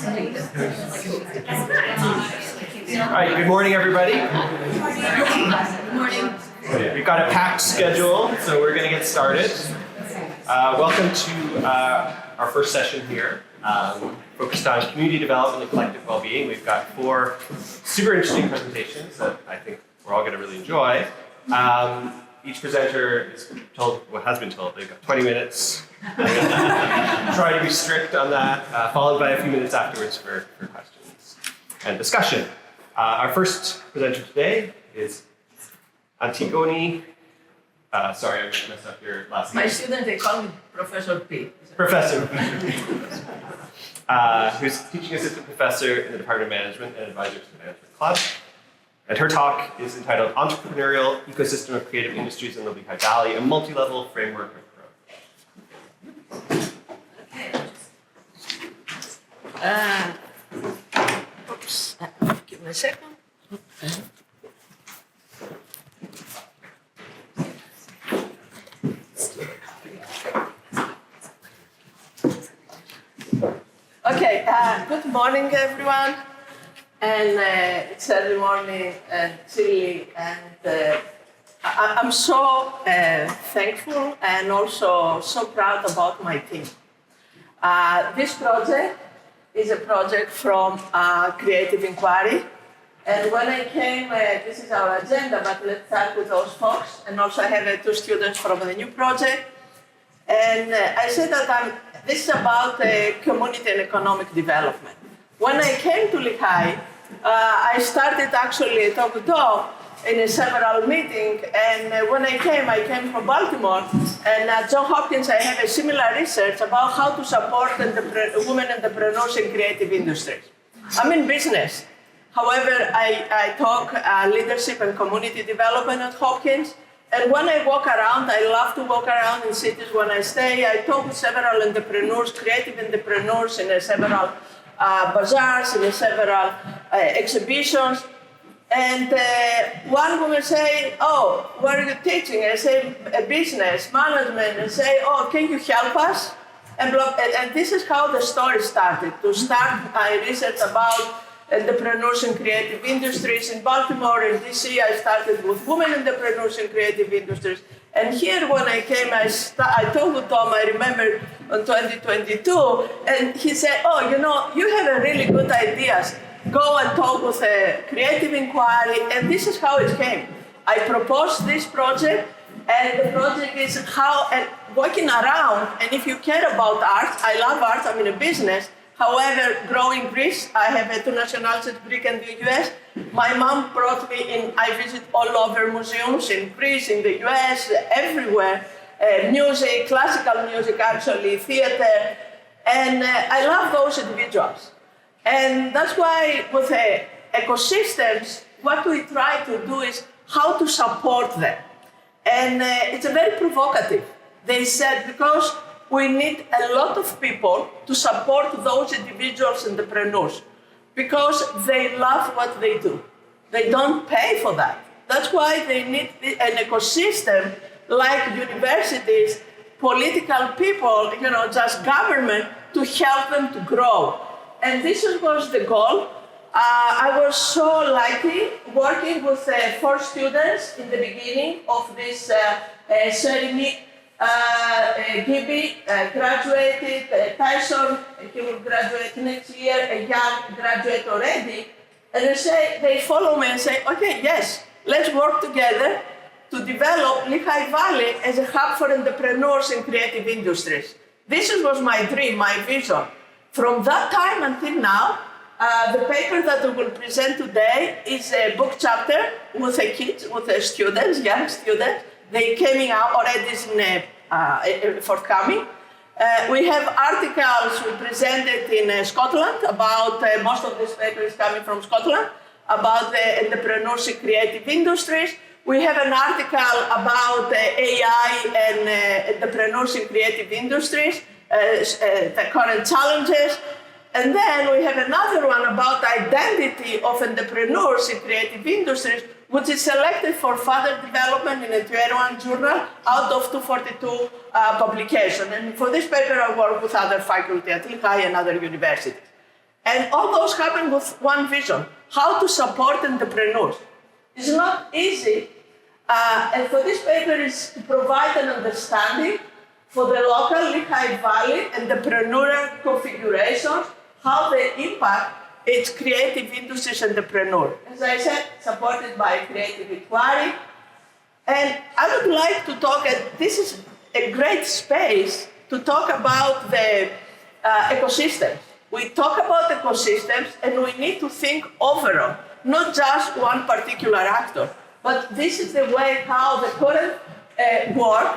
All right, good morning, everybody. Good morning. We've got a packed schedule, so we're going to get started. Welcome to our first session here, focused on community development and collective well-being. We've got 4 super interesting presentations that I think we're all going to really enjoy. Each presenter is told, well, has been told, they've got 20 minutes. Try to be strict on that, followed by a few minutes afterwards for questions and discussion. Our first presenter today is Antigone. Sorry, I messed up your last name. My students, they call me Professor P. Professor. Who's teaching assistant professor in the Department of Management and advisor to the Management Club. And her talk is entitled Entrepreneurial Ecosystem of Creative Industries in the Lehigh Valley, a multi-level framework of growth. Oops, give me a second. Okay, good morning, everyone. And it's early morning and chilly, and I'm so thankful and also so proud about my team. This project is a project from Creative Inquiry. And when I came, this is our agenda, but let's start with those folks. And also I have 2 students from the new project. And I said that this is about community and economic development. When I came to Lehigh, I started actually a talk in a several meetings, and when I came from Baltimore, and at Johns Hopkins I have a similar research about how to support women entrepreneurs in creative industries. I'm in business. However, I talk leadership and community development at Hopkins, and when I walk around, I love to walk around in cities when I stay. I talk with several entrepreneurs, creative entrepreneurs in several bazaars, in several exhibitions. And one woman say, "Oh, what are you teaching?" I say, "Business, management." And say, "Oh, can you help us?" And this is how the story started. To start my research about entrepreneurs in creative industries in Baltimore. In DC, I started with women entrepreneurs in creative industries. And here, when I came, I talked with Tom, I remember, in 2022, and he said, "Oh, you have a really good ideas. Go and talk with a Creative Inquiry," and this is how it came. I proposed this project, and the project is how, and walking around, and if you care about art, I love art, I'm in a business. However, growing Greece, I have 2 nationalities, Greek and the US. My mom brought me in, I visit all over museums in Greece, in the US, everywhere. Music, classical music actually, theater, and I love those individuals. And that's why with ecosystems, what we try to do is how to support them. And it's very provocative. They said, because we need a lot of people to support those individuals entrepreneurs, because they love what they do. They don't pay for that. That's why they need an ecosystem like universities, political people, just government to help them to grow. And this was the goal. I was so lucky working with 4 students in the beginning of this ceremony. Gibby graduated, Tyson, he will graduate next year, a young graduate already. And they follow me and say, "Okay, yes, let's work together to develop Lehigh Valley as a hub for entrepreneurs in creative industries." This was my dream, my vision. From that time until now, the paper that we will present today is a book chapter with the kids, with the students, young students. They came out already forthcoming. We have articles we presented in Scotland about, most of this paper is coming from Scotland, about the entrepreneurs in creative industries. We have an article about AI and entrepreneurs in creative industries, the current challenges. And then we have another one about identity of entrepreneurs in creative industries, which is selected for further development in a Tier 1 journal out of 242 publications. And for this paper, I work with other faculty at Lehigh and other universities. And all those happen with one vision, how to support entrepreneurs. It's not easy, and for this paper is to provide an understanding for the local Lehigh Valley entrepreneurial configurations, how they impact its creative industries entrepreneur. As I said, supported by Creative Inquiry. And I would like to talk, and this is a great space to talk about the ecosystems. We talk about ecosystems and we need to think overall, not just one particular actor, but this is the way how the current work,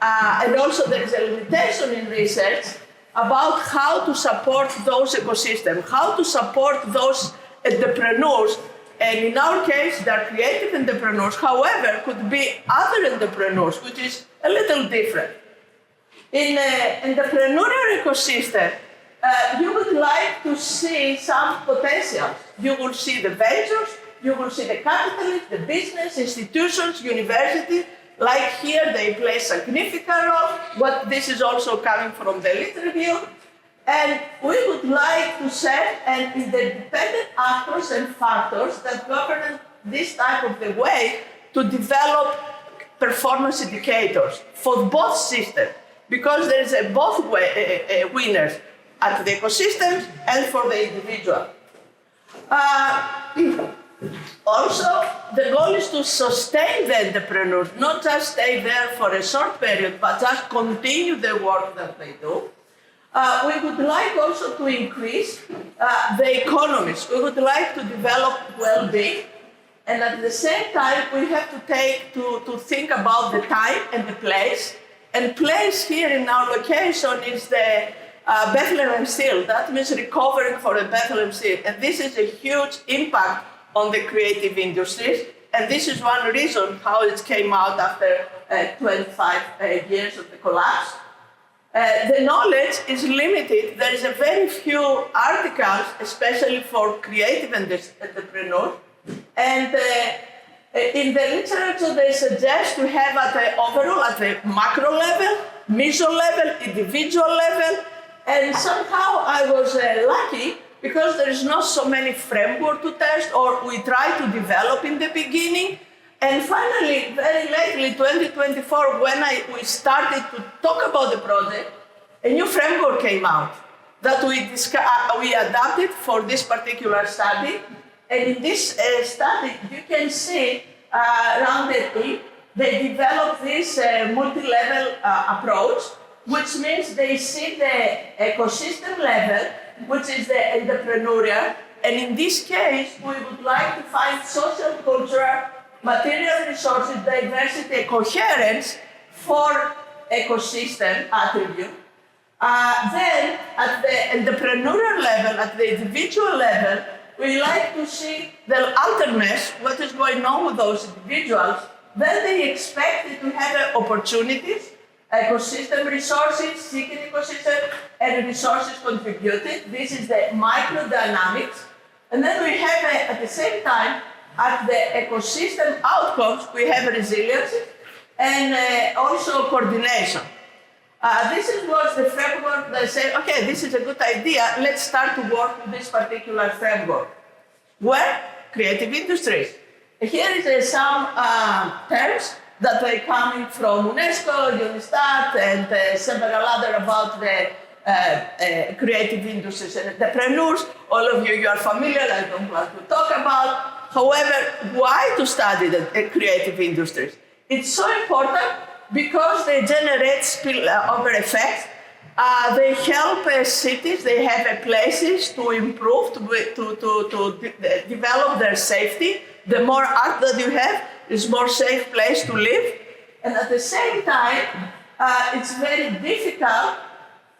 and also there is a limitation in research about how to support those ecosystems, how to support those entrepreneurs. And in our case, they're creative entrepreneurs, however, could be other entrepreneurs, which is a little different. In an entrepreneurial ecosystem, you would like to see some potentials. You will see the ventures, you will see the capitalists, the business, institutions, universities. Like here, they play significant role. But this is also coming from the lit review. And we would like to set an interdependent actors and factors that govern this type of the way to develop performance indicators for both systems, because there is a both way, winners at the ecosystems and for the individual. Also, the goal is to sustain the entrepreneurs, not just stay there for a short period, but just continue the work that they do. We would like also to increase the economies. We would like to develop well-being, and at the same time, we have to think about the time and the place. And place here in our location is the Bethlehem Steel. That means recovering for the Bethlehem Steel, and this is a huge impact on the creative industries. And this is one reason how it came out after 25 years of the collapse. The knowledge is limited. There is a very few articles, especially for creative entrepreneurs. And in the literature, they suggest to have at the overall, at the macro level, meso level, individual level. And somehow I was lucky because there is not so many framework to test, or we try to develop in the beginning. And finally, very lately, 2024, when we started to talk about the project, a new framework came out that we adapted for this particular study. And in this study, you can see around the they developed this multi-level approach, which means they see the ecosystem level, which is the entrepreneurial. And in this case, we would like to find social, cultural, material resources, diversity, coherence for ecosystem attribute. Then, at the entrepreneurial level, at the individual level, we like to see the alterness, what is going on with those individuals. Then they expect to have opportunities, ecosystem resources, seeking ecosystem, and resources contributed. This is the microdynamics. And then we have, at the same time, at the ecosystem outcomes, we have resilience and also coordination. This was the framework that said, okay, this is a good idea, let's start to work with this particular framework. Where? Creative industries. Here is some terms that are coming from UNESCO, UNISTAT, and several other about the creative industries and entrepreneurs. All of you are familiar, I don't want to talk about. However, why to study the creative industries? It's so important because they generate spillover effects. They help cities, they have places to improve, to develop their safety. The more art that you have, it's more safe place to live. And at the same time, it's very difficult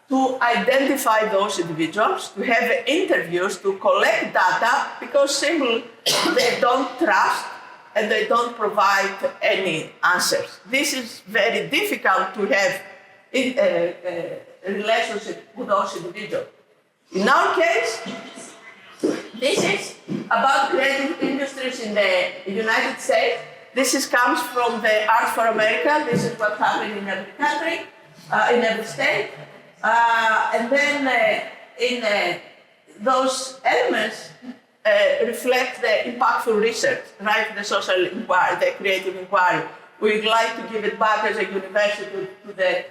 to identify those individuals, to have interviews, to collect data, because simply they don't trust and they don't provide any answers. This is very difficult to have a relationship with those individuals. In our case, this is about creative industries in the United States. This comes from the Art for America. This is what happened in every country, in every state. And then those elements reflect the impactful research, right? The social inquiry, the creative inquiry. We'd like to give it back as a university to the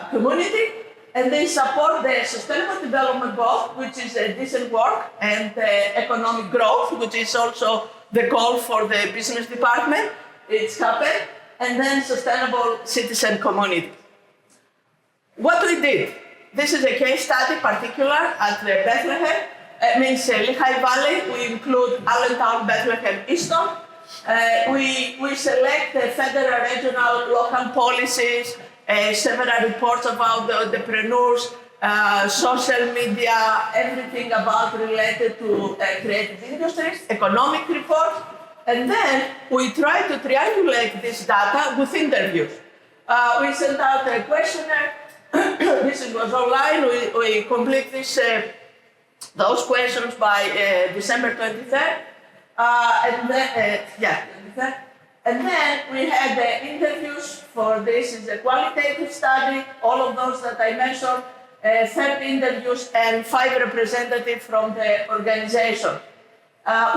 community, and they support the Sustainable Development Goal, which is decent work, and economic growth, which is also the goal for the business department. It's happened, and then sustainable citizen community. What we did, this is a case study particular at the Bethlehem. It means Lehigh Valley. We include Allentown, Bethlehem, Easton. We select the federal, regional, local policies, several reports about the entrepreneurs, social media, everything about related to creative industries, economic reports. And then we try to triangulate this data with interviews. We sent out a questionnaire. This was online. We complete this, those questions by December 23rd. And then we had the interviews for this is a qualitative study, all of those that I mentioned, 30 interviews and 5 representatives from the organization.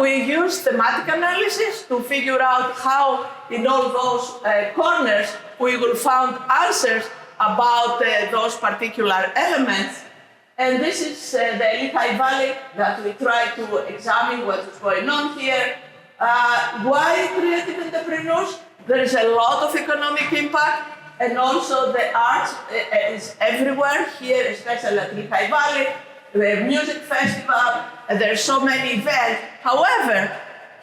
We used thematic analysis to figure out how in all those corners we will find answers about those particular elements. And this is the Lehigh Valley that we try to examine what is going on here. Why creative entrepreneurs? There is a lot of economic impact, and also the arts is everywhere here, especially at Lehigh Valley. The music festival, and there are so many events. However,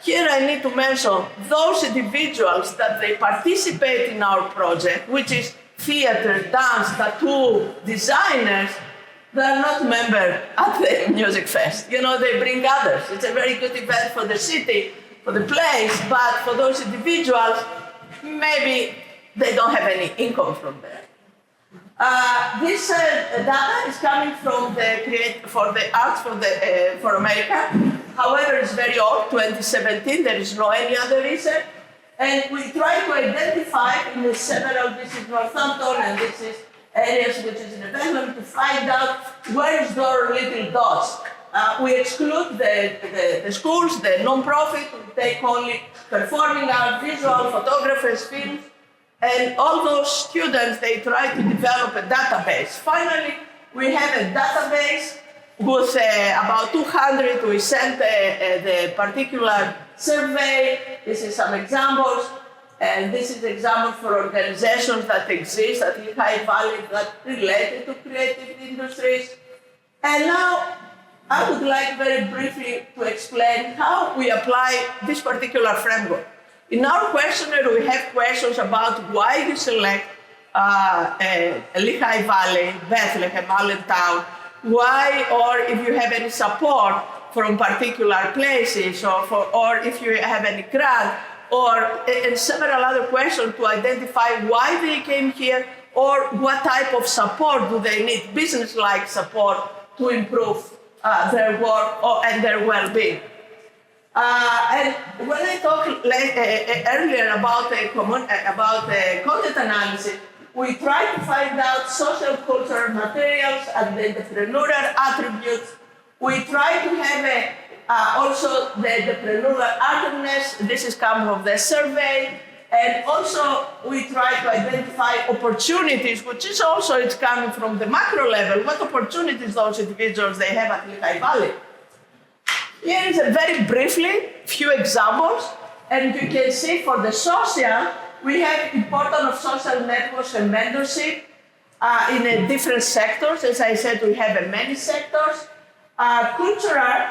here I need to mention those individuals that they participate in our project, which is theater, dance, tattoo, designers. They are not members at the Music Fest. You know, they bring others. It's a very good event for the city, for the place, but for those individuals, maybe they don't have any income from there. This data is coming from the Arts for America. However, it's very old, 2017. There is no any other research. And we try to identify in the several, this is Northampton, and this is areas which is in development, to find out where is those little dots. We exclude the schools, the non-profit, we take only performing art, visual, photographers, films, and all those students, they try to develop a database. Finally, we have a database with about 200, we sent the particular survey. This is some examples. And this is an example for organizations that exist at Lehigh Valley that related to creative industries. And now I would like very briefly to explain how we apply this particular framework. In our questionnaire, we have questions about why you select Lehigh Valley, Bethlehem, Allentown, why, or if you have any support from particular places, or if you have any grant, and several other questions to identify why they came here or what type of support do they need, business-like support to improve their work and their well-being. And when I talked earlier about content analysis, we try to find out social cultural materials and the entrepreneurial attributes. We try to have also the entrepreneurial awareness. This is coming from the survey. And also we try to identify opportunities, which is also it's coming from the macro level, what opportunities those individuals they have at Lehigh Valley. Here is a very briefly few examples, and you can see for the social, we have importance of social networks and mentorship in different sectors. As I said, we have many sectors. Cultural,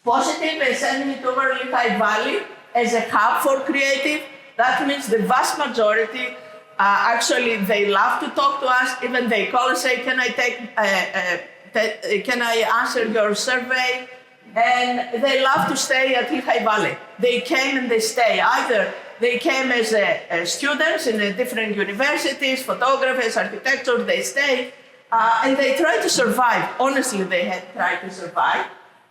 positive and sending it over Lehigh Valley as a hub for creative. That means the vast majority, actually, they love to talk to us. Even they call and say, can I answer your survey? And they love to stay at Lehigh Valley. They came and they stay. Either they came as students in different universities, photographers, architecture, they stay. And they try to survive. Honestly, they had tried to survive.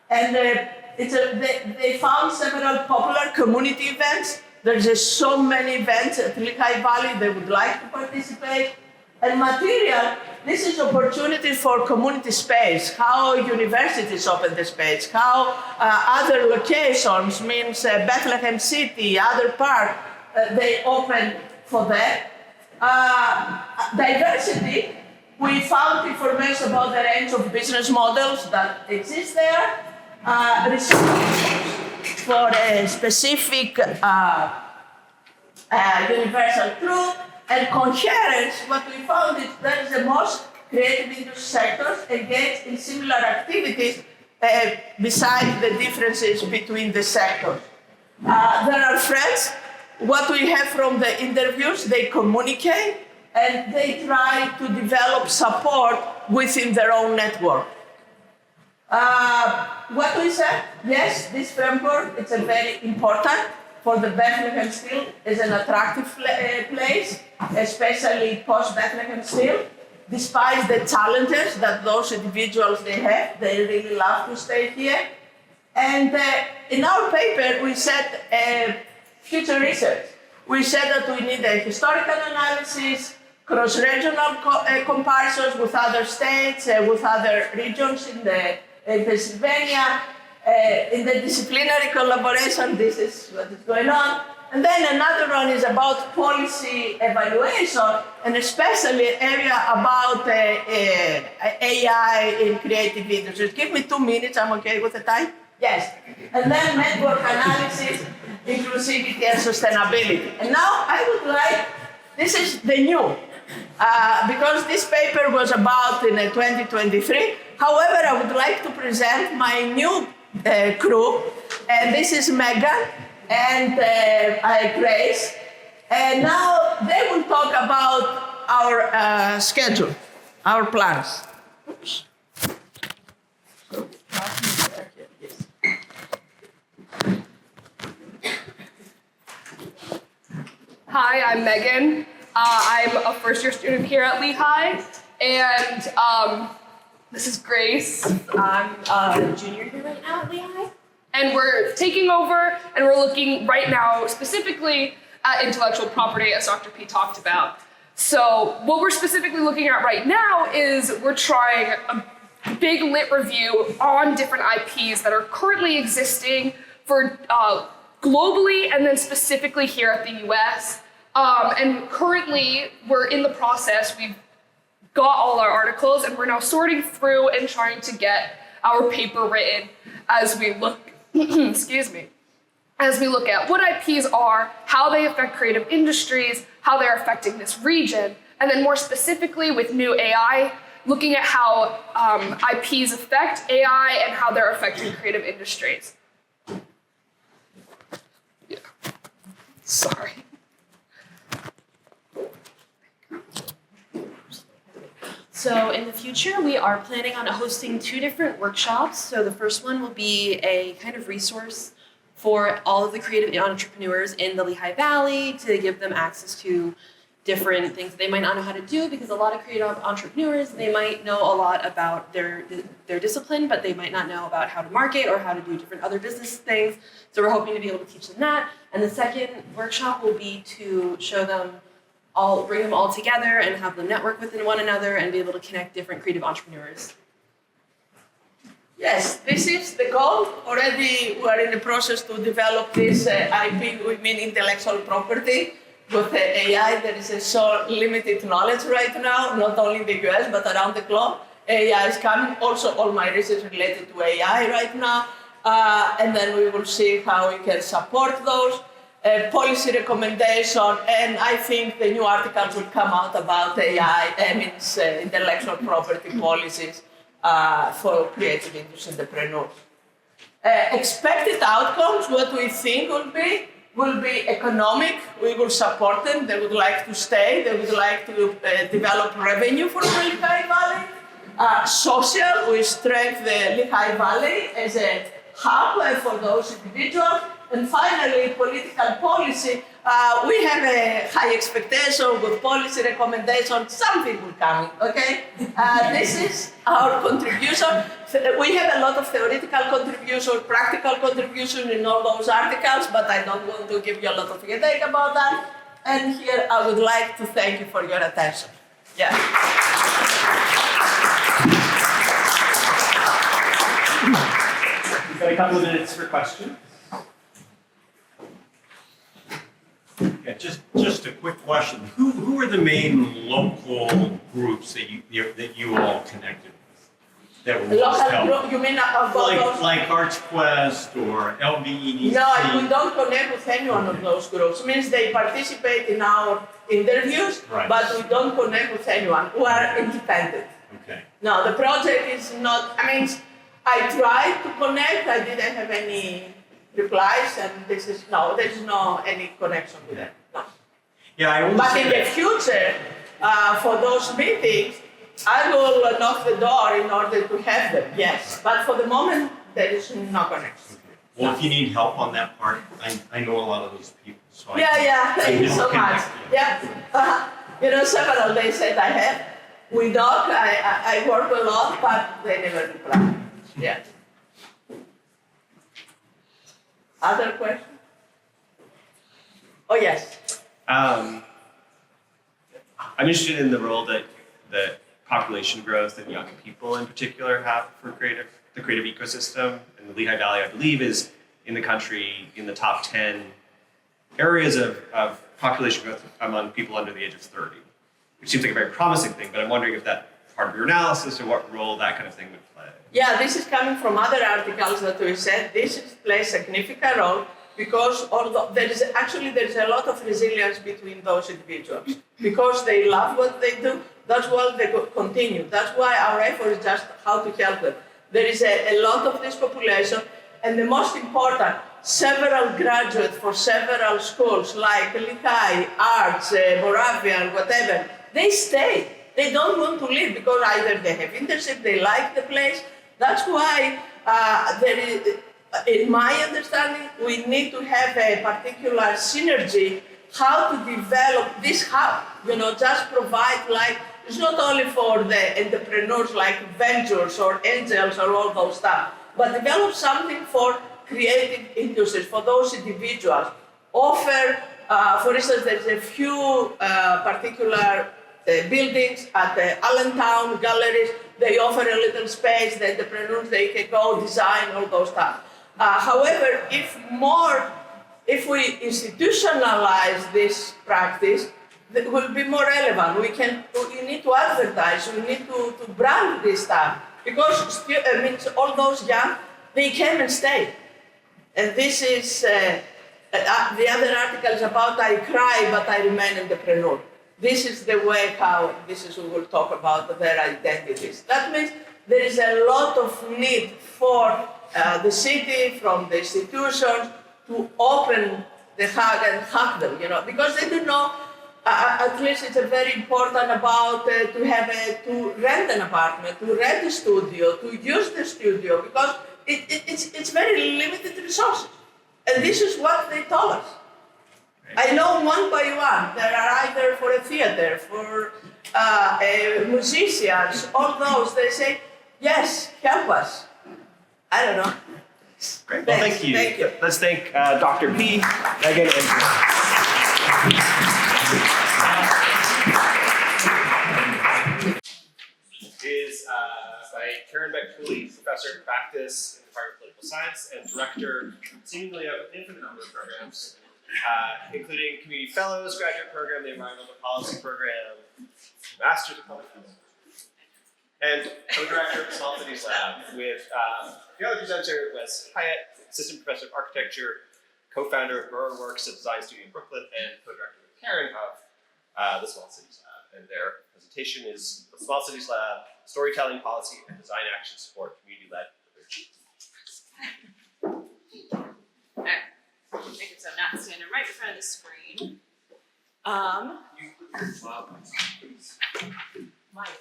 And they found several popular community events. There's just so many events at Lehigh Valley they would like to participate. And material, this is opportunity for community space, how universities open the space, how other locations, means Bethlehem City, other park, they open for that. Diversity, we found information about the range of business models that exist there. Resources for a specific universal truth. And coherence, what we found is that the most creative industry sectors engage in similar activities besides the differences between the sectors. There are friends. What we have from the interviews, they communicate and they try to develop support within their own network. What we said, yes, this framework is a very important for the Bethlehem Steel is an attractive place, especially post-Bethlehem Steel. Despite the challenges that those individuals they have, they really love to stay here. And in our paper, we said future research. We said that we need a historical analysis, cross-regional comparisons with other states, with other regions in Pennsylvania. Interdisciplinary collaboration, this is what is going on. And then another one is about policy evaluation, and especially area about AI in creative industries. Give me 2 minutes, I'm okay with the time? Yes. And then network analysis, inclusivity and sustainability. And now I would like, this is the new, because this paper was about in 2023. However, I would like to present my new crew, and this is Megan and Grace, and now they will talk about our schedule, our plans. Oops. Hi, I'm Megan. I'm a first-year student here at Lehigh, and this is Grace. I'm a junior here right now at Lehigh. And we're taking over, and we're looking right now specifically at intellectual property, as Dr. P talked about. So what we're specifically looking at right now is we're trying a big lit review on different IPs that are currently existing for globally and then specifically here at the US. And currently, we're in the process. We've got all our articles, and we're now sorting through and trying to get our paper written as we look, excuse me, as we look at what IPs are, how they affect creative industries, how they're affecting this region, and then more specifically with new AI, looking at how IPs affect AI and how they're affecting creative industries. Yeah. Sorry. So in the future, we are planning on hosting 2 different workshops. So the first one will be a kind of resource for all of the creative entrepreneurs in the Lehigh Valley to give them access to different things that they might not know how to do, because a lot of creative entrepreneurs, they might know a lot about their discipline, but they might not know about how to market or how to do different other business things. So we're hoping to be able to teach them that. And the second workshop will be to show them bring them all together and have them network within one another and be able to connect different creative entrepreneurs. Yes, this is the goal. Already we are in the process to develop this IP, we mean intellectual property. With AI, there is so limited knowledge right now, not only in the US, but around the globe. AI is coming. Also, all my research related to AI right now. And then we will see how we can support those. Policy recommendation, and I think the new articles will come out about AI, means intellectual property policies for creative industry entrepreneurs. Expected outcomes, what we think will be economic. We will support them. They would like to stay. They would like to develop revenue for the Lehigh Valley. Social, we strengthen the Lehigh Valley as a hub for those individuals. And finally, political policy. We have a high expectation with policy recommendations. Something will come, okay? This is our contribution. We have a lot of theoretical contribution, practical contribution in all those articles, but I don't want to give you a lot of headache about that. And here I would like to thank you for your attention. Yeah. We've got a couple of minutes for questions. Yeah, just a quick question. Who are the main local groups that you all connected with? That would just Local help? group, you mean about those? Like Arts Quest or LBEDC? No, we don't connect with any one of those groups. It means they participate in our interviews, Right. but we don't connect with anyone. We are independent. Okay. No, the project is not, I mean, I tried to connect, I didn't have any replies, and there's no any connection with them, no. Yeah, I But in the understand. future, for those meetings, I will knock the door in order to have them, yes. But for the moment, there is no connection. Well, if you need help on that part, I know a lot of those people, so Yeah, thank you so much. connect. Yeah, several they said I have. We knock, I work a lot, but they never reply. Yeah. Other question? Oh, yes. I'm interested in the role that population growth and young people in particular have for the creative ecosystem. And the Lehigh Valley, I believe, is in the country in the top 10 areas of population growth among people under the age of 30, which seems like a very promising thing, but I'm wondering if that's part of your analysis or what role that kind of thing would play. Yeah, this is coming from other articles that we said plays a significant role because although there is a lot of resilience between those individuals because they love what they do. That's why they continue. That's why our effort is just how to help them. There is a lot of this population, and the most important, several graduates for several schools like Lehigh, Arts, Moravian, whatever, they stay. They don't want to leave because either they have internship, they like the place. That's why there is, in my understanding, we need to have a particular synergy how to develop this hub. Just provide it's not only for the entrepreneurs like ventures or angels or all those stuff, but develop something for creative industries, for those individuals. Offer, for instance, there's a few particular buildings at the Allentown galleries. They offer a little space, the entrepreneurs, they can go design all those stuff. However, if we institutionalize this practice, it will be more relevant. We need to advertise, we need to brand this stuff. Because all those young, they came and stayed. And this is, the other article is about I cry, but I remain entrepreneur. This is the way we will talk about their identities. That means there is a lot of need for the city, from the institutions, to open the hub and hack them, because they do know, at least it's very important about to rent an apartment, to rent a studio, to use the studio, because it's very limited resources. And this is what they told us. I know one by one, there are either for a theater, for musicians, all those, they say, yes, help us. I don't know. Great. Well, thank you. Thank you. Let's thank Dr. P, Megan, and is by Karen Beck-Cooley, Professor of Practice in the Department of Political Science and Director, seemingly of an infinite number of programs, including Community Fellows Graduate Program, the Environmental Policy Program, Masters of Public Health, and co-director of the Small Cities Lab with the other presenter was Hyatt, Assistant Professor of Architecture, co-founder of Burr Works, a design studio in Brooklyn, and co-director with Karen of the Small Cities Lab. And their presentation is the Small Cities Lab, Storytelling Policy and Design Action Support, Community-Led Literature. Make it so I'm not standing right in front of the screen. Mike.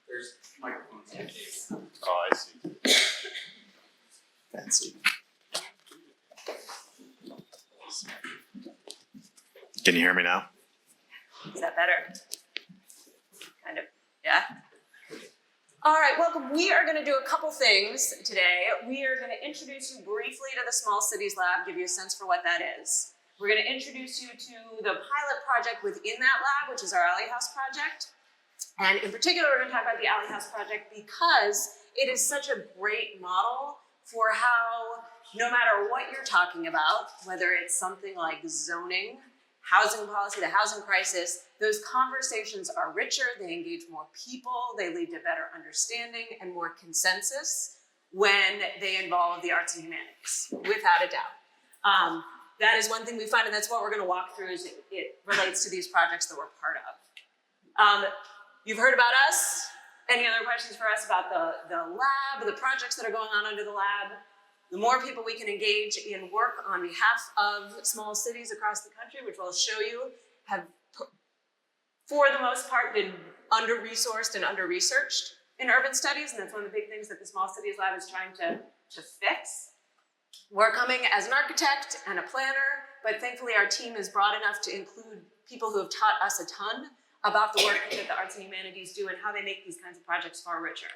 There's microphones on the table. Oh, I see. Fancy. Can you hear me now? Is that better? Kind of, yeah. All right, welcome. We are going to do a couple things today. We are going to introduce you briefly to the Small Cities Lab, give you a sense for what that is. We're going to introduce you to the pilot project within that lab, which is our Alley House project. And in particular, we're going to talk about the Alley House Project because it is such a great model for how, no matter what you're talking about, whether it's something like zoning, housing policy, the housing crisis, those conversations are richer, they engage more people, they lead to better understanding and more consensus when they involve the arts and humanities, without a doubt. That is one thing we find, and that's what we're going to walk through as it relates to these projects that we're part of. You've heard about us. Any other questions for us about the lab, the projects that are going on under the lab? The more people we can engage in work on behalf of small cities across the country, which we'll show you, have, for the most part, been under-resourced and under-researched in urban studies, and that's one of the big things that the Small Cities Lab is trying to fix. We're coming as an architect and a planner, but thankfully our team is broad enough to include people who have taught us a ton about the work that the arts and humanities do and how they make these kinds of projects far richer.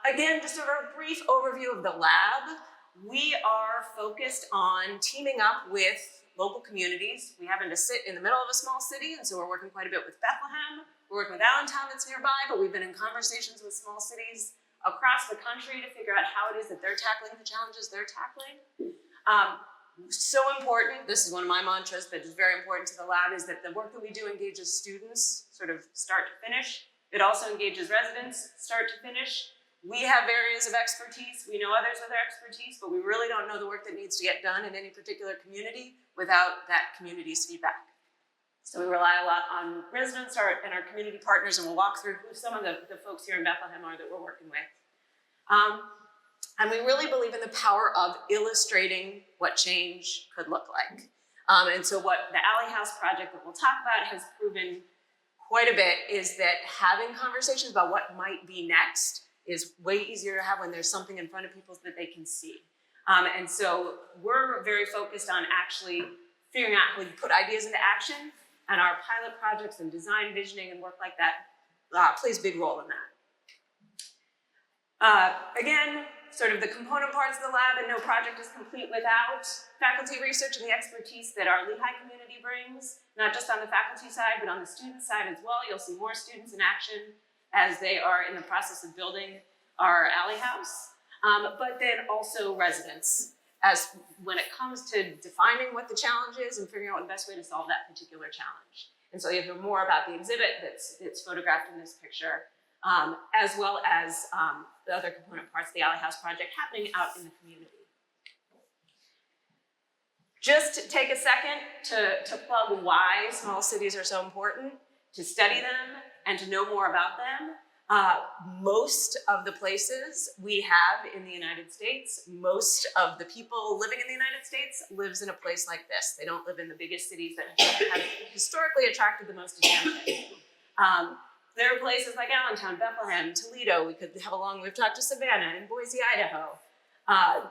Again, just a brief overview of the lab. We are focused on teaming up with local communities. We happen to sit in the middle of a small city, and so we're working quite a bit with Bethlehem. We're working with Allentown that's nearby, but we've been in conversations with small cities across the country to figure out how it is that they're tackling the challenges they're tackling. So important, this is one of my mantras, but it's very important to the lab, is that the work that we do engages students sort of start to finish. It also engages residents start to finish. We have areas of expertise, we know others with their expertise, but we really don't know the work that needs to get done in any particular community without that community's feedback. So we rely a lot on residents and our community partners, and we'll walk through who some of the folks here in Bethlehem are that we're working with. And we really believe in the power of illustrating what change could look like. And so what the Alley House project that we'll talk about has proven quite a bit is that having conversations about what might be next is way easier to have when there's something in front of people that they can see. And so we're very focused on actually figuring out how we put ideas into action, and our pilot projects and design visioning and work like that plays a big role in that. Again, sort of the component parts of the lab, and no project is complete without faculty research and the expertise that our Lehigh community brings, not just on the faculty side, but on the student side as well. You'll see more students in action as they are in the process of building our Alley House, but then also residents, as when it comes to defining what the challenge is and figuring out the best way to solve that particular challenge. And so you'll hear more about the exhibit that's photographed in this picture, as well as the other component parts of the Alley House project happening out in the community. Just take a second to plug why small cities are so important, to study them and to know more about them. Most of the places we have in the United States, most of the people living in the United States lives in a place like this. They don't live in the biggest cities that have historically attracted the most attention. There are places like Allentown, Bethlehem, Toledo. We've talked to Savannah and Boise, Idaho.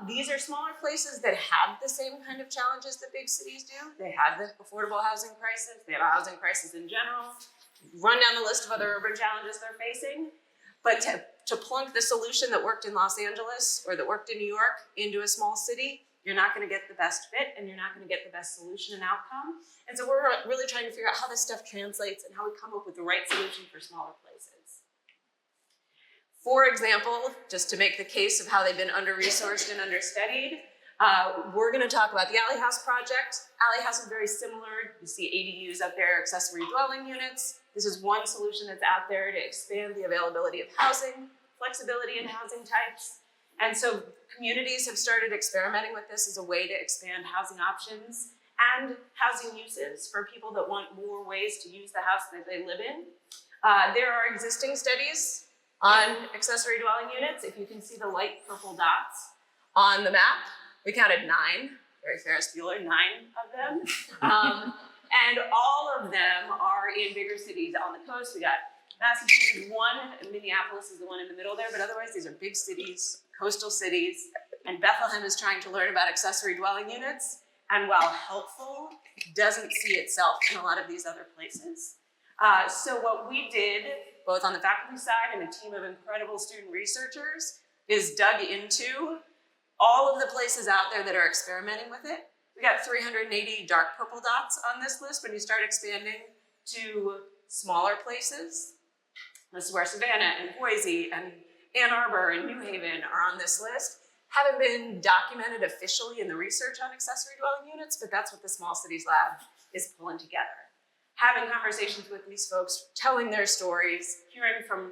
These are smaller places that have the same kind of challenges that big cities do. They have the affordable housing crisis. They have a housing crisis in general. Run down the list of other urban challenges they're facing. But to plunk the solution that worked in Los Angeles or that worked in New York into a small city, you're not going to get the best fit and you're not going to get the best solution and outcome. And so we're really trying to figure out how this stuff translates and how we come up with the right solution for smaller places. For example, just to make the case of how they've been under-resourced and understudied, we're going to talk about the Alley House project. Alley House is very similar. You see ADUs up there, accessory dwelling units. This is one solution that's out there to expand the availability of housing, flexibility in housing types. And so communities have started experimenting with this as a way to expand housing options and housing uses for people that want more ways to use the house that they live in. There are existing studies on accessory dwelling units. If you can see the light purple dots on the map, we counted 9, very Ferris Bueller, 9 of them. And all of them are in bigger cities on the coast. We got Massachusetts, one, Minneapolis is the one in the middle there, but otherwise these are big cities, coastal cities, and Bethlehem is trying to learn about accessory dwelling units, and while helpful, doesn't see itself in a lot of these other places. So what we did, both on the faculty side and a team of incredible student researchers, is dug into all of the places out there that are experimenting with it. We got 380 dark purple dots on this list. When you start expanding to smaller places. This is where Savannah and Boise and Ann Arbor and New Haven are on this list. Haven't been documented officially in the research on accessory dwelling units, but that's what the Small Cities Lab is pulling together. Having conversations with these folks, telling their stories, hearing from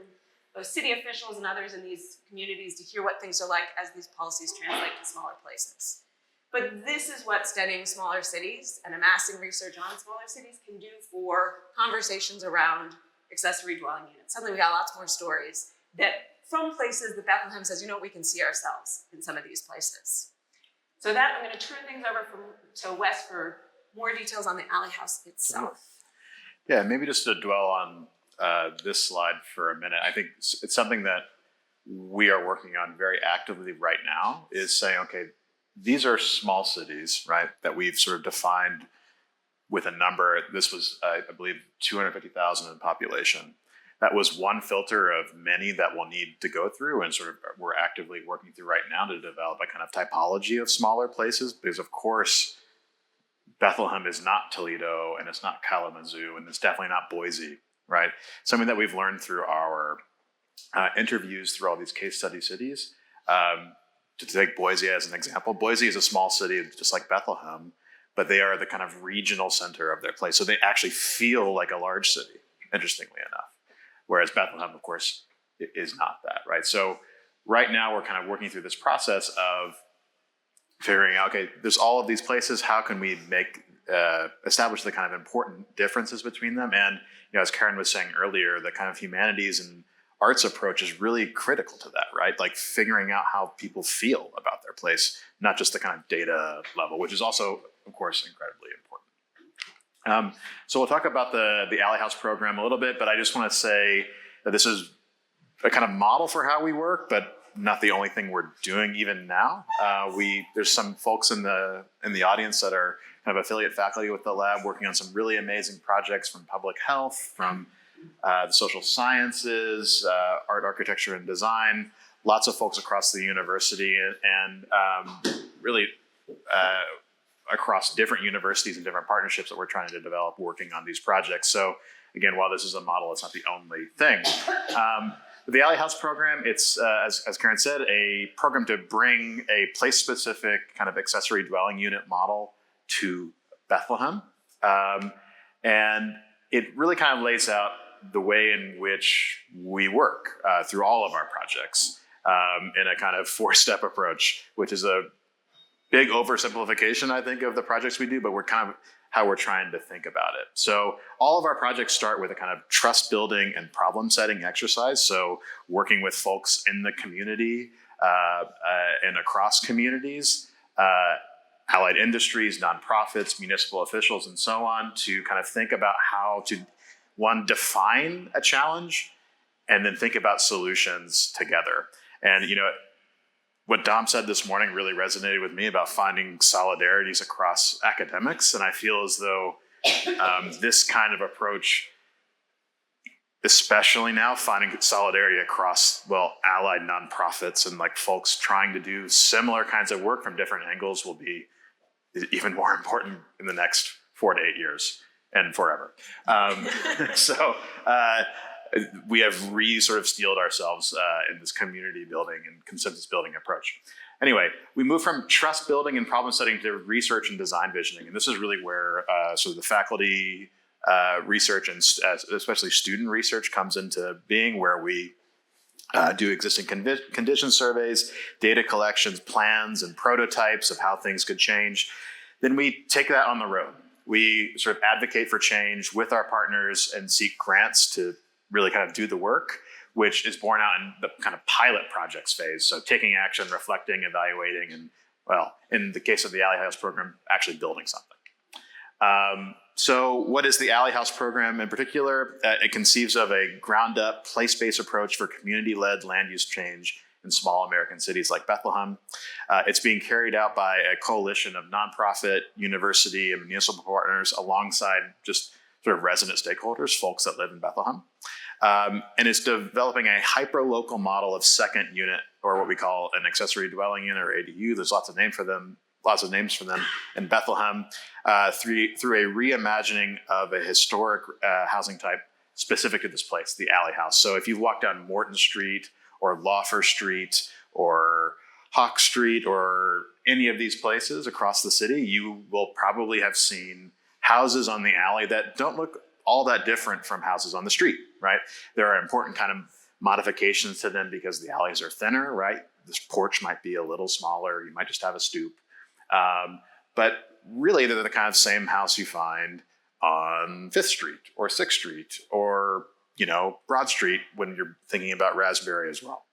both city officials and others in these communities to hear what things are like as these policies translate to smaller places. But this is what studying smaller cities and amassing research on smaller cities can do for conversations around accessory dwelling units. Suddenly we got lots more stories that from places that Bethlehem says, you know, we can see ourselves in some of these places. So that, I'm going to turn things over to Wes for more details on the Alley House itself. Yeah, maybe just to dwell on this slide for a minute. I think it's something that we are working on very actively right now, is saying, okay, these are small cities, right, that we've sort of defined with a number. This was, I believe, 250,000 in population. That was one filter of many that we'll need to go through, and sort of we're actively working through right now to develop a kind of typology of smaller places, because of course, Bethlehem is not Toledo, and it's not Kalamazoo, and it's definitely not Boise, right? Something that we've learned through our interviews through all these case study cities. To take Boise as an example, Boise is a small city just like Bethlehem, but they are the kind of regional center of their place. So they actually feel like a large city, interestingly enough. Whereas Bethlehem, of course, is not that, right? So right now we're kind of working through this process of figuring out, okay, there's all of these places, how can we establish the kind of important differences between them? And, you know, as Karen was saying earlier, the kind of humanities and arts approach is really critical to that, right? Like figuring out how people feel about their place, not just the kind of data level, which is also, of course, incredibly important. So we'll talk about the Alley House program a little bit, but I just want to say that this is a kind of model for how we work, but not the only thing we're doing even now. There's some folks in the audience that are kind of affiliate faculty with the lab, working on some really amazing projects from public health, from the social sciences, art, architecture, and design. Lots of folks across the university, and really across different universities and different partnerships that we're trying to develop working on these projects. So again, while this is a model, it's not the only thing. The Alley House program, it's, as Karen said, a program to bring a place-specific kind of accessory dwelling unit model to Bethlehem. And it really kind of lays out the way in which we work through all of our projects in a kind of four-step approach, which is a big oversimplification, I think, of the projects we do, but we're kind of how we're trying to think about it. So all of our projects start with a kind of trust building and problem setting exercise. So working with folks in the community and across communities, allied industries, nonprofits, municipal officials, and so on, to kind of think about how to, one, define a challenge, and then think about solutions together. And, you know, what Dom said this morning really resonated with me about finding solidarities across academics. And I feel as though this kind of approach, especially now, finding solidarity across, well, allied nonprofits and like folks trying to do similar kinds of work from different angles, will be even more important in the next 4 to 8 years and forever. We have sort of steeled ourselves in this community building and consensus building approach. Anyway, we move from trust building and problem setting to research and design visioning. And this is really where sort of the faculty research and especially student research comes into being, where we do existing condition surveys, data collections, plans, and prototypes of how things could change. Then we take that on the road. We sort of advocate for change with our partners and seek grants to really kind of do the work, which is borne out in the kind of pilot projects phase. So taking action, reflecting, evaluating, and, well, in the case of the Alley House program, actually building something. So what is the Alley House program in particular? It conceives of a ground-up, place-based approach for community-led land use change in small American cities like Bethlehem. It's being carried out by a coalition of nonprofit, university, and municipal partners alongside just sort of resident stakeholders, folks that live in Bethlehem. And it's developing a hyper-local model of second unit, or what we call an accessory dwelling unit, or ADU. There's lots of names for them in Bethlehem, through a reimagining of a historic housing type specific to this place, the Alley House. So if you walk down Morton Street or Lawfer Street or Hawk Street or any of these places across the city, you will probably have seen houses on the alley that don't look all that different from houses on the street, right? There are important kind of modifications to them because the alleys are thinner, right? This porch might be a little smaller. You might just have a stoop. But really, they're the kind of same house you find on 5th Street or 6th Street or, Broad Street when you're thinking about Raspberry as well.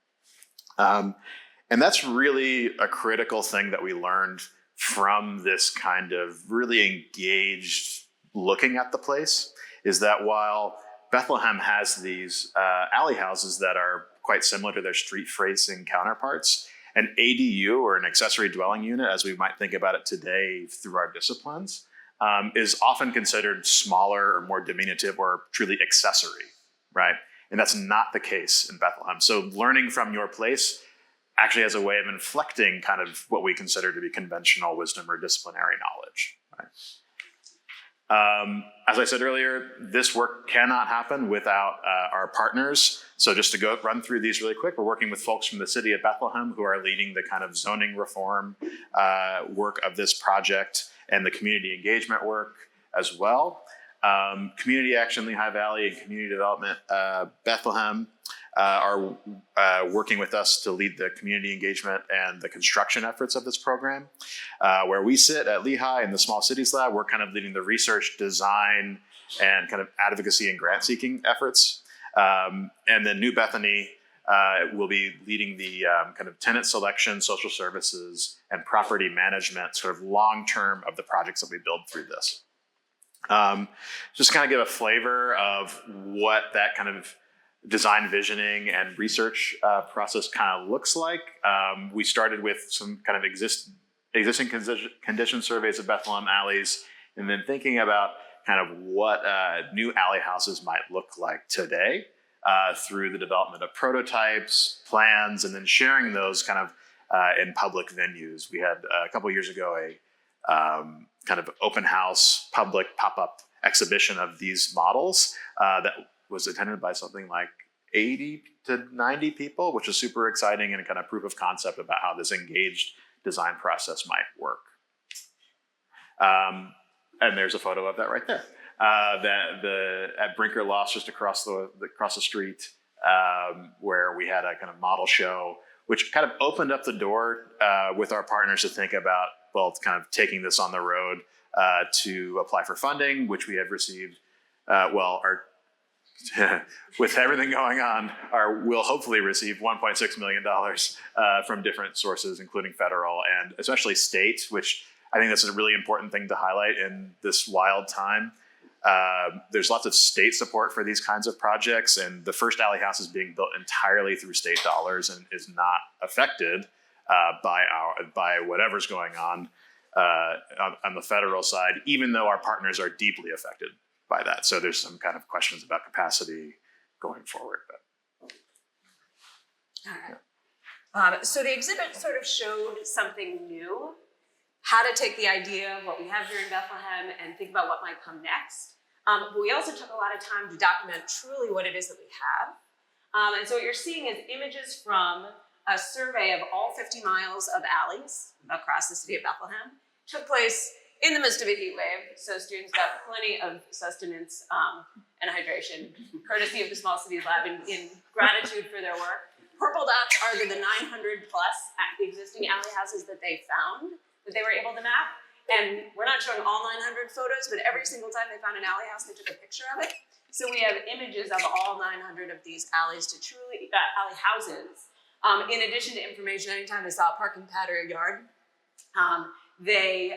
And that's really a critical thing that we learned from this kind of really engaged looking at the place, is that while Bethlehem has these alley houses that are quite similar to their street-facing counterparts, an ADU, or an accessory dwelling unit, as we might think about it today through our disciplines, is often considered smaller or more diminutive or truly accessory, right? And that's not the case in Bethlehem. So learning from your place actually has a way of inflecting kind of what we consider to be conventional wisdom or disciplinary knowledge, right? As I said earlier, this work cannot happen without our partners. So just to run through these really quick, we're working with folks from the city of Bethlehem who are leading the kind of zoning reform work of this project and the community engagement work as well. Community Action Lehigh Valley and Community Development Bethlehem are working with us to lead the community engagement and the construction efforts of this program. Where we sit at Lehigh in the Small Cities Lab, we're kind of leading the research, design, and kind of advocacy and grant seeking efforts. And then New Bethany will be leading the kind of tenant selection, social services, and property management sort of long-term of the projects that we build through this. Just kind of give a flavor of what that kind of design visioning and research process kind of looks like. We started with some kind of existing condition surveys of Bethlehem alleys, and then thinking about kind of what new alley houses might look like today through the development of prototypes, plans, and then sharing those kind of in public venues. We had a couple of years ago a kind of open house public pop-up exhibition of these models that was attended by something like 80 to 90 people, which is super exciting and kind of proof of concept about how this engaged design process might work. And there's a photo of that right there. At Brinker Loft, just across the street, where we had a kind of model show, which kind of opened up the door with our partners to think about, well, kind of taking this on the road to apply for funding, which we have received. With everything going on, we'll hopefully receive $1.6 million from different sources, including federal and especially state, which I think that's a really important thing to highlight in this wild time. There's lots of state support for these kinds of projects, and the first alley house is being built entirely through state dollars and is not affected by whatever's going on the federal side, even though our partners are deeply affected by that. So there's some kind of questions about capacity going forward. All right. So the exhibit sort of showed something new, how to take the idea of what we have here in Bethlehem and think about what might come next. But we also took a lot of time to document truly what it is that we have. And so what you're seeing is images from a survey of all 50 miles of alleys across the city of Bethlehem. Took place in the midst of a heat wave, so students got plenty of sustenance and hydration, courtesy of the Small Cities Lab in gratitude for their work. Purple dots are the 900 plus existing alley houses that they found, that they were able to map. And we're not showing all 900 photos, but every single time they found an alley house, they took a picture of it. So we have images of all 900 of these alleys alley houses. In addition to information, anytime they saw a parking pad or a yard, they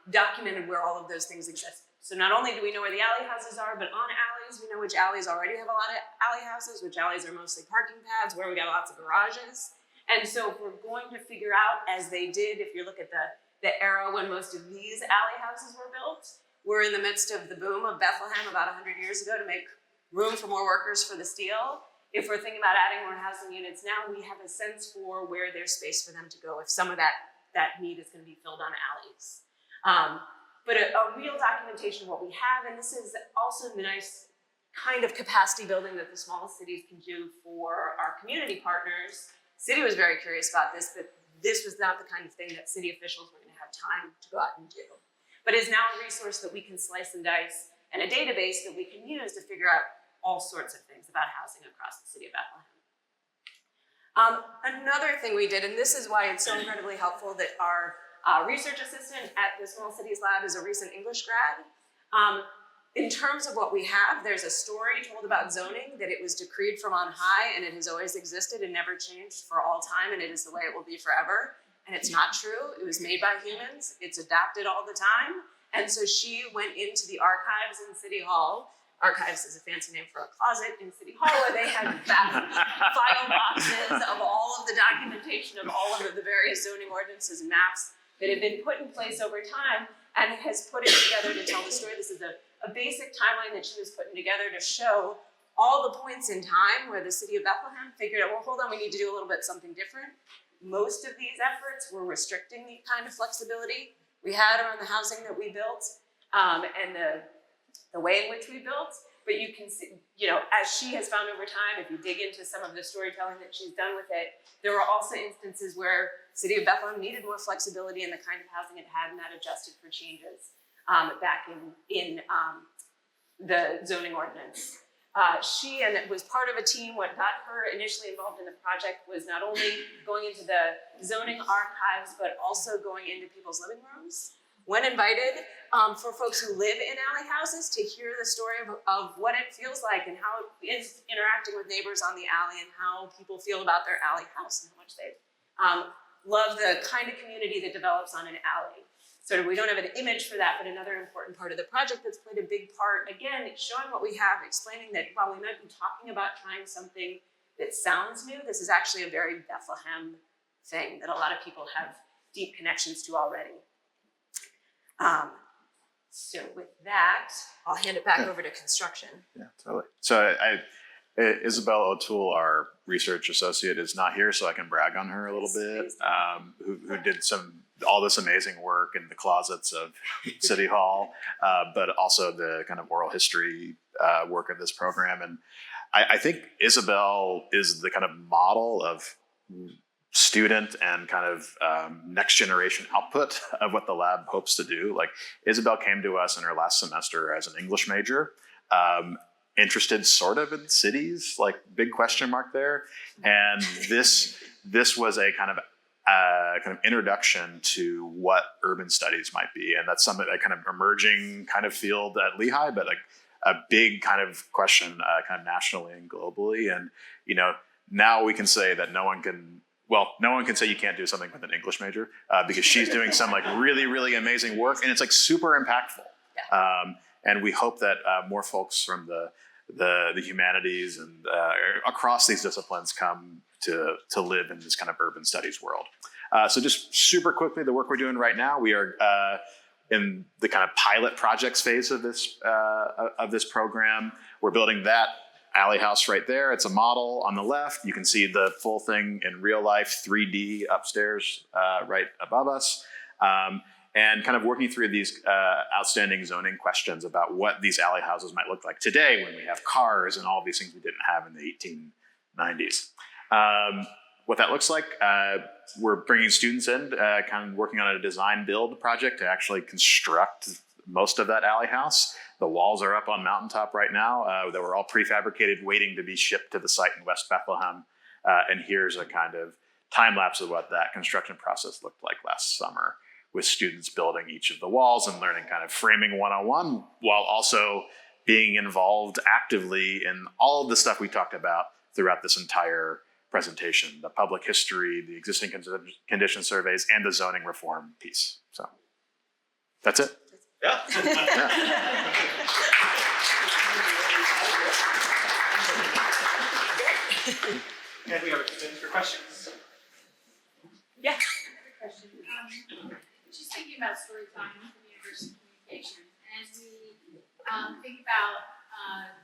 documented where all of those things existed. So not only do we know where the alley houses are, but on alleys, we know which alleys already have a lot of alley houses, which alleys are mostly parking pads, where we got lots of garages. And so if we're going to figure out, as they did, if you look at the era when most of these alley houses were built, we're in the midst of the boom of Bethlehem about 100 years ago to make room for more workers for the steel. If we're thinking about adding more housing units now, we have a sense for where there's space for them to go if some of that need is going to be filled on alleys. But a real documentation of what we have, and this is also the nice kind of capacity building that the small cities can do for our community partners. City was very curious about this, but this was not the kind of thing that city officials were going to have time to go out and do. But it's now a resource that we can slice and dice, and a database that we can use to figure out all sorts of things about housing across the city of Bethlehem. Another thing we did, and this is why it's so incredibly helpful that our research assistant at the Small Cities Lab is a recent English grad. In terms of what we have, there's a story told about zoning, that it was decreed from on high and it has always existed and never changed for all time, and it is the way it will be forever. And it's not true. It was made by humans. It's adapted all the time. And so she went into the archives in City Hall. Archives is a fancy name for a closet in City Hall, where they had file boxes of all of the documentation of all of the various zoning ordinances and maps that have been put in place over time, and has put it together to tell the story. This is a basic timeline that she was putting together to show all the points in time where the city of Bethlehem figured out, well, hold on, we need to do a little bit something different. Most of these efforts were restricting the kind of flexibility we had around the housing that we built, and the way in which we built. But you can see, as she has found over time, if you dig into some of the storytelling that she's done with it, there were also instances where city of Bethlehem needed more flexibility in the kind of housing it had, and that adjusted for changes back in the zoning ordinance. She and was part of a team. What got her initially involved in the project was not only going into the zoning archives, but also going into people's living rooms. When invited, for folks who live in alley houses to hear the story of what it feels like and how it is interacting with neighbors on the alley, and how people feel about their alley house and how much they love the kind of community that develops on an alley. So we don't have an image for that, but another important part of the project that's played a big part, again, showing what we have, explaining that while we might be talking about trying something that sounds new, this is actually a very Bethlehem thing that a lot of people have deep connections to already. So with that, I'll hand it back over to construction. Yeah, totally. So Isabel O'Toole, our research associate, is not here, so I can brag on her a little bit. Who did all this amazing work in the closets of City Hall, but also the kind of oral history work of this program. And I think Isabel is the kind of model of student and kind of next generation output of what the lab hopes to do. Like, Isabel came to us in her last semester as an English major, interested sort of in cities, like big question mark there. And this was a kind of introduction to what urban studies might be. And that's something, a kind of emerging kind of field at Lehigh, but like a big kind of question kind of nationally and globally. And, now we can say that no one can say you can't do something with an English major, because she's doing some like really, really amazing work, and it's like super impactful. Yeah. And we hope that more folks from the humanities and across these disciplines come to live in this kind of urban studies world. So just super quickly, the work we're doing right now, we are in the kind of pilot projects phase of this program. We're building that alley house right there. It's a model on the left. You can see the full thing in real life, 3D upstairs right above us. And kind of working through these outstanding zoning questions about what these alley houses might look like today when we have cars and all these things we didn't have in the 1890s. What that looks like, we're bringing students in, kind of working on a design build project to actually construct most of that alley house. The walls are up on mountaintop right now. They were all prefabricated, waiting to be shipped to the site in West Bethlehem. And here's a kind of time lapse of what that construction process looked like last summer, with students building each of the walls and learning kind of framing 101, while also being involved actively in all of the stuff we talked about throughout this entire presentation: the public history, the existing condition surveys, and the zoning reform piece. So that's it. Yeah. And we have a few minutes for questions. Yeah. Question. Just thinking about storytelling from universal communication, and as we think about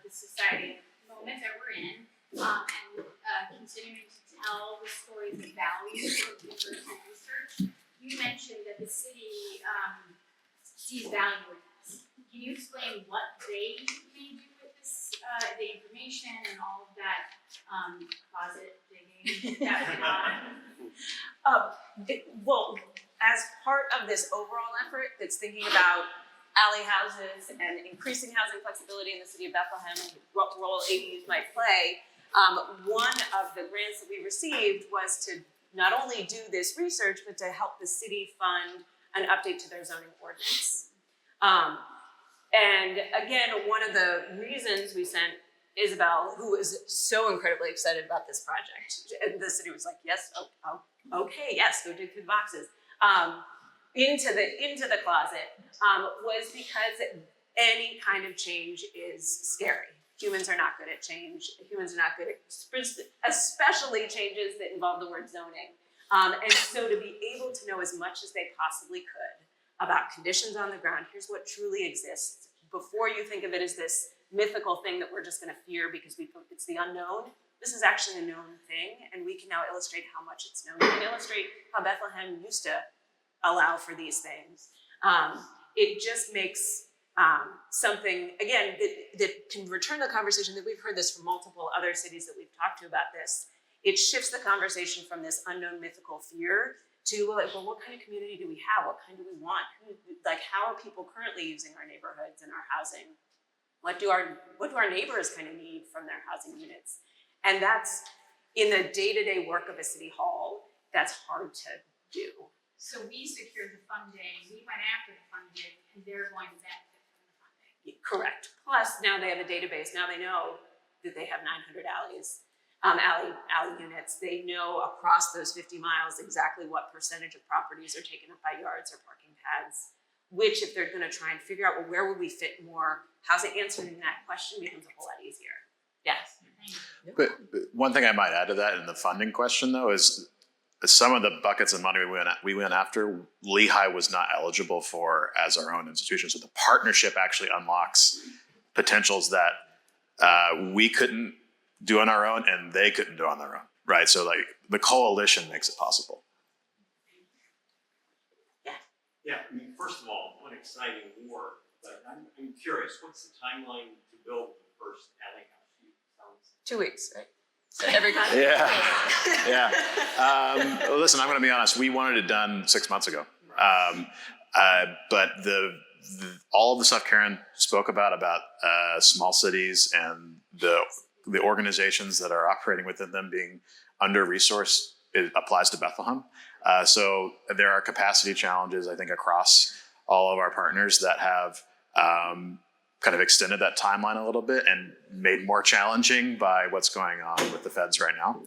the society moment that we're in, and continuing to tell the stories and values of universal research, you mentioned that the city sees value in this. Can you explain what they may do with this the information and all of that closet digging that went on? Well, as part of this overall effort that's thinking about alley houses and increasing housing flexibility in the city of Bethlehem and what role ADUs might play, one of the grants that we received was to not only do this research, but to help the city fund an update to their zoning ordinance. And again, one of the reasons we sent Isabel, who was so incredibly excited about this project, and the city was like, yes, okay, yes, go dig through the boxes, into the closet, was because any kind of change is scary. Humans are not good at change. Humans are not good at, especially changes that involve the word zoning. And so to be able to know as much as they possibly could about conditions on the ground, here's what truly exists, before you think of it as this mythical thing that we're just gonna fear because it's the unknown. This is actually a known thing, and we can now illustrate how much it's known. We can illustrate how Bethlehem used to allow for these things. It just makes something, again, that can return the conversation that we've heard this from multiple other cities that we've talked to about this. It shifts the conversation from this unknown mythical fear to like, well, what kind of community do we have? What kind do we want? Like, how are people currently using our neighborhoods and our housing? What do our neighbors kind of need from their housing units? And that's, in the day-to-day work of a city hall, that's hard to do. So we secured the funding, we went after the funding, and they're going to benefit from the funding. Correct. Plus, now they have a database. Now they know that they have 900 alley units. They know across those 50 miles exactly what percentage of properties are taken up by yards or parking pads, which if they're gonna try and figure out, well, where would we fit more housing, answering that question becomes a whole lot easier. Yes. But one thing I might add to that in the funding question, though, is some of the buckets of money we went after, Lehigh was not eligible for as our own institution. So the partnership actually unlocks potentials that we couldn't do on our own and they couldn't do on their own, right? So like the coalition makes it possible. Yeah, I mean, first of all, what exciting work, but I'm curious, what's the timeline to build the first alley house? 2 weeks, right? So every kind of Yeah. Well, listen, I'm going to be honest. We wanted it done 6 months ago, but all of the stuff Karen spoke about small cities and the organizations that are operating within them being under-resourced, it applies to Bethlehem. So there are capacity challenges, I think, across all of our partners that have kind of extended that timeline a little bit and made more challenging by what's going on with the feds right now.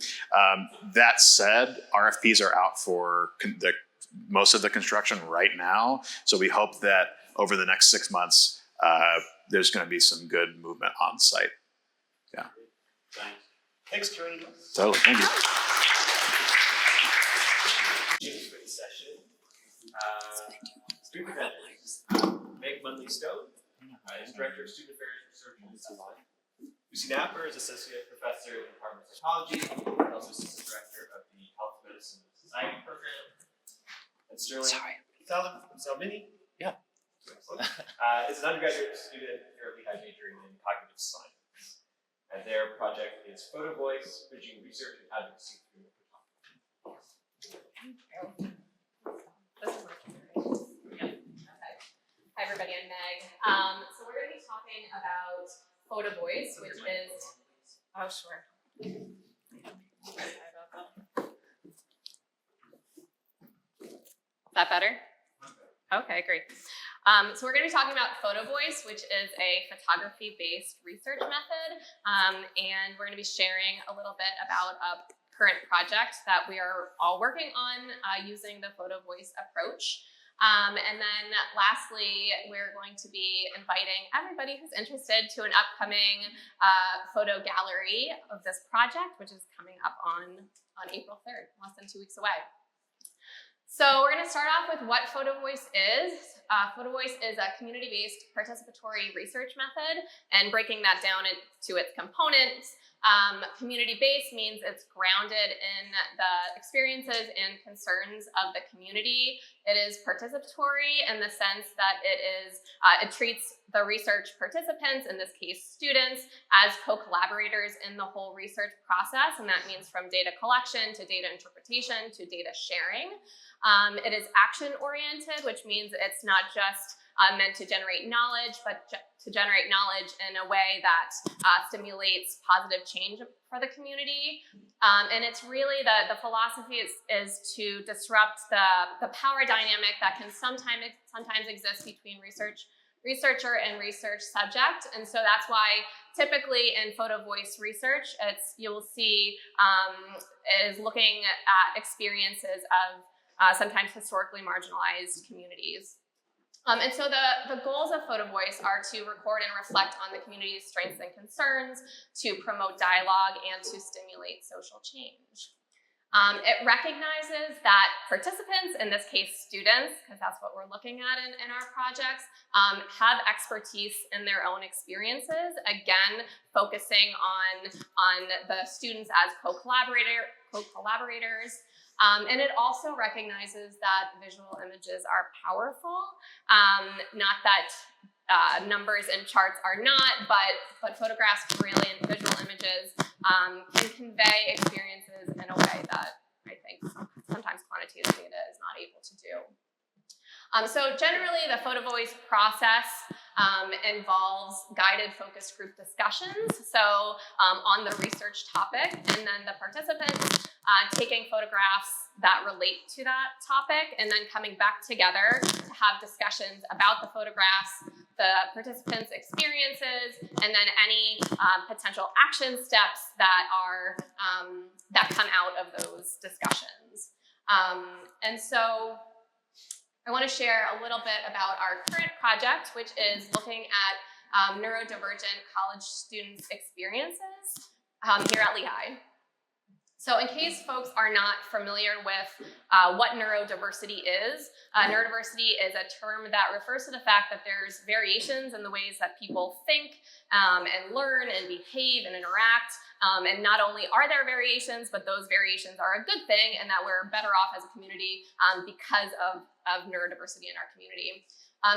That said, RFPs are out for most of the construction right now. So we hope that over the next 6 months, there's going to be some good movement on site. Yeah. Thanks, Karen. Totally. Thank you. James for the session. Student events. Meg Munley-Stone is Director of Student Affairs, Research and Design. Lucy Napper is Associate Professor in the Department of Psychology and also Assistant Director of the Health Medicine Society Program. And Sterling Salmini is an undergraduate student here at Lehigh majoring in cognitive science. And their project is Photo Voice, Bridging Research and Advocacy through Hi everybody, I'm Meg. So we're going to be talking about Photo Voice, which is, oh sure. Is that better? Okay, great. So we're going to be talking about Photo Voice, which is a photography-based research method, and we're going to be sharing a little bit about a current project that we are all working on using the Photo Voice approach. And then lastly, we're going to be inviting everybody who's interested to an upcoming photo gallery of this project, which is coming up on April 3rd, less than 2 weeks away. So we're going to start off with what Photo Voice is. Photo Voice is a community-based participatory research method, and breaking that down into its components. Community-based means it's grounded in the experiences and concerns of the community. It is participatory in the sense that it treats the research participants, in this case students, as co-collaborators in the whole research process, and that means from data collection to data interpretation to data sharing. It is action-oriented, which means it's not just meant to generate knowledge, but to generate knowledge in a way that stimulates positive change for the community. And it's really the philosophy is to disrupt the power dynamic that can sometimes exist between researcher and research subject. And so that's why typically in photo voice research, you will see is looking at experiences of sometimes historically marginalized communities. And so the goals of Photo Voice are to record and reflect on the community's strengths and concerns, to promote dialogue, and to stimulate social change. It recognizes that participants, in this case students, because that's what we're looking at in our projects, have expertise in their own experiences, again, focusing on the students as co-collaborators. And it also recognizes that visual images are powerful, not that numbers and charts are not, but photographs, really, and visual images can convey experiences in a way that I think sometimes quantitative data is not able to do. So generally, the Photo Voice process involves guided focus group discussions, so on the research topic, and then the participants taking photographs that relate to that topic, and then coming back together to have discussions about the photographs, the participants' experiences, and then any potential action steps that come out of those discussions. And so I want to share a little bit about our current project, which is looking at neurodivergent college students' experiences here at Lehigh. So in case folks are not familiar with what neurodiversity is, neurodiversity is a term that refers to the fact that there's variations in the ways that people think and learn and behave and interact. And not only are there variations, but those variations are a good thing, and that we're better off as a community because of neurodiversity in our community.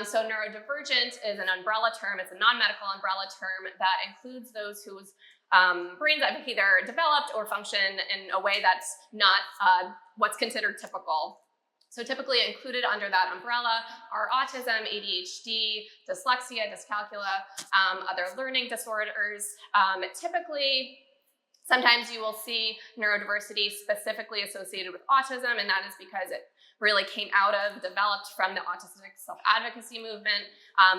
So neurodivergent is an umbrella term. It's a non-medical umbrella term that includes those whose brains have either developed or function in a way that's not what's considered typical. So typically included under that umbrella are autism, ADHD, dyslexia, dyscalculia, other learning disorders. Typically, sometimes you will see neurodiversity specifically associated with autism, and that is because it really developed from the autistic self-advocacy movement,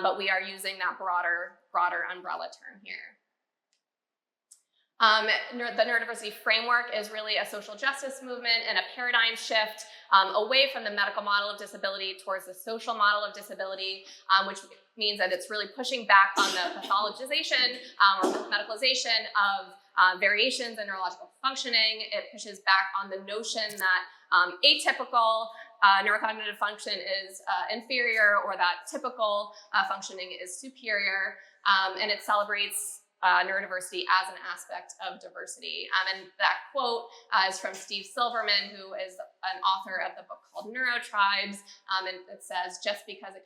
but we are using that broader umbrella term here. The neurodiversity framework is really a social justice movement and a paradigm shift away from the medical model of disability towards the social model of disability, which means that it's really pushing back on the pathologization or medicalization of variations in neurological functioning. It pushes back on the notion that atypical neurocognitive function is inferior, or that typical functioning is superior, and it celebrates neurodiversity as an aspect of diversity. And that quote is from Steve Silverman, who is an author of the book called Neurotribes, and it says, just because a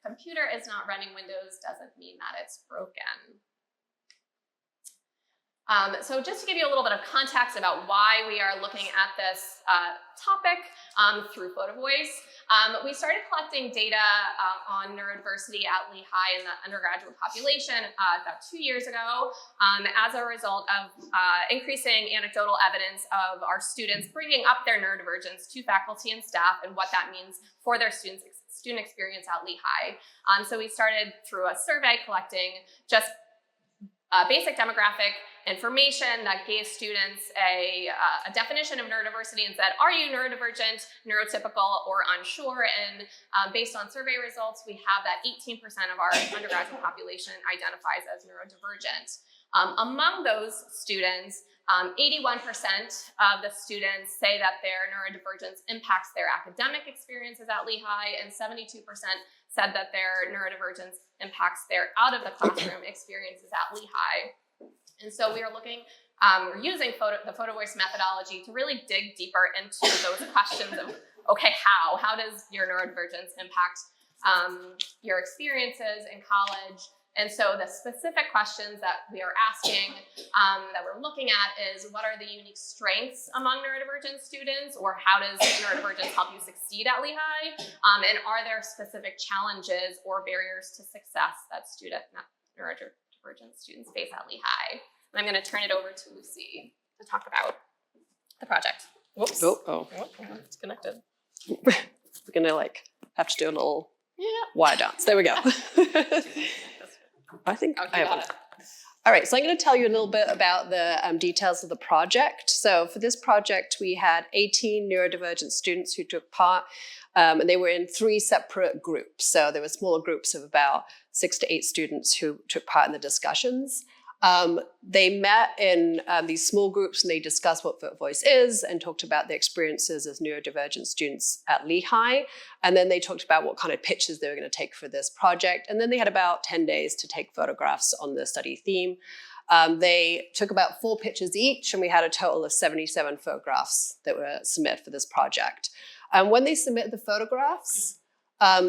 computer is not running Windows doesn't mean that it's broken. So just to give you a little bit of context about why we are looking at this topic through Photo Voice, we started collecting data on neurodiversity at Lehigh in the undergraduate population about 2 years ago as a result of increasing anecdotal evidence of our students bringing up their neurodivergence to faculty and staff and what that means for their student experience at Lehigh. So we started through a survey collecting just basic demographic information that gave students a definition of neurodiversity and said, are you neurodivergent, neurotypical, or unsure? And based on survey results, we have that 18% of our undergraduate population identifies as neurodivergent. Among those students, 81% of the students say that their neurodivergence impacts their academic experiences at Lehigh, and 72% said that their neurodivergence impacts their out-of-the-classroom experiences at Lehigh. And so we are looking, we're using the Photo Voice methodology to really dig deeper into those questions of, okay, how does your neurodivergence impact your experiences in college. And so the specific questions that we are asking, that we're looking at is, what are the unique strengths among neurodivergent students, or how does neurodivergence help you succeed at Lehigh? And are there specific challenges or barriers to success that neurodivergent students face at Lehigh? And I'm going to turn it over to Lucy to talk about the project. Whoops. Oh. It's connected. We're gonna have to do a little wire dance. There we go. I think I have one. All right, so I'm going to tell you a little bit about the details of the project. So for this project, we had 18 neurodivergent students who took part, and they were in 3 separate groups. So there were smaller groups of about 6 to 8 students who took part in the discussions. They met in these small groups, and they discussed what Foot Voice is and talked about their experiences as neurodivergent students at Lehigh. And then they talked about what kind of pictures they were going to take for this project. And then they had about 10 days to take photographs on the study theme. They took about 4 pictures each, and we had a total of 77 photographs that were submitted for this project. When they submitted the photographs,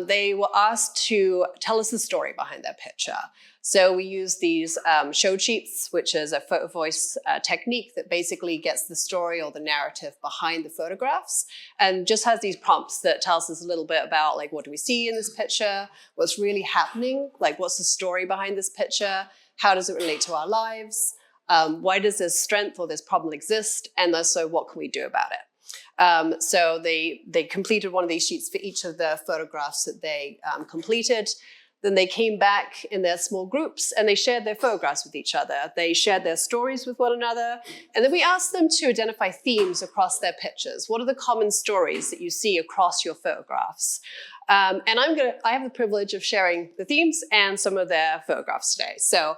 they were asked to tell us the story behind their picture. So we use these show sheets, which is a photo voice technique that basically gets the story or the narrative behind the photographs, and just has these prompts that tells us a little bit about what do we see in this picture, what's really happening, what's the story behind this picture, how does it relate to our lives, why does this strength or this problem exist, and also what can we do about it. So they completed one of these sheets for each of the photographs that they completed. Then they came back in their small groups and they shared their photographs with each other. They shared their stories with one another. And then we asked them to identify themes across their pictures. What are the common stories that you see across your photographs? And I have the privilege of sharing the themes and some of their photographs today. So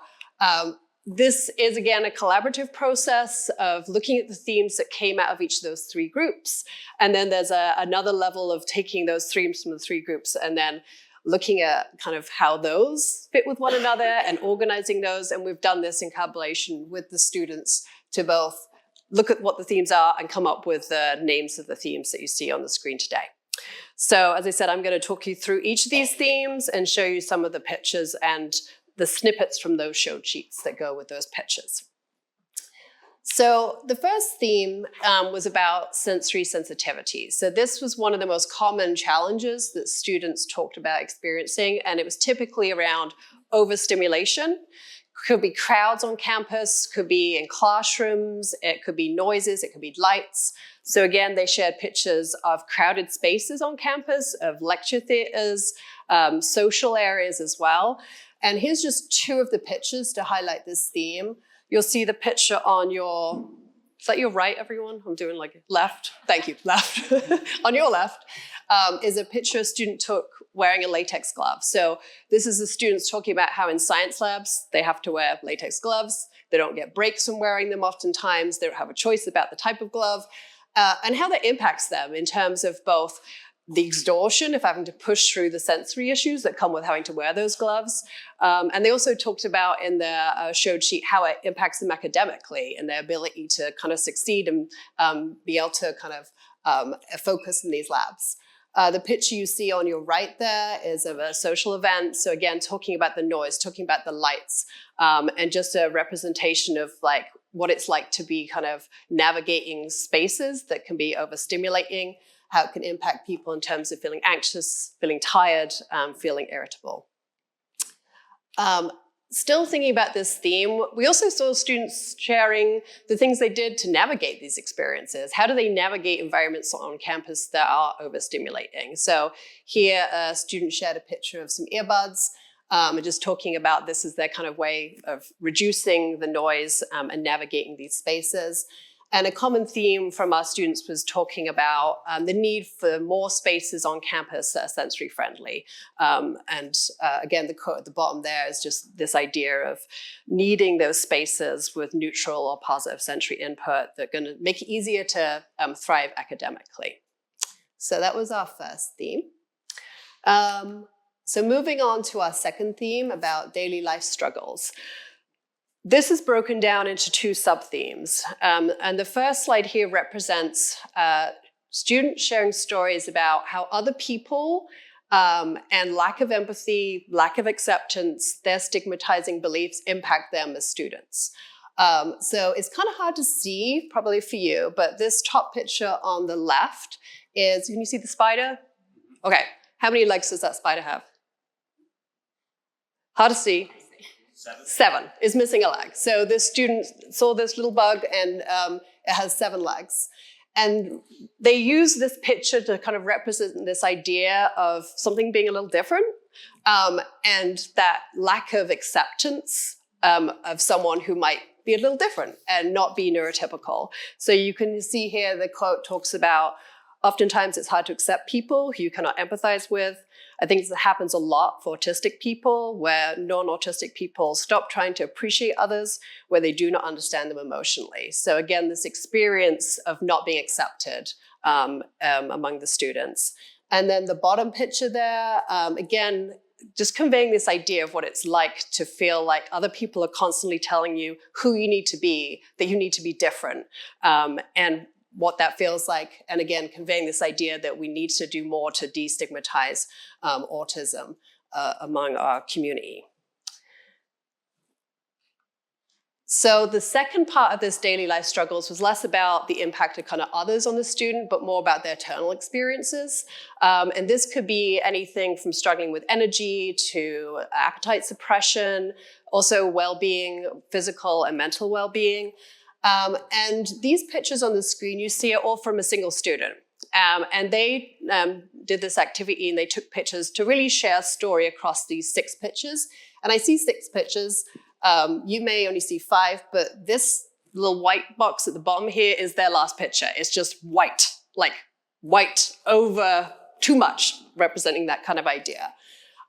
this is, again, a collaborative process of looking at the themes that came out of each of those 3 groups. And then there's another level of taking those themes from the 3 groups and then looking at kind of how those fit with one another and organizing those. And we've done this in collaboration with the students to both look at what the themes are and come up with the names of the themes that you see on the screen today. So as I said, I'm going to talk you through each of these themes and show you some of the pictures and the snippets from those show sheets that go with those pictures. So the first theme was about sensory sensitivity. So this was one of the most common challenges that students talked about experiencing, and it was typically around overstimulation. Could be crowds on campus, could be in classrooms, it could be noises, it could be lights. So again, they shared pictures of crowded spaces on campus, of lecture theaters, social areas as well. And here's just 2 of the pictures to highlight this theme. You'll see the picture on your, is that your right, everyone? I'm doing left. Thank you, left. On your left is a picture a student took wearing a latex glove. So this is the students talking about how in science labs, they have to wear latex gloves. They don't get breaks from wearing them oftentimes. They don't have a choice about the type of glove, and how that impacts them in terms of both the exhaustion of having to push through the sensory issues that come with having to wear those gloves. And they also talked about in their showed sheet how it impacts them academically and their ability to kind of succeed and be able to kind of focus in these labs. The picture you see on your right there is of a social event. So again, talking about the noise, talking about the lights, and just a representation of what it's like to be kind of navigating spaces that can be overstimulating, how it can impact people in terms of feeling anxious, feeling tired, feeling irritable. Still thinking about this theme, we also saw students sharing the things they did to navigate these experiences. How do they navigate environments on campus that are overstimulating? So here, a student shared a picture of some earbuds, and just talking about this as their kind of way of reducing the noise and navigating these spaces. And a common theme from our students was talking about the need for more spaces on campus that are sensory friendly. Again, the quote at the bottom there is just this idea of needing those spaces with neutral or positive sensory input that are going to make it easier to thrive academically. So that was our first theme. So moving on to our second theme about daily life struggles. This is broken down into 2 sub-themes. And the first slide here represents students sharing stories about how other people and lack of empathy, lack of acceptance, their stigmatizing beliefs impact them as students. So it's kind of hard to see, probably for you, but this top picture on the left is, can you see the spider? Okay, how many legs does that spider have? Hard to see. 7 is missing a leg. So this student saw this little bug and it has 7 legs. And they use this picture to kind of represent this idea of something being a little different and that lack of acceptance of someone who might be a little different and not be neurotypical. So you can see here the quote talks about, oftentimes it's hard to accept people who you cannot empathize with. I think this happens a lot for autistic people, where non-autistic people stop trying to appreciate others, where they do not understand them emotionally. So again, this experience of not being accepted among the students. And then the bottom picture there, again, just conveying this idea of what it's like to feel like other people are constantly telling you who you need to be, that you need to be different, and what that feels like. And again, conveying this idea that we need to do more to destigmatize autism among our community. So the second part of this daily life struggles was less about the impact of kind of others on the student, but more about their internal experiences. And this could be anything from struggling with energy to appetite suppression, also well-being, physical and mental well-being. And these pictures on the screen, you see are all from a single student. And they did this activity and they took pictures to really share a story across these 6 pictures. And I see 6 pictures. You may only see 5, but this little white box at the bottom here is their last picture. It's just white, like white over too much, representing that kind of idea.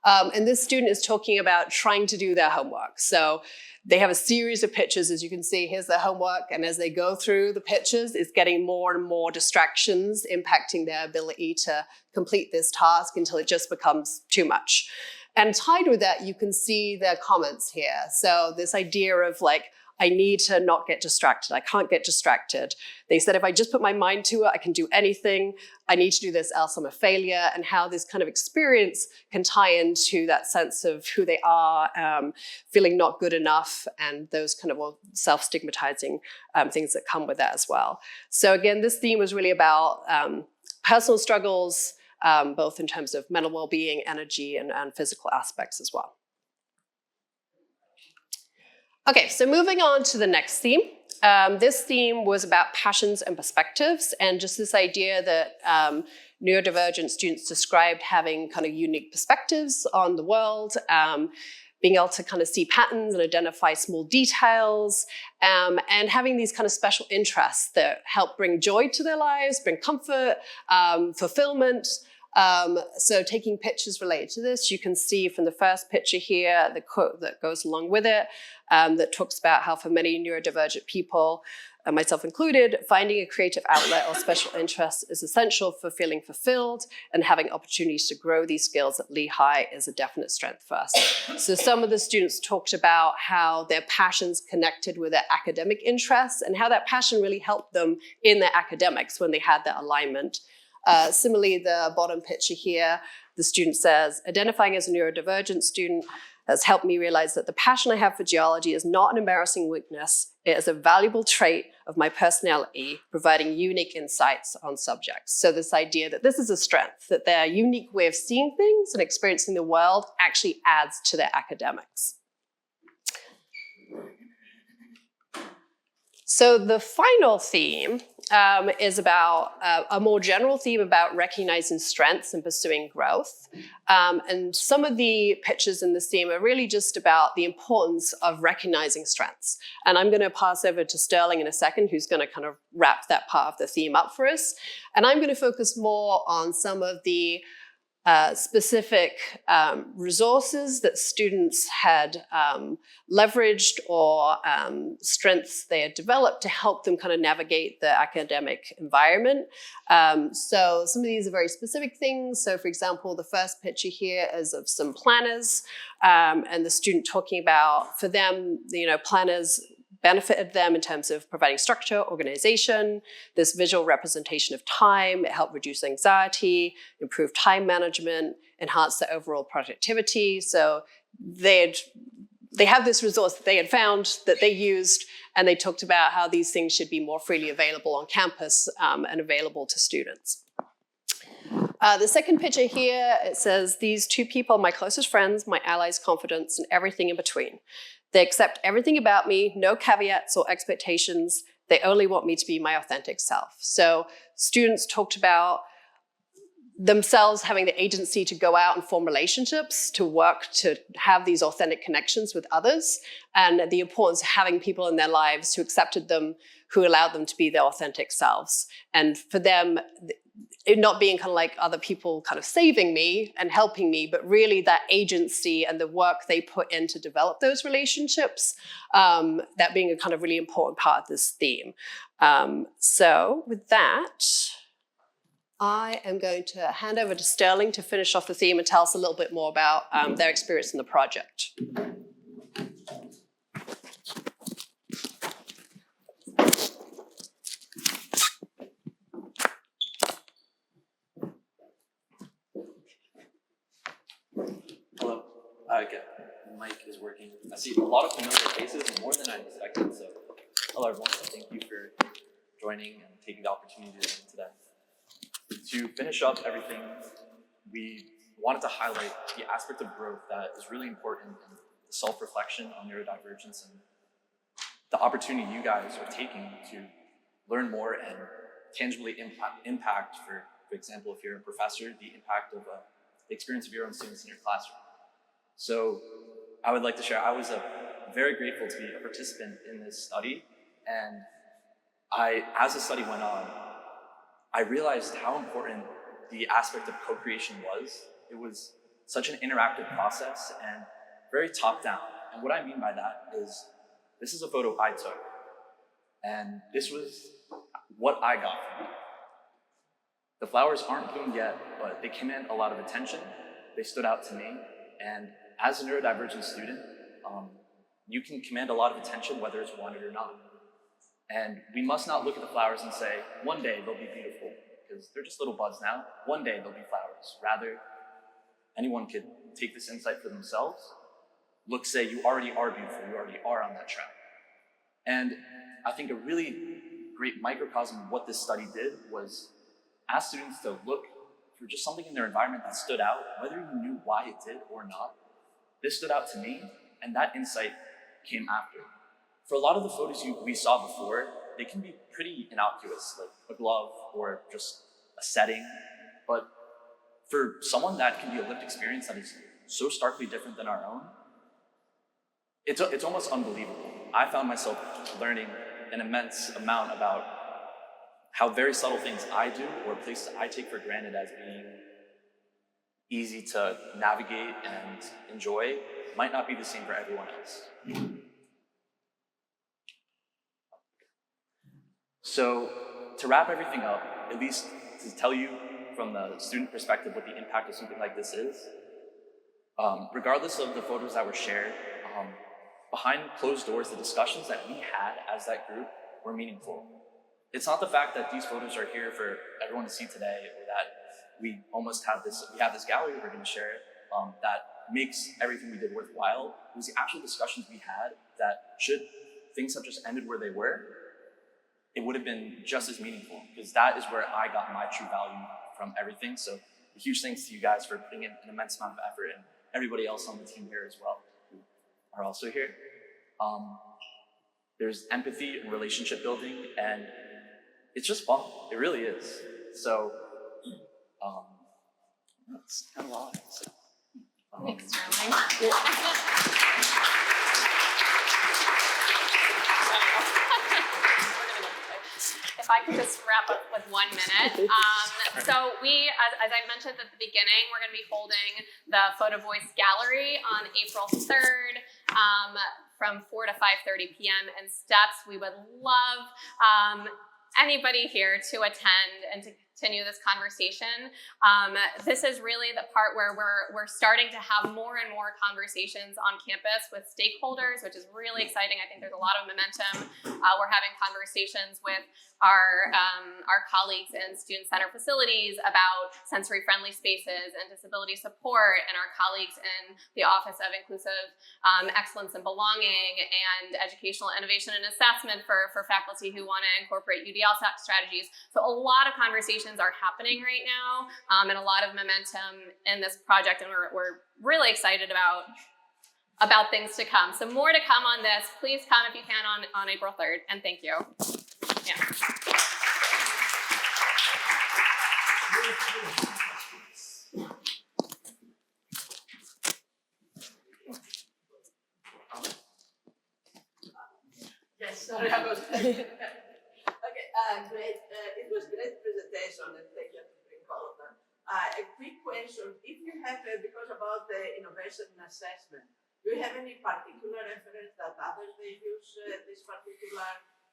And this student is talking about trying to do their homework. So they have a series of pictures, as you can see, here's their homework. And as they go through the pictures, it's getting more and more distractions, impacting their ability to complete this task until it just becomes too much. And tied with that, you can see their comments here. So this idea of like, I need to not get distracted. I can't get distracted. They said, if I just put my mind to it, I can do anything. I need to do this, else I'm a failure. And how this kind of experience can tie into that sense of who they are, feeling not good enough, and those kind of self-stigmatizing things that come with that as well. So again, this theme was really about personal struggles, both in terms of mental well-being, energy, and physical aspects as well. Okay, so moving on to the next theme. This theme was about passions and perspectives, and just this idea that neurodivergent students described having kind of unique perspectives on the world, being able to kind of see patterns and identify small details, and having these kind of special interests that help bring joy to their lives, bring comfort, fulfillment. So taking pictures related to this, you can see from the first picture here, the quote that goes along with it, that talks about how for many neurodivergent people, myself included, finding a creative outlet or special interest is essential for feeling fulfilled, and having opportunities to grow these skills at Lehigh is a definite strength for us. So some of the students talked about how their passions connected with their academic interests and how that passion really helped them in their academics when they had that alignment. Similarly, the bottom picture here, the student says, identifying as a neurodivergent student has helped me realize that the passion I have for geology is not an embarrassing weakness. It is a valuable trait of my personality, providing unique insights on subjects. So this idea that this is a strength, that their unique way of seeing things and experiencing the world actually adds to their academics. So the final theme is about a more general theme about recognizing strengths and pursuing growth. And some of the pictures in this theme are really just about the importance of recognizing strengths. And I'm going to pass over to Sterling in a second, who's going to kind of wrap that part of the theme up for us. And I'm going to focus more on some of the specific resources that students had leveraged or strengths they had developed to help them kind of navigate the academic environment. So some of these are very specific things. So for example, the first picture here is of some planners and the student talking about, for them, planners benefited them in terms of providing structure, organization, this visual representation of time. It helped reduce anxiety, improve time management, enhance their overall productivity. So they have this resource that they had found that they used, and they talked about how these things should be more freely available on campus and available to students. The second picture here, it says, these two people are my closest friends, my allies, confidants, and everything in between. They accept everything about me, no caveats or expectations. They only want me to be my authentic self. So students talked about themselves having the agency to go out and form relationships, to work, to have these authentic connections with others, and the importance of having people in their lives who accepted them, who allowed them to be their authentic selves. And for them, it not being kind of like other people kind of saving me and helping me, but really that agency and the work they put in to develop those relationships, that being a kind of really important part of this theme. So with that, I am going to hand over to Sterling to finish off the theme and tell us a little bit more about their experience in the project. Hello. Again, the mic is working. I see a lot of familiar faces, more than I expected. So, hello everyone. Thank you for joining and taking the opportunity to listen today. To finish up everything, we wanted to highlight the aspect of growth that is really important in self-reflection on neurodivergence and the opportunity you guys are taking to learn more and tangibly impact, for example, if you're a professor, the impact of the experience of your own students in your classroom. So I would like to share, I was very grateful to be a participant in this study, and as the study went on, I realized how important the aspect of co-creation was. It was such an interactive process and very top-down. And what I mean by that is, this is a photo I took, and this was what I got from it. The flowers aren't bloomed yet, but they command a lot of attention. They stood out to me, and as a neurodivergent student, you can command a lot of attention whether it's wanted or not. And we must not look at the flowers and say, one day they'll be beautiful, because they're just little buds now. One day they'll be flowers. Rather, anyone could take this insight for themselves, say, you already are beautiful, you already are on that track. And I think a really great microcosm of what this study did was ask students to look for just something in their environment that stood out, whether you knew why it did or not. This stood out to me, and that insight came after. For a lot of the photos we saw before, they can be pretty innocuous, like a glove or just a setting. But for someone that can be a lived experience that is so starkly different than our own, it's almost unbelievable. I found myself learning an immense amount about how very subtle things I do or places I take for granted as being easy to navigate and enjoy might not be the same for everyone else. So to wrap everything up, at least to tell you from the student perspective what the impact of something like this is, regardless of the photos that were shared, behind closed doors, the discussions that we had as that group were meaningful. It's not the fact that these photos are here for everyone to see today, or that we have this gallery we're going to share that makes everything we did worthwhile. It was the actual discussions we had that, should things have just ended where they were, it would have been just as meaningful, because that is where I got my true value from everything. So a huge thanks to you guys for putting in an immense amount of effort, and everybody else on the team here as well who are also here. There's empathy and relationship building, and it's just fun. It really is. So that's kind of all I have to say. Thanks, Sterling. If I could just wrap up with 1 minute. So we, as I mentioned at the beginning, we're going to be holding the Photo Voice Gallery on April 3rd from 4 to 5:30 p.m. in steps. We would love anybody here to attend and to continue this conversation. This is really the part where we're starting to have more and more conversations on campus with stakeholders, which is really exciting. I think there's a lot of momentum. We're having conversations with our colleagues in student center facilities about sensory-friendly spaces and disability support, and our colleagues in the Office of Inclusive Excellence and Belonging and Educational Innovation and Assessment for faculty who want to incorporate UDL strategies. So a lot of conversations are happening right now, and a lot of momentum in this project, and we're really excited about things to come. So more to come on this. Please come if you can on April 3rd, and thank you. Yeah. Yes, sorry, I was. Okay, great. It was a great presentation, and thank you for bringing all of them. A quick question: if you have, because about the innovation and assessment, do you have any particular reference that others they use this particular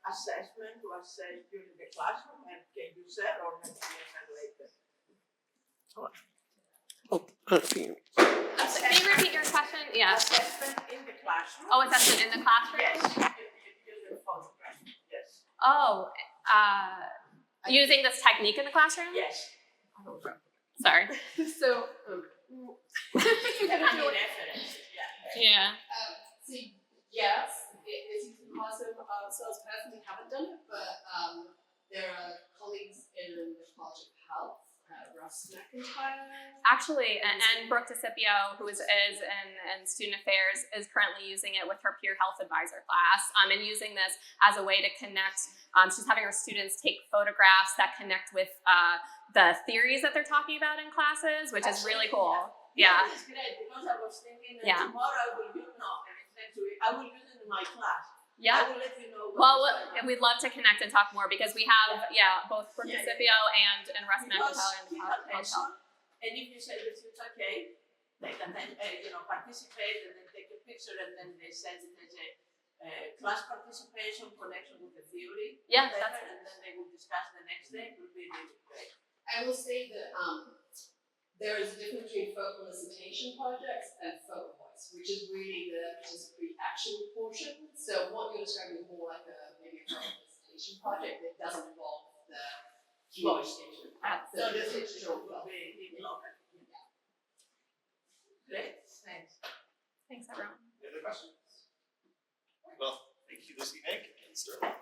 assessment to assess during the classroom, and can you share or maybe later? Can you repeat your question? Yeah. Assessment in the classroom. Oh, assessment in the classroom? Yes. Using photograph. Yes. Oh, using this technique in the classroom? Yes. Sorry. So, References. Yeah. Yeah. So yes, it is Symposium. So as person, we haven't done it, but there are colleagues in the College of Health, Russ McIntyre. Actually, and Brooke DeCipio, who is in Student Affairs, is currently using it with her peer health advisor class, and using this as a way to connect. She's having her students take photographs that connect with the theories that they're talking about in classes, which is really cool. Yeah. This is great because I was thinking Yeah. tomorrow I will use next week. I will use it in my class. Yeah. I will let you know. Well, we'd love to connect and talk more because we have, both Brooke DeCipio and Russ McIntyre in the College. And if you say this is okay, they can then participate and then take a picture and then they send it as a class participation connection with the theory. Yeah, whatever, and then they will discuss the next day. It will be really great. I will say that there is a difference between folk elicitation projects and folk voice, which is really the participatory action portion. So what you're describing is more like maybe a folk elicitation project that doesn't involve the communication. So the digital will be local. Great, thanks. Thanks, everyone. Any other questions? Well, thank you, Lucy, Nick, and Sterling.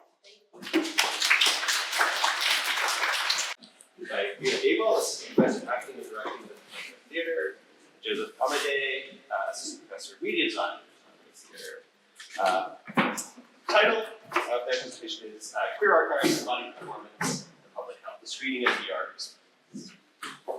Fiona Gable, Assistant Professor Acting and Directing the Department of Theater. Joseph Amade, Assistant Professor of Media Design at Theater. Title of their presentation is Queer Archives, Embodied Performance, and Public Health, the Screening of the Arts.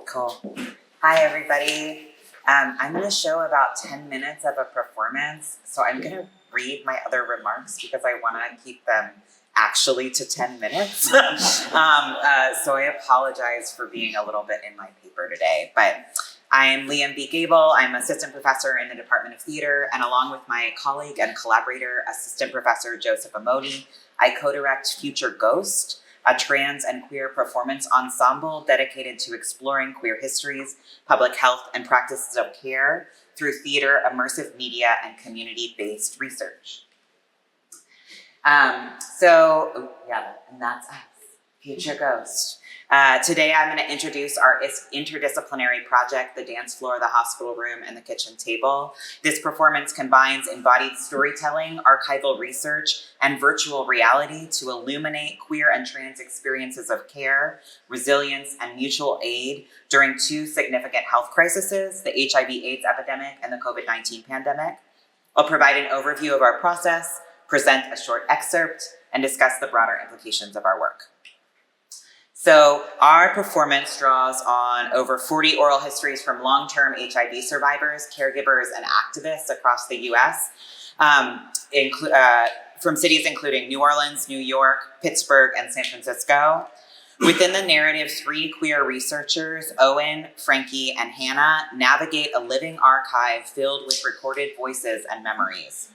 Cool. Hi, everybody. I'm going to show about 10 minutes of a performance, so I'm going to read my other remarks because I want to keep them actually to 10 minutes. So I apologize for being a little bit in my paper today, but I'm Liam B. Gable. I'm assistant professor in the Department of Theater, and along with my colleague and collaborator, assistant professor Joseph Amodi, I co-direct Future Ghost, a trans and queer performance ensemble dedicated to exploring queer histories, public health, and practices of care through theater, immersive media, and community-based research. And that's us, Future Ghost. Today I'm going to introduce our interdisciplinary project, The Dance Floor, the Hospital Room, and the Kitchen Table. This performance combines embodied storytelling, archival research, and virtual reality to illuminate queer and trans experiences of care, resilience, and mutual aid during two significant health crises, the HIV/AIDS epidemic and the COVID-19 pandemic. I'll provide an overview of our process, present a short excerpt, and discuss the broader implications of our work. So our performance draws on over 40 oral histories from long-term HIV survivors, caregivers, and activists across the US, from cities including New Orleans, New York, Pittsburgh, and San Francisco. Within the narrative, three queer researchers, Owen, Frankie, and Hannah, navigate a living archive filled with recorded voices and memories.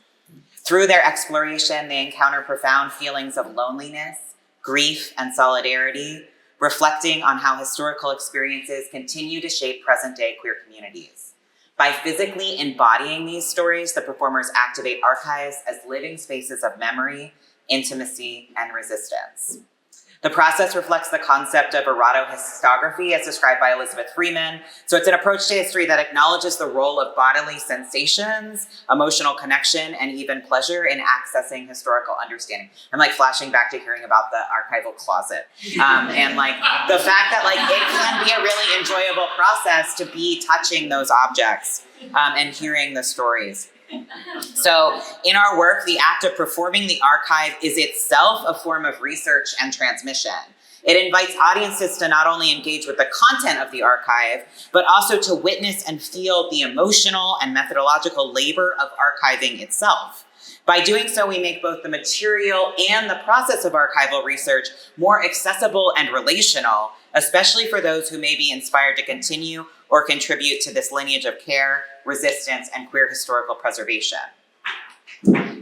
Through their exploration, they encounter profound feelings of loneliness, grief, and solidarity, reflecting on how historical experiences continue to shape present-day queer communities. By physically embodying these stories, the performers activate archives as living spaces of memory, intimacy, and resistance. The process reflects the concept of erotohistography as described by Elizabeth Freeman. So it's an approach to history that acknowledges the role of bodily sensations, emotional connection, and even pleasure in accessing historical understanding. I'm like flashing back to hearing about the archival closet. And like the fact that like it can be a really enjoyable process to be touching those objects and hearing the stories. So in our work, the act of performing the archive is itself a form of research and transmission. It invites audiences to not only engage with the content of the archive, but also to witness and feel the emotional and methodological labor of archiving itself. By doing so, we make both the material and the process of archival research more accessible and relational, especially for those who may be inspired to continue or contribute to this lineage of care, resistance, and queer historical preservation.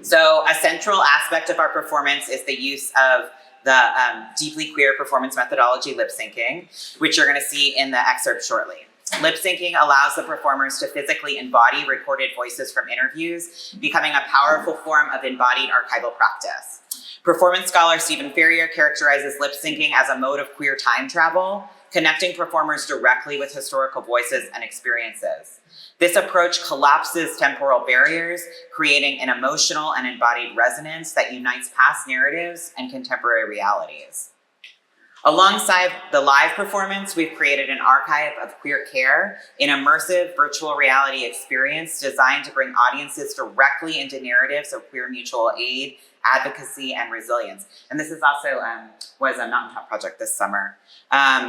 So a central aspect of our performance is the use of the deeply queer performance methodology lip syncing, which you're gonna see in the excerpt shortly. Lip syncing allows the performers to physically embody recorded voices from interviews, becoming a powerful form of embodied archival practice. Performance scholar Stephen Ferrier characterizes lip syncing as a mode of queer time travel, connecting performers directly with historical voices and experiences. This approach collapses temporal barriers, creating an emotional and embodied resonance that unites past narratives and contemporary realities. Alongside the live performance, we've created an archive of queer care, an immersive virtual reality experience designed to bring audiences directly into narratives of queer mutual aid, advocacy, and resilience. And this is also was a Mountaintop project this summer.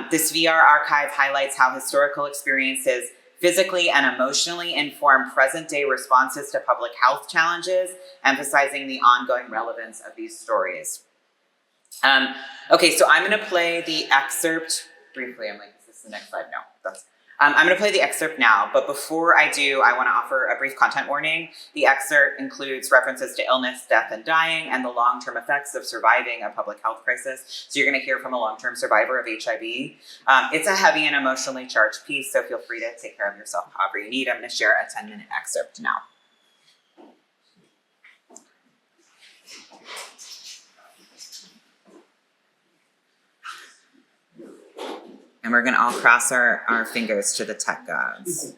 This VR archive highlights how historical experiences physically and emotionally inform present-day responses to public health challenges, emphasizing the ongoing relevance of these stories. Okay, so I'm gonna play the excerpt briefly. I'm like, is this the next slide? No, that's. I'm gonna play the excerpt now, but before I do, I wanna offer a brief content warning. The excerpt includes references to illness, death, and dying, and the long-term effects of surviving a public health crisis. So you're gonna hear from a long-term survivor of HIV. It's a heavy and emotionally charged piece, so feel free to take care of yourself however you need. I'm gonna share a 10-minute excerpt now. And we're gonna all cross our fingers to the tech gods.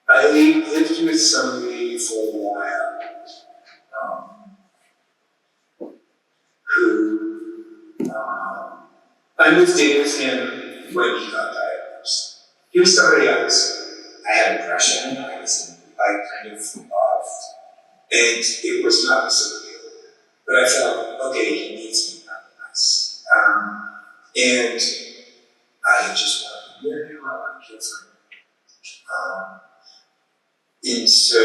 I lived with somebody for a while. I moved in with him when he got diagnosed. He was somebody else. I had depression, I kind of loved, and it was not necessarily, but I felt, okay, he needs me, not nice. And I just wanted to be near him, I wanted to care for him. And so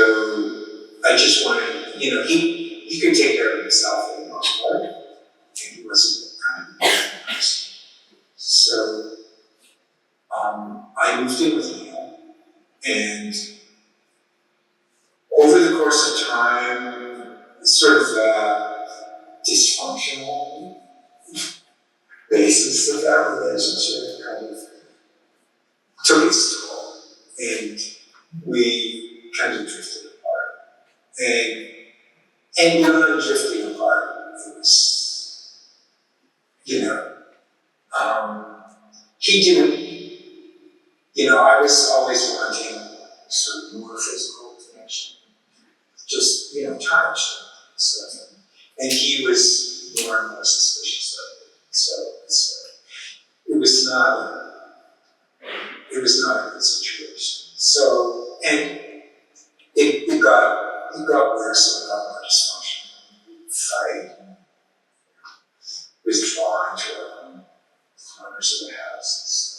I just wanted, he could take care of himself for the most part, and he wasn't kind of a person. So I moved in with Neil, and over the course of time, sort of the dysfunctional basis of that relationship kind of took its toll, and we kind of drifted apart. And beyond drifting apart, it was, he didn't, I was always wanting sort of more physical connection, just, touch and stuff. And he was more and more suspicious of it. So it was not a good situation. So, and it got worse, and it got more dysfunctional. Fight, withdraw into corners of the house and stuff.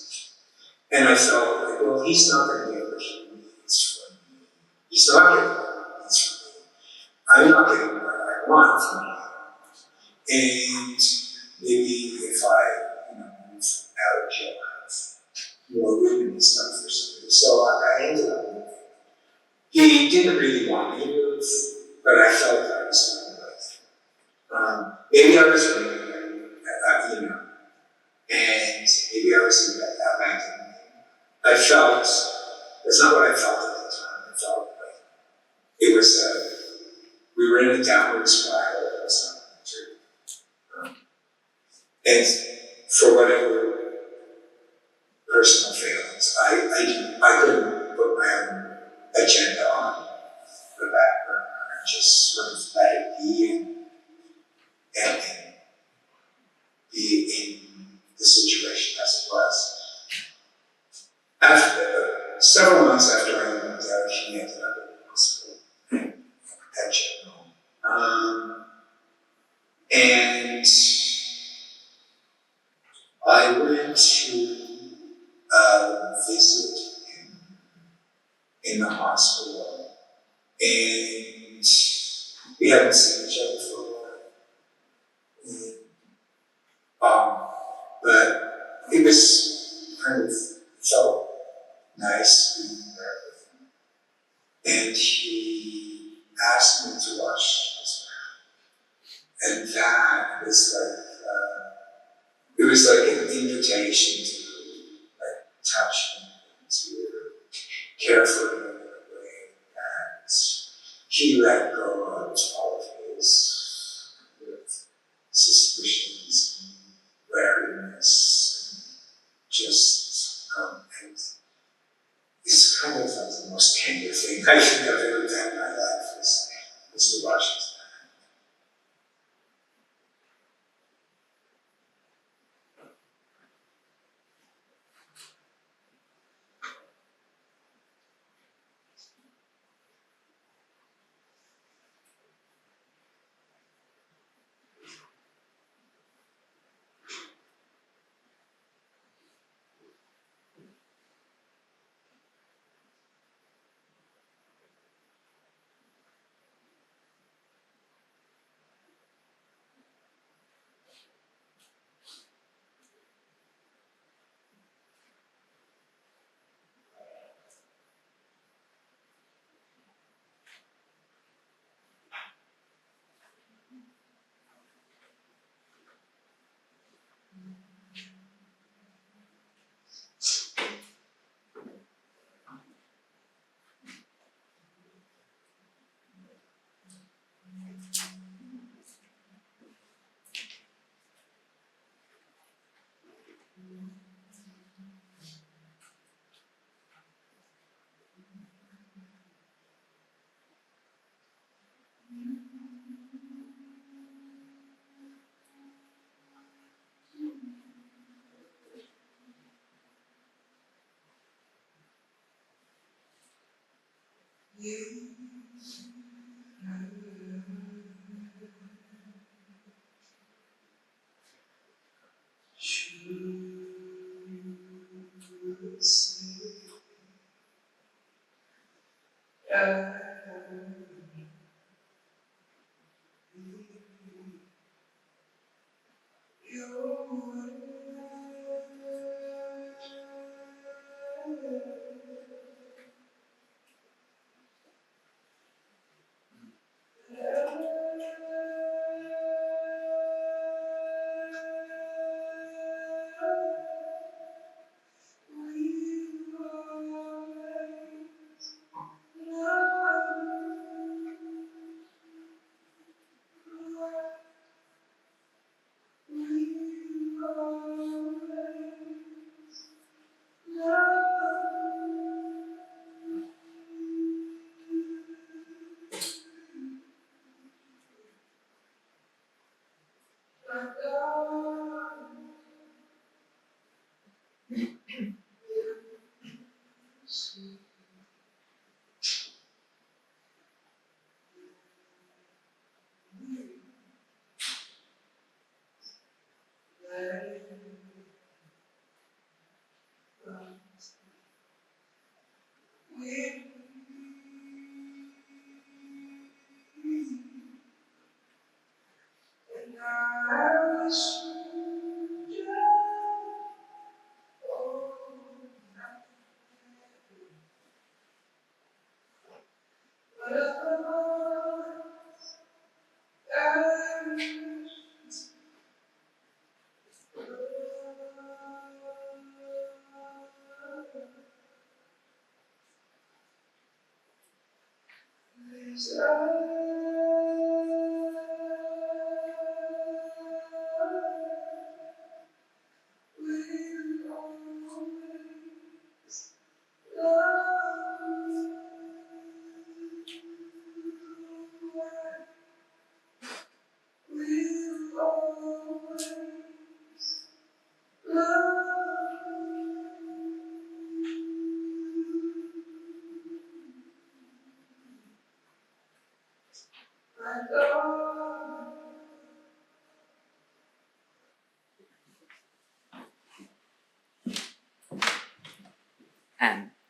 And I felt like, well, he's not going to get what he needs from me. He's not getting what he needs from me. I'm not getting what I want from him. And maybe if I, move out of jail, have more room and stuff for somebody. So I ended up moving. He didn't really want me to move, but I felt I was doing the right thing. Maybe I was running, and maybe I was in that back then. I felt, that's not what I felt at the time. I felt like it was, we were in a downward spiral that was not true. And for whatever personal failings, I couldn't put my own agenda on the back burner and just sort of let it be and be in the situation as it was. Several months after I moved out, he ended up in the hospital at General. And I went to visit him in the hospital, and we hadn't seen each other for a while. But it was kind of felt nice being there with him. And he asked me to wash his back. And that was it was like an invitation to touch him, to care for him in a way that he let go of all of his suspicions and wariness, and just and it's kind of like the most tender thing I think I've ever done in my life was to watch his back.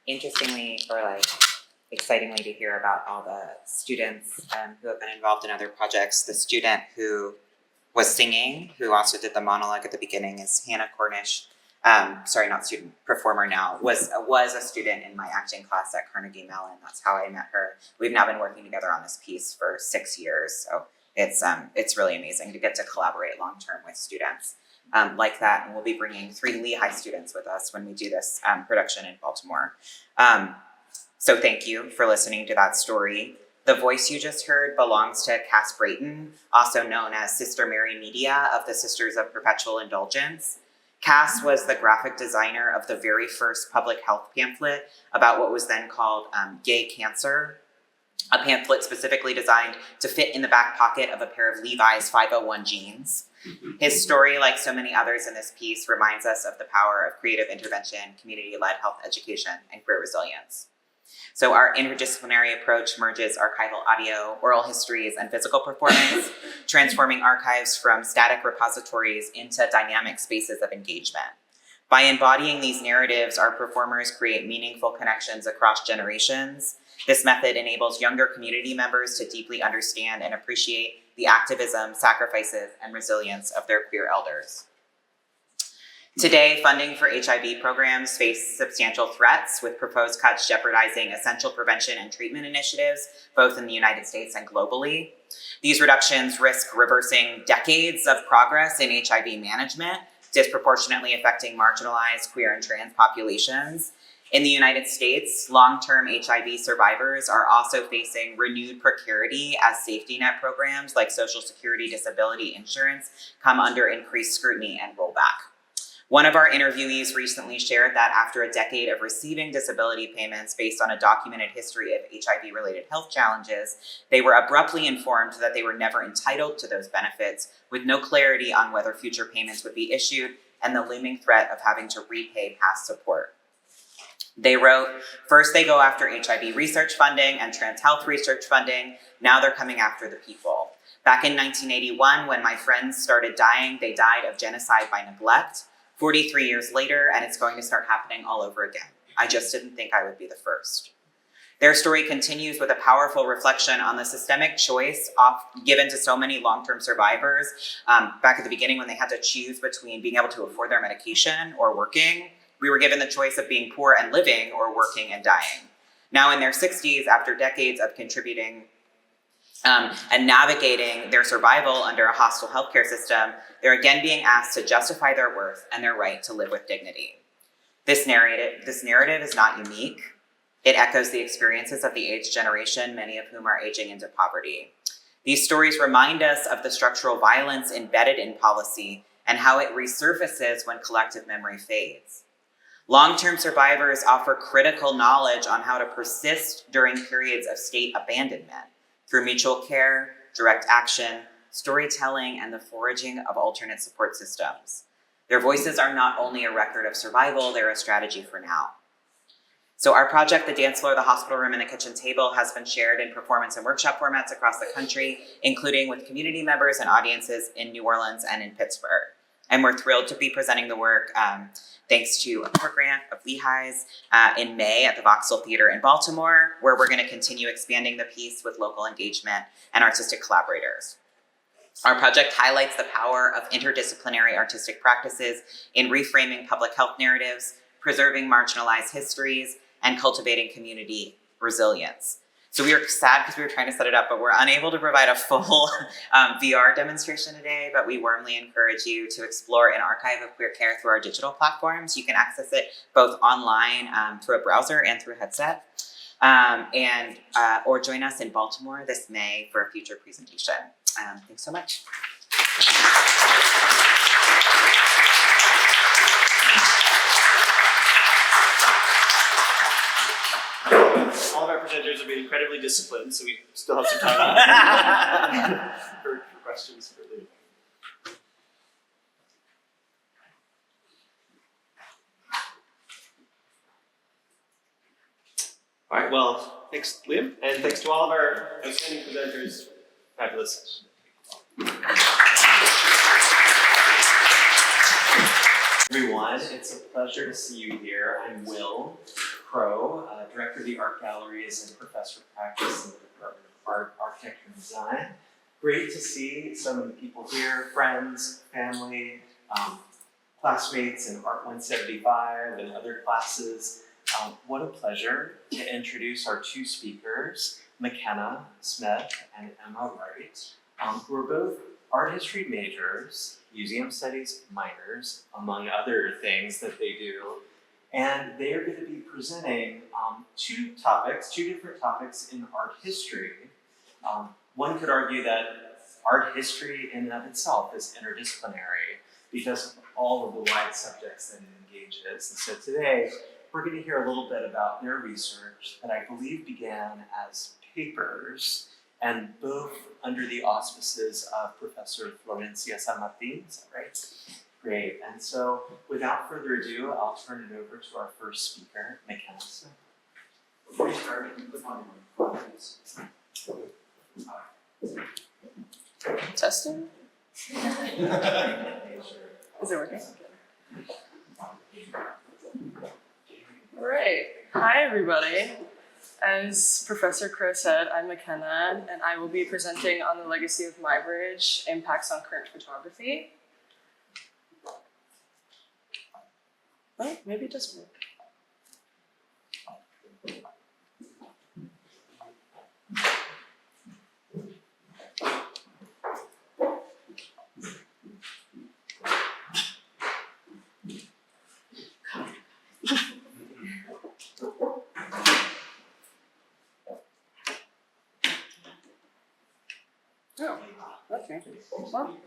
Interestingly, or like excitingly to hear about all the students who have been involved in other projects. The student who was singing, who also did the monologue at the beginning, is Hannah Cornish. Sorry, not student, performer now, was a student in my acting class at Carnegie Mellon. That's how I met her. We've now been working together on this piece for 6 years, so it's really amazing to get to collaborate long term with students like that. And we'll be bringing 3 Lehigh students with us when we do this production in Baltimore. So thank you for listening to that story. The voice you just heard belongs to Cass Brayton, also known as Sister Mary Media of the Sisters of Perpetual Indulgence. Cass was the graphic designer of the very first public health pamphlet about what was then called gay cancer, a pamphlet specifically designed to fit in the back pocket of a pair of Levi's 501 jeans. His story, like so many others in this piece, reminds us of the power of creative intervention, community-led health education, and queer resilience. So our interdisciplinary approach merges archival audio, oral histories, and physical performance, transforming archives from static repositories into dynamic spaces of engagement. By embodying these narratives, our performers create meaningful connections across generations. This method enables younger community members to deeply understand and appreciate the activism, sacrifices, and resilience of their queer elders. Today, funding for HIV programs face substantial threats, with proposed cuts jeopardizing essential prevention and treatment initiatives, both in the United States and globally. These reductions risk reversing decades of progress in HIV management, disproportionately affecting marginalized queer and trans populations. In the United States, long-term HIV survivors are also facing renewed precarity as safety net programs like Social Security disability insurance come under increased scrutiny and rollback. One of our interviewees recently shared that after a decade of receiving disability payments based on a documented history of HIV-related health challenges, they were abruptly informed that they were never entitled to those benefits, with no clarity on whether future payments would be issued and the looming threat of having to repay past support. They wrote, first they go after HIV research funding and trans health research funding. Now they're coming after the people. Back in 1981, when my friends started dying, they died of genocide by neglect. 43 years later, and it's going to start happening all over again. I just didn't think I would be the first. Their story continues with a powerful reflection on the systemic choice given to so many long-term survivors back at the beginning when they had to choose between being able to afford their medication or working. We were given the choice of being poor and living or working and dying. Now in their 60s, after decades of contributing and navigating their survival under a hostile healthcare system, they're again being asked to justify their worth and their right to live with dignity. This narrative is not unique. It echoes the experiences of the aged generation, many of whom are aging into poverty. These stories remind us of the structural violence embedded in policy and how it resurfaces when collective memory fades. Long-term survivors offer critical knowledge on how to persist during periods of state abandonment through mutual care, direct action, storytelling, and the foraging of alternate support systems. Their voices are not only a record of survival, they're a strategy for now. So our project, The Dance Floor, the Hospital Room, and the Kitchen Table, has been shared in performance and workshop formats across the country, including with community members and audiences in New Orleans and in Pittsburgh. And we're thrilled to be presenting the work thanks to a court grant of Lehigh's in May at the Vauxhall Theater in Baltimore, where we're going to continue expanding the piece with local engagement and artistic collaborators. Our project highlights the power of interdisciplinary artistic practices in reframing public health narratives, preserving marginalized histories, and cultivating community resilience. So we were sad because we were trying to set it up, but we're unable to provide a full VR demonstration today, but we warmly encourage you to explore an archive of queer care through our digital platforms. You can access it both online through a browser and through a headset, or join us in Baltimore this May for a future presentation. Thanks so much. All of our presenters have been incredibly disciplined, so we still have some time for questions for Lee. All right, well, thanks, Liam, and thanks to all of our outstanding presenters. Fabulous. Everyone, it's a pleasure to see you here. I'm Will Crow, Director of the Art Galleries and Professor of Practice in the Department of Art, Architecture, and Design. Great to see so many people here, friends, family, classmates in Art 175 and other classes. What a pleasure to introduce our two speakers, McKenna Smith and Emma Wright, who are both art history majors, museum studies minors, among other things that they do. And they are going to be presenting two different topics in art history. One could argue that art history in and of itself is interdisciplinary because of all of the wide subjects that it engages. And so today, we're going to hear a little bit about their research that I believe began as papers and both under the auspices of Professor Florencia San Martin. Is that right? Great. And so, without further ado, I'll turn it over to our first speaker, McKenna Smith. Before you start, you put on your microphone, please. Testing? Is it working? All right. Hi, everybody. As Professor Crow said, I'm McKenna, and I will be presenting on the legacy of Muybridge, impacts on current photography. Oh, maybe it doesn't work. Oh, okay. Well.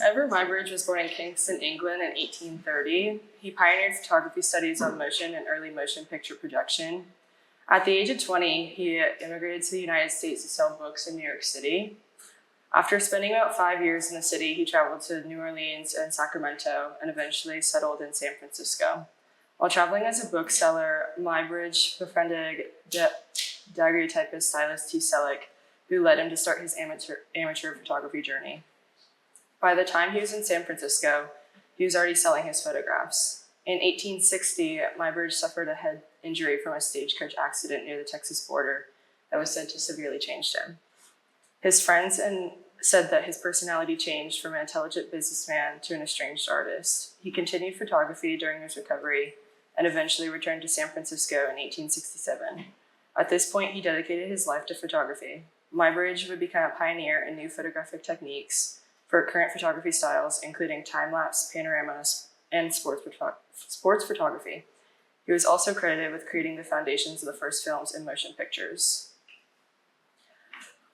Edward Muybridge was born in Kingston, England in 1830. He pioneered photography studies on motion and early motion picture projection. At the age of 20, he immigrated to the United States to sell books in New York City. After spending about 5 years in the city, he traveled to New Orleans and Sacramento and eventually settled in San Francisco. While traveling as a bookseller, Muybridge befriended daguerreotypist Silas T. Selleck, who led him to start his amateur photography journey. By the time he was in San Francisco, he was already selling his photographs. In 1860, Muybridge suffered a head injury from a stagecoach accident near the Texas border that was said to severely change him. His friends said that his personality changed from an intelligent businessman to an estranged artist. He continued photography during his recovery and eventually returned to San Francisco in 1867. At this point, he dedicated his life to photography. Muybridge would become a pioneer in new photographic techniques for current photography styles, including time-lapse, panoramas, and sports photography. He was also credited with creating the foundations of the first films and motion pictures.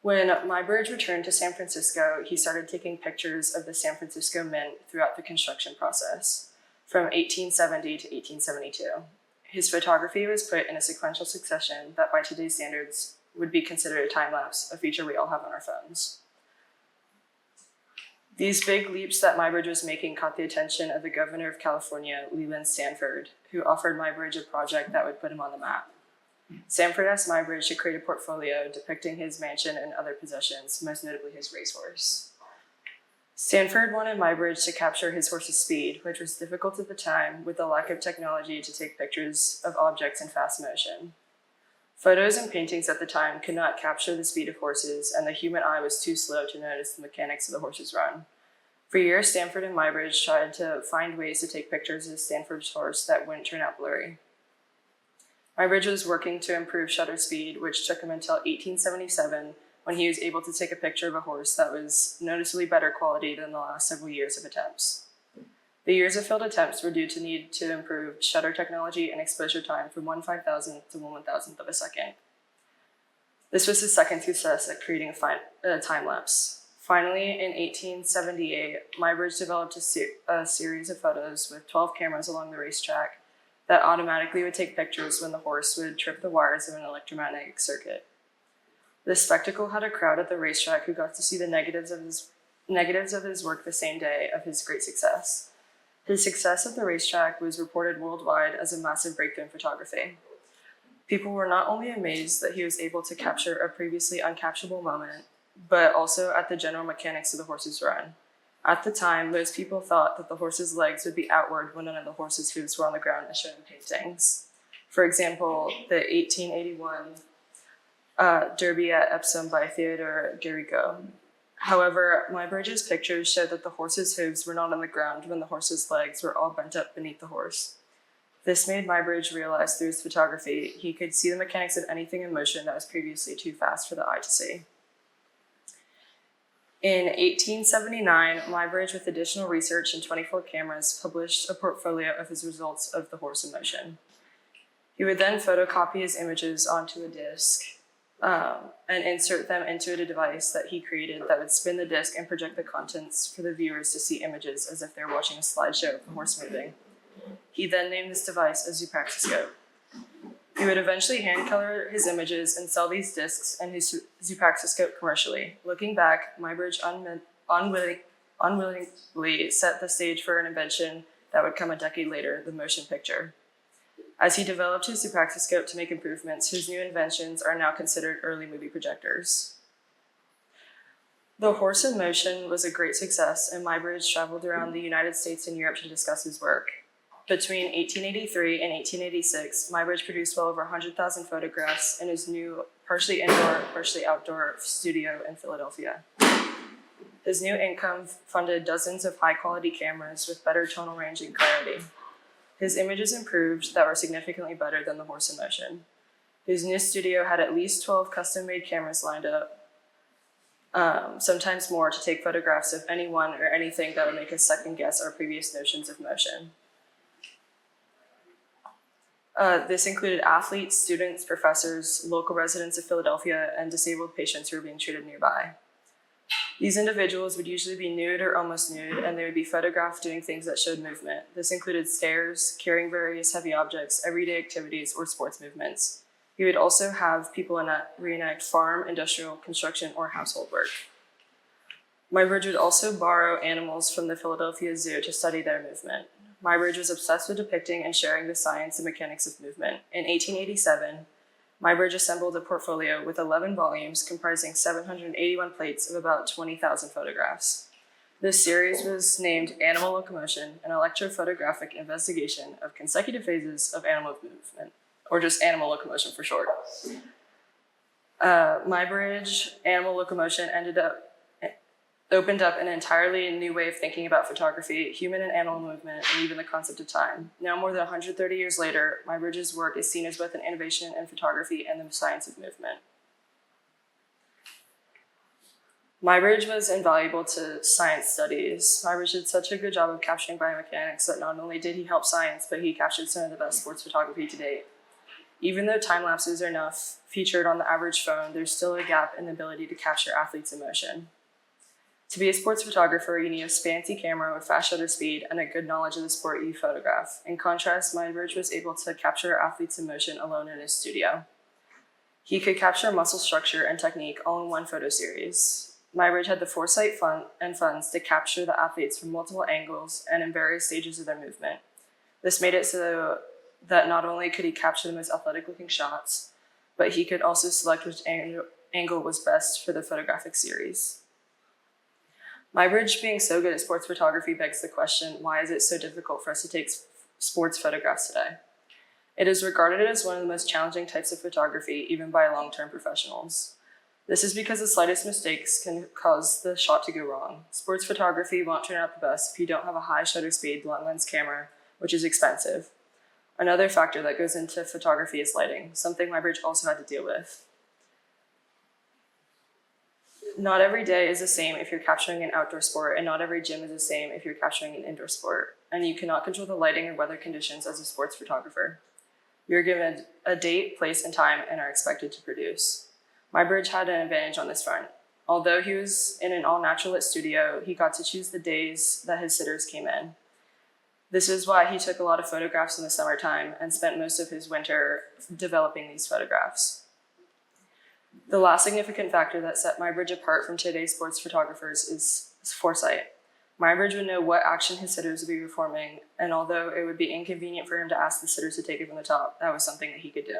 When Muybridge returned to San Francisco, he started taking pictures of the San Francisco Mint throughout the construction process, from 1870 to 1872. His photography was put in a sequential succession that by today's standards would be considered a time-lapse, a feature we all have on our phones. These big leaps that Muybridge was making caught the attention of the governor of California, Leland Stanford, who offered Muybridge a project that would put him on the map. Stanford asked Muybridge to create a portfolio depicting his mansion and other possessions, most notably his racehorse. Stanford wanted Muybridge to capture his horse's speed, which was difficult at the time with the lack of technology to take pictures of objects in fast motion. Photos and paintings at the time could not capture the speed of horses, and the human eye was too slow to notice the mechanics of the horse's run. For years, Stanford and Muybridge tried to find ways to take pictures of Stanford's horse that wouldn't turn out blurry. Muybridge was working to improve shutter speed, which took him until 1877, when he was able to take a picture of a horse that was noticeably better quality than the last several years of attempts. The years of failed attempts were due to need to improve shutter technology and exposure time from 1/5000th to 1/1000th of a second. This was his second success at creating a time lapse. Finally, in 1878, Muybridge developed a series of photos with 12 cameras along the racetrack that automatically would take pictures when the horse would trip the wires of an electromagnetic circuit. This spectacle had a crowd at the racetrack who got to see the negatives of his work the same day of his great success. His success at the racetrack was reported worldwide as a massive breakthrough in photography. People were not only amazed that he was able to capture a previously uncapturable moment, but also at the general mechanics of the horse's run. At the time, most people thought that the horse's legs would be outward when none of the horse's hooves were on the ground as shown in paintings. For example, the 1881 Derby at Epsom by Theodore Géricault. However, Muybridge's pictures showed that the horse's hooves were not on the ground when the horse's legs were all bent up beneath the horse. This made Muybridge realize through his photography he could see the mechanics of anything in motion that was previously too fast for the eye to see. In 1879, Muybridge, with additional research and 24 cameras, published a portfolio of his results of the horse in motion. He would then photocopy his images onto a disc and insert them into a device that he created that would spin the disc and project the contents for the viewers to see images as if they were watching a slideshow of the horse moving. He then named this device a zoopraxiscope. He would eventually hand color his images and sell these discs and his zoopraxiscope commercially. Looking back, Muybridge unwillingly set the stage for an invention that would come a decade later, the motion picture. As he developed his zoopraxiscope to make improvements, his new inventions are now considered early movie projectors. The Horse in Motion was a great success, and Muybridge traveled around the United States and Europe to discuss his work. Between 1883 and 1886, Muybridge produced well over 100,000 photographs in his new partially indoor, partially outdoor studio in Philadelphia. His new income funded dozens of high-quality cameras with better tonal range and clarity. His images improved that were significantly better than the Horse in Motion. His new studio had at least 12 custom-made cameras lined up, sometimes more, to take photographs of anyone or anything that would make us second guess our previous notions of motion. This included athletes, students, professors, local residents of Philadelphia, and disabled patients who were being treated nearby. These individuals would usually be nude or almost nude, and they would be photographed doing things that showed movement. This included stairs, carrying various heavy objects, everyday activities, or sports movements. He would also have people reenact farm, industrial, construction, or household work. Muybridge would also borrow animals from the Philadelphia Zoo to study their movement. Muybridge was obsessed with depicting and sharing the science and mechanics of movement. In 1887, Muybridge assembled a portfolio with 11 volumes comprising 781 plates of about 20,000 photographs. This series was named Animal Locomotion, an electrophotographic investigation of consecutive phases of animal movement, or just animal locomotion for short. Muybridge Animal Locomotion opened up an entirely new way of thinking about photography, human and animal movement, and even the concept of time. Now, more than 130 years later, Muybridge's work is seen as both an innovation in photography and the science of movement. Muybridge was invaluable to science studies. Muybridge did such a good job of capturing biomechanics that not only did he help science, but he captured some of the best sports photography to date. Even though time lapses are not featured on the average phone, there's still a gap in the ability to capture athletes in motion. To be a sports photographer, you need a fancy camera with fast shutter speed and a good knowledge of the sport you photograph. In contrast, Muybridge was able to capture athletes in motion alone in his studio. He could capture muscle structure and technique all in one photo series. Muybridge had the foresight and funds to capture the athletes from multiple angles and in various stages of their movement. This made it so that not only could he capture the most athletic-looking shots, but he could also select which angle was best for the photographic series. Muybridge being so good at sports photography begs the question, why is it so difficult for us to take sports photographs today? It is regarded as one of the most challenging types of photography, even by long-term professionals. This is because the slightest mistakes can cause the shot to go wrong. Sports photography won't turn out the best if you don't have a high shutter speed, long lens camera, which is expensive. Another factor that goes into photography is lighting, something Muybridge also had to deal with. Not every day is the same if you're capturing an outdoor sport, and not every gym is the same if you're capturing an indoor sport, and you cannot control the lighting or weather conditions as a sports photographer. You're given a date, place, and time, and are expected to produce. Muybridge had an advantage on this front. Although he was in an all-natural lit studio, he got to choose the days that his sitters came in. This is why he took a lot of photographs in the summertime and spent most of his winter developing these photographs. The last significant factor that set Muybridge apart from today's sports photographers is foresight. Muybridge would know what action his sitters would be performing, and although it would be inconvenient for him to ask the sitters to take it from the top, that was something that he could do.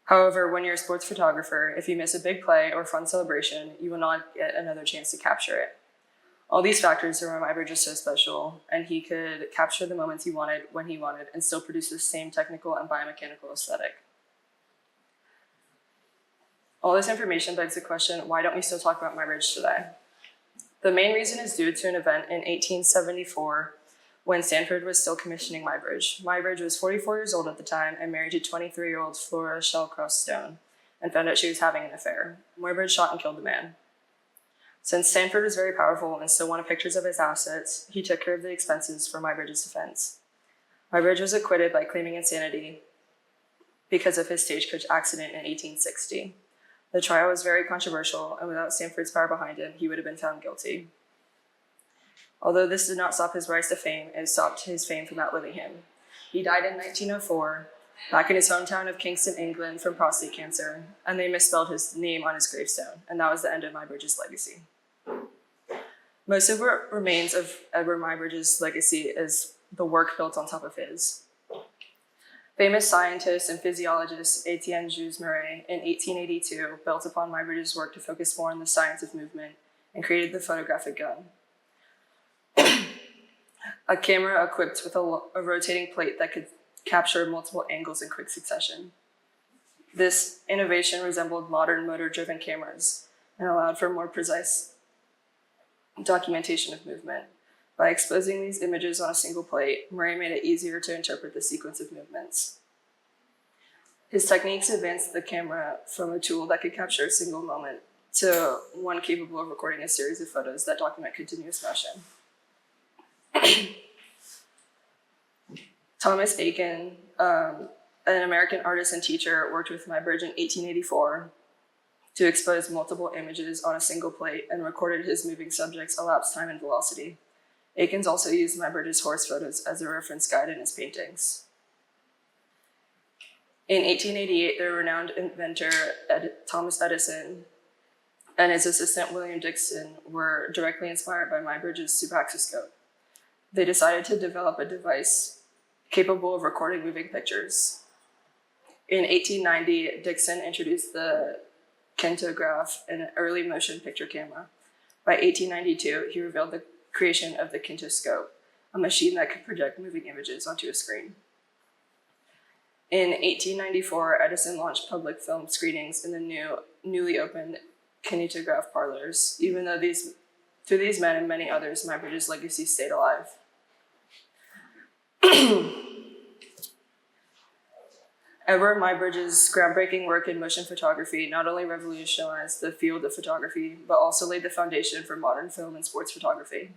However, when you're a sports photographer, if you miss a big play or fun celebration, you will not get another chance to capture it. All these factors are why Muybridge is so special, and he could capture the moments he wanted, when he wanted, and still produce the same technical and biomechanical aesthetic. All this information begs the question, why don't we still talk about Muybridge today? The main reason is due to an event in 1874 when Stanford was still commissioning Muybridge. Muybridge was 44 years old at the time and married to 23-year-old Flora Shellcross Stone and found out she was having an affair. Muybridge shot and killed the man. Since Stanford was very powerful and still wanted pictures of his assets, he took care of the expenses for Muybridge's defense. Muybridge was acquitted by claiming insanity because of his stagecoach accident in 1860. The trial was very controversial, and without Stanford's power behind him, he would have been found guilty. Although this did not stop his rise to fame, it stopped his fame from outliving him. He died in 1904, back in his hometown of Kingston, England, from prostate cancer, and they misspelled his name on his gravestone, and that was the end of Muybridge's legacy. Most of what remains of Edward Muybridge's legacy is the work built on top of his. Famous scientist and physiologist Etienne Jules Murray in 1882 built upon Muybridge's work to focus more on the science of movement and created the photographic gun. A camera equipped with a rotating plate that could capture multiple angles in quick succession. This innovation resembled modern motor-driven cameras and allowed for more precise documentation of movement. By exposing these images on a single plate, Murray made it easier to interpret the sequence of movements. His techniques advanced the camera from a tool that could capture a single moment to one capable of recording a series of photos that document continuous motion. Thomas Aiken, an American artist and teacher, worked with Muybridge in 1884 to expose multiple images on a single plate and recorded his moving subjects' elapsed time and velocity. Aikens also used Muybridge's horse photos as a reference guide in his paintings. In 1888, the renowned inventor Thomas Edison and his assistant William Dixon were directly inspired by Mybridge's supraxiscope. They decided to develop a device capable of recording moving pictures. In 1890, Dixon introduced the kintograph, an early motion picture camera. By 1892, he revealed the creation of the kintoscope, a machine that could project moving images onto a screen. In 1894, Edison launched public film screenings in the newly opened kinetograph parlors. Even though through these men and many others, Mybridge's legacy stayed alive. Edward Mybridge's groundbreaking work in motion photography not only revolutionized the field of photography, but also laid the foundation for modern film and sports photography.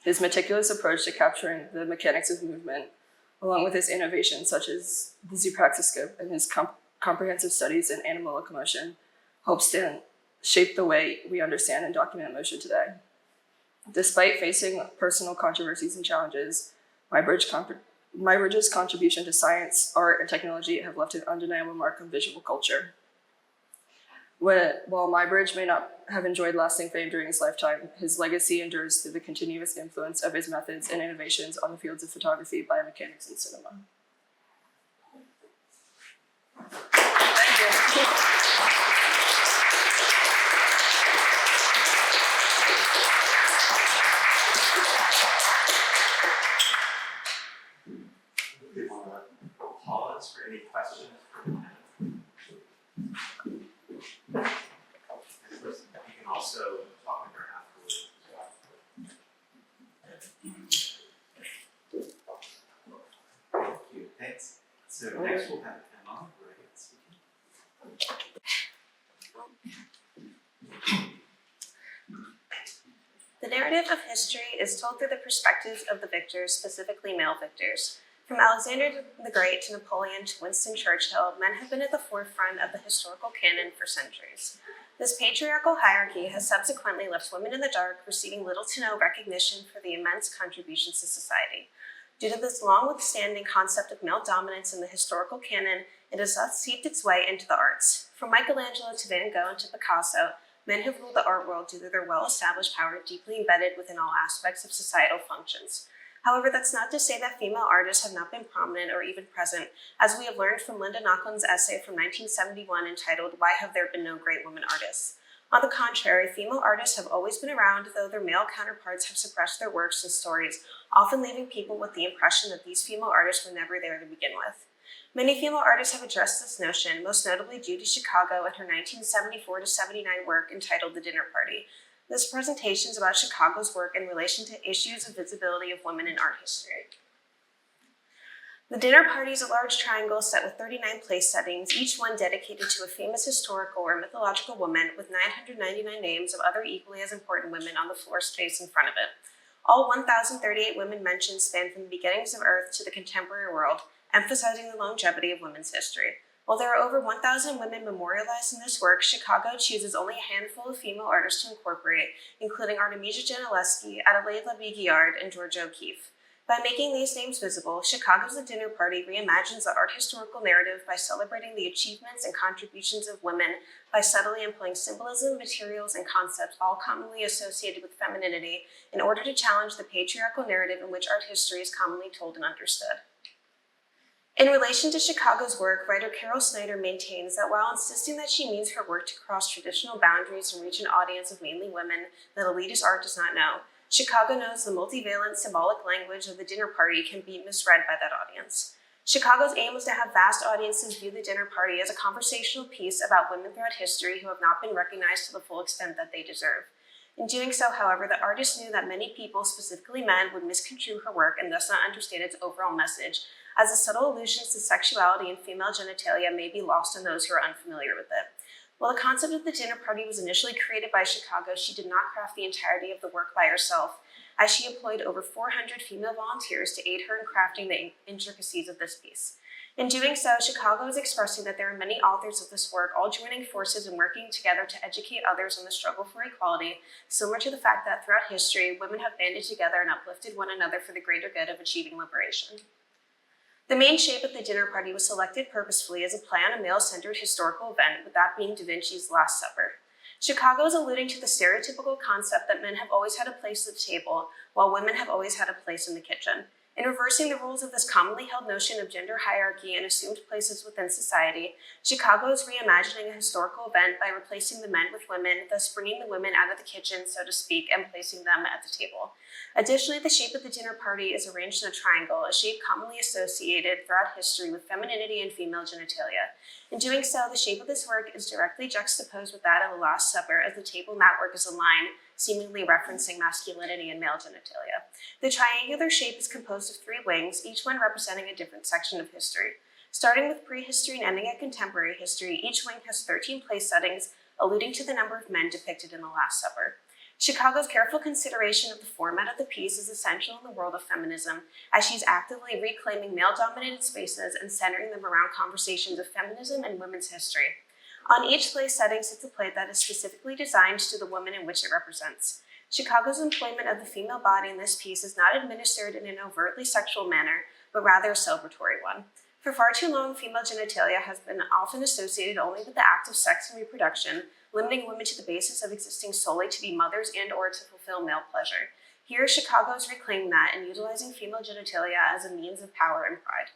His meticulous approach to capturing the mechanics of movement, along with his innovations such as the supraxiscope and his comprehensive studies in animal locomotion, helped shape the way we understand and document motion today. Despite facing personal controversies and challenges, Mybridge's contribution to science, art, and technology have left an undeniable mark on visual culture. While Mybridge may not have enjoyed lasting fame during his lifetime, his legacy endures through the continuous influence of his methods and innovations on the fields of photography, biomechanics, and cinema. Thank you. We want to pause for any questions. You can also talk with her afterwards. Thank you. Thanks. So next we'll have Emma. The narrative of history is told through the perspectives of the victors, specifically male victors. From Alexander the Great to Napoleon to Winston Churchill, men have been at the forefront of the historical canon for centuries. This patriarchal hierarchy has subsequently left women in the dark, receiving little to no recognition for the immense contributions to society. Due to this long-withstanding concept of male dominance in the historical canon, it has thus seeped its way into the arts. From Michelangelo to Van Gogh to Picasso, men have ruled the art world due to their well-established power deeply embedded within all aspects of societal functions. However, that's not to say that female artists have not been prominent or even present, as we have learned from Linda Nochlund's essay from 1971 entitled, "Why Have There Been No Great Women Artists?" On the contrary, female artists have always been around, though their male counterparts have suppressed their works and stories, often leaving people with the impression that these female artists were never there to begin with. Many female artists have addressed this notion, most notably Judy Chicago in her 1974-79 work entitled The Dinner Party. This presentation is about Chicago's work in relation to issues of visibility of women in art history. The Dinner Party is a large triangle set with 39 place settings, each one dedicated to a famous historical or mythological woman, with 999 names of other equally as important women on the floor space in front of it. All 1,038 women mentioned span from the beginnings of Earth to the contemporary world, emphasizing the longevity of women's history. While there are over 1,000 women memorialized in this work, Chicago chooses only a handful of female artists to incorporate, including Artemisia Gentileschi, Adelaide LaBie-Guiard, and Georgia O'Keeffe. By making these names visible, Chicago's The Dinner Party reimagines the art historical narrative by celebrating the achievements and contributions of women by subtly employing symbolism, materials, and concepts all commonly associated with femininity in order to challenge the patriarchal narrative in which art history is commonly told and understood. In relation to Chicago's work, writer Carol Snyder maintains that while insisting that she means her work to cross traditional boundaries and reach an audience of mainly women that elitist art does not know, Chicago knows the multivalent symbolic language of the dinner party can be misread by that audience. Chicago's aim was to have vast audiences view the dinner party as a conversational piece about women throughout history who have not been recognized to the full extent that they deserve. In doing so, however, the artist knew that many people, specifically men, would misconstrue her work and thus not understand its overall message, as the subtle allusions to sexuality and female genitalia may be lost on those who are unfamiliar with it. While the concept of the dinner party was initially created by Chicago, she did not craft the entirety of the work by herself, as she employed over 400 female volunteers to aid her in crafting the intricacies of this piece. In doing so, Chicago is expressing that there are many authors of this work all joining forces and working together to educate others on the struggle for equality, similar to the fact that throughout history, women have banded together and uplifted one another for the greater good of achieving liberation. The main shape of the dinner party was selected purposefully as a play on a male-centered historical event, with that being Da Vinci's Last Supper. Chicago is alluding to the stereotypical concept that men have always had a place at the table, while women have always had a place in the kitchen. In reversing the rules of this commonly held notion of gender hierarchy and assumed places within society, Chicago is reimagining a historical event by replacing the men with women, thus bringing the women out of the kitchen, so to speak, and placing them at the table. Additionally, the shape of the dinner party is arranged in a triangle, a shape commonly associated throughout history with femininity and female genitalia. In doing so, the shape of this work is directly juxtaposed with that of the Last Supper, as the table mat work is a line, seemingly referencing masculinity and male genitalia. The triangular shape is composed of 3 wings, each one representing a different section of history. Starting with prehistory and ending at contemporary history, each wing has 13 place settings, alluding to the number of men depicted in the Last Supper. Chicago's careful consideration of the format of the piece is essential in the world of feminism, as she's actively reclaiming male-dominated spaces and centering them around conversations of feminism and women's history. On each place setting sits a plate that is specifically designed to the woman in which it represents. Chicago's employment of the female body in this piece is not administered in an overtly sexual manner, but rather a celebratory one. For far too long, female genitalia has been often associated only with the act of sex and reproduction, limiting women to the basis of existing solely to be mothers and or to fulfill male pleasure. Here, Chicago is reclaiming that and utilizing female genitalia as a means of power and pride.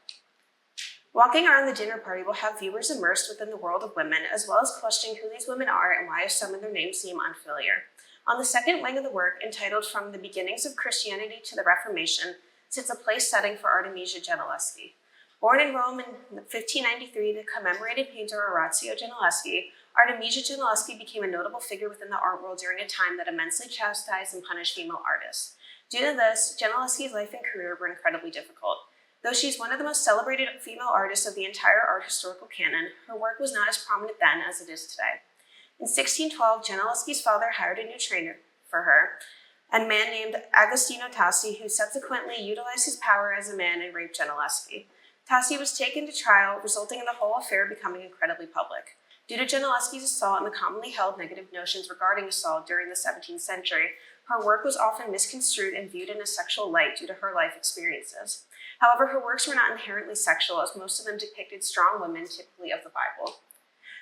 Walking around the dinner party will have viewers immersed within the world of women, as well as questioning who these women are and why some of their names seem unfamiliar. On the second wing of the work, entitled From the Beginnings of Christianity to the Reformation, sits a place setting for Artemisia Gentileschi. Born in Rome in 1593 to commemorated painter Orazio Gentileschi, Artemisia Gentileschi became a notable figure within the art world during a time that immensely chastised and punished female artists. Due to this, Gentileschi's life and career were incredibly difficult. Though she's one of the most celebrated female artists of the entire art historical canon, her work was not as prominent then as it is today. In 1612, Gentileschi's father hired a new trainer for her, a man named Agostino Tassi, who subsequently utilized his power as a man and raped Gentileschi. Tassi was taken to trial, resulting in the whole affair becoming incredibly public. Due to Gentileschi's assault and the commonly held negative notions regarding assault during the 17th century, her work was often misconstrued and viewed in a sexual light due to her life experiences. However, her works were not inherently sexual, as most of them depicted strong women, typically of the Bible.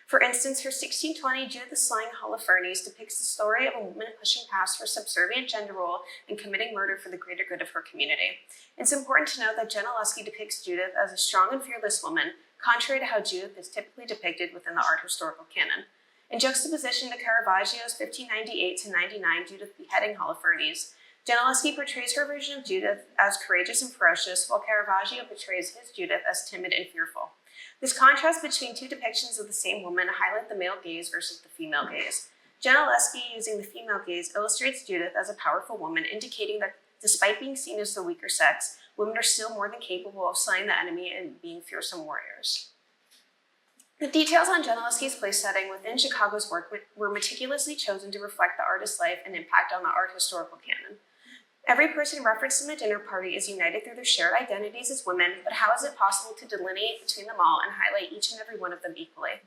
For instance, her 1620 Judith the Slaying Holofernes depicts the story of a woman pushing past her subservient gender role and committing murder for the greater good of her community. It's important to note that Gentileschi depicts Judith as a strong and fearless woman, contrary to how Judith is typically depicted within the art historical canon. In juxtaposition to Caravaggio's 1598-99 Judith beheading Holofernes, Gentileschi portrays her version of Judith as courageous and ferocious, while Caravaggio portrays his Judith as timid and fearful. This contrast between two depictions of the same woman highlight the male gaze versus the female gaze. Gentileschi, using the female gaze, illustrates Judith as a powerful woman, indicating that despite being seen as the weaker sex, women are still more than capable of slaying the enemy and being fearsome warriors. The details on Gentileschi's place setting within Chicago's work were meticulously chosen to reflect the artist's life and impact on the art historical canon. Every person referenced in the dinner party is united through their shared identities as women, but how is it possible to delineate between them all and highlight each and every one of them equally?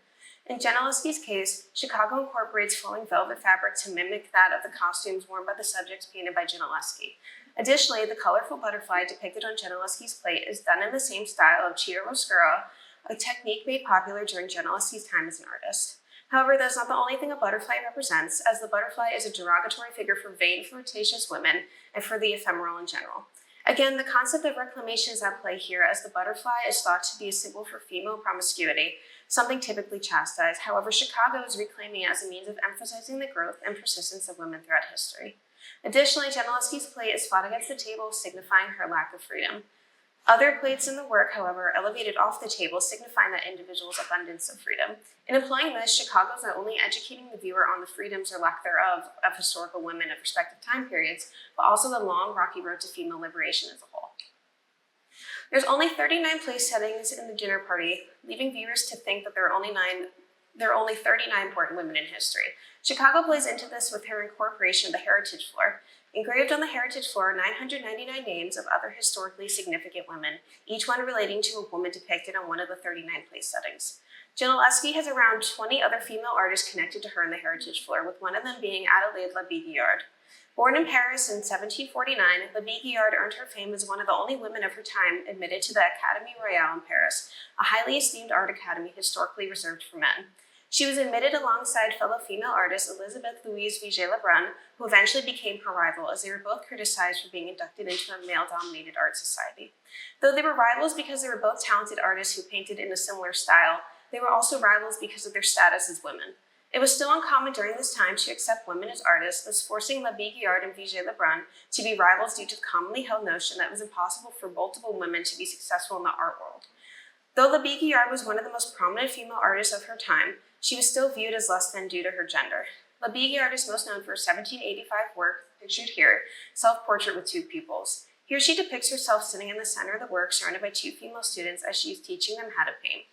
In Gentileschi's case, Chicago incorporates flowing velvet fabric to mimic that of the costumes worn by the subjects painted by Gentileschi. Additionally, the colorful butterfly depicted on Gentileschi's plate is done in the same style of chiaroscuro, a technique made popular during Gentileschi's time as an artist. However, that's not the only thing a butterfly represents, as the butterfly is a derogatory figure for vain, flirtatious women and for the ephemeral in general. Again, the concept of reclamation is at play here, as the butterfly is thought to be a symbol for female promiscuity, something typically chastised. However, Chicago is reclaiming it as a means of emphasizing the growth and persistence of women throughout history. Additionally, Gentileschi's plate is flat against the table, signifying her lack of freedom. Other plates in the work, however, are elevated off the table, signifying that individual's abundance of freedom. In employing this, Chicago is not only educating the viewer on the freedoms or lack thereof of historical women of respective time periods, but also the long, rocky road to female liberation as a whole. There's only 39 place settings in the dinner party, leaving viewers to think that there are only 39 important women in history. Chicago plays into this with her incorporation of the heritage floor. Engraved on the heritage floor are 999 names of other historically significant women, each one relating to a woman depicted on one of the 39 place settings. Gentileschi has around 20 other female artists connected to her in the heritage floor, with one of them being Adelaide Labille-Guiard. Born in Paris in 1749, Labille-Guiard earned her fame as one of the only women of her time admitted to the Académie Royale in Paris, a highly esteemed art academy historically reserved for men. She was admitted alongside fellow female artist Elizabeth Louise Vigée-Lebrun, who eventually became her rival, as they were both criticized for being inducted into a male-dominated art society. Though they were rivals because they were both talented artists who painted in a similar style, they were also rivals because of their status as women. It was still uncommon during this time to accept women as artists, thus forcing Labille-Guiard and Vigée-Lebrun to be rivals due to the commonly held notion that it was impossible for multiple women to be successful in the art world. Though Labille-Guiard was one of the most prominent female artists of her time, she was still viewed as less than due to her gender. Labille-Guiard is most known for her 1785 work, pictured here, Self-Portrait with Two Pupils. Here she depicts herself sitting in the center of the work, surrounded by two female students as she is teaching them how to paint.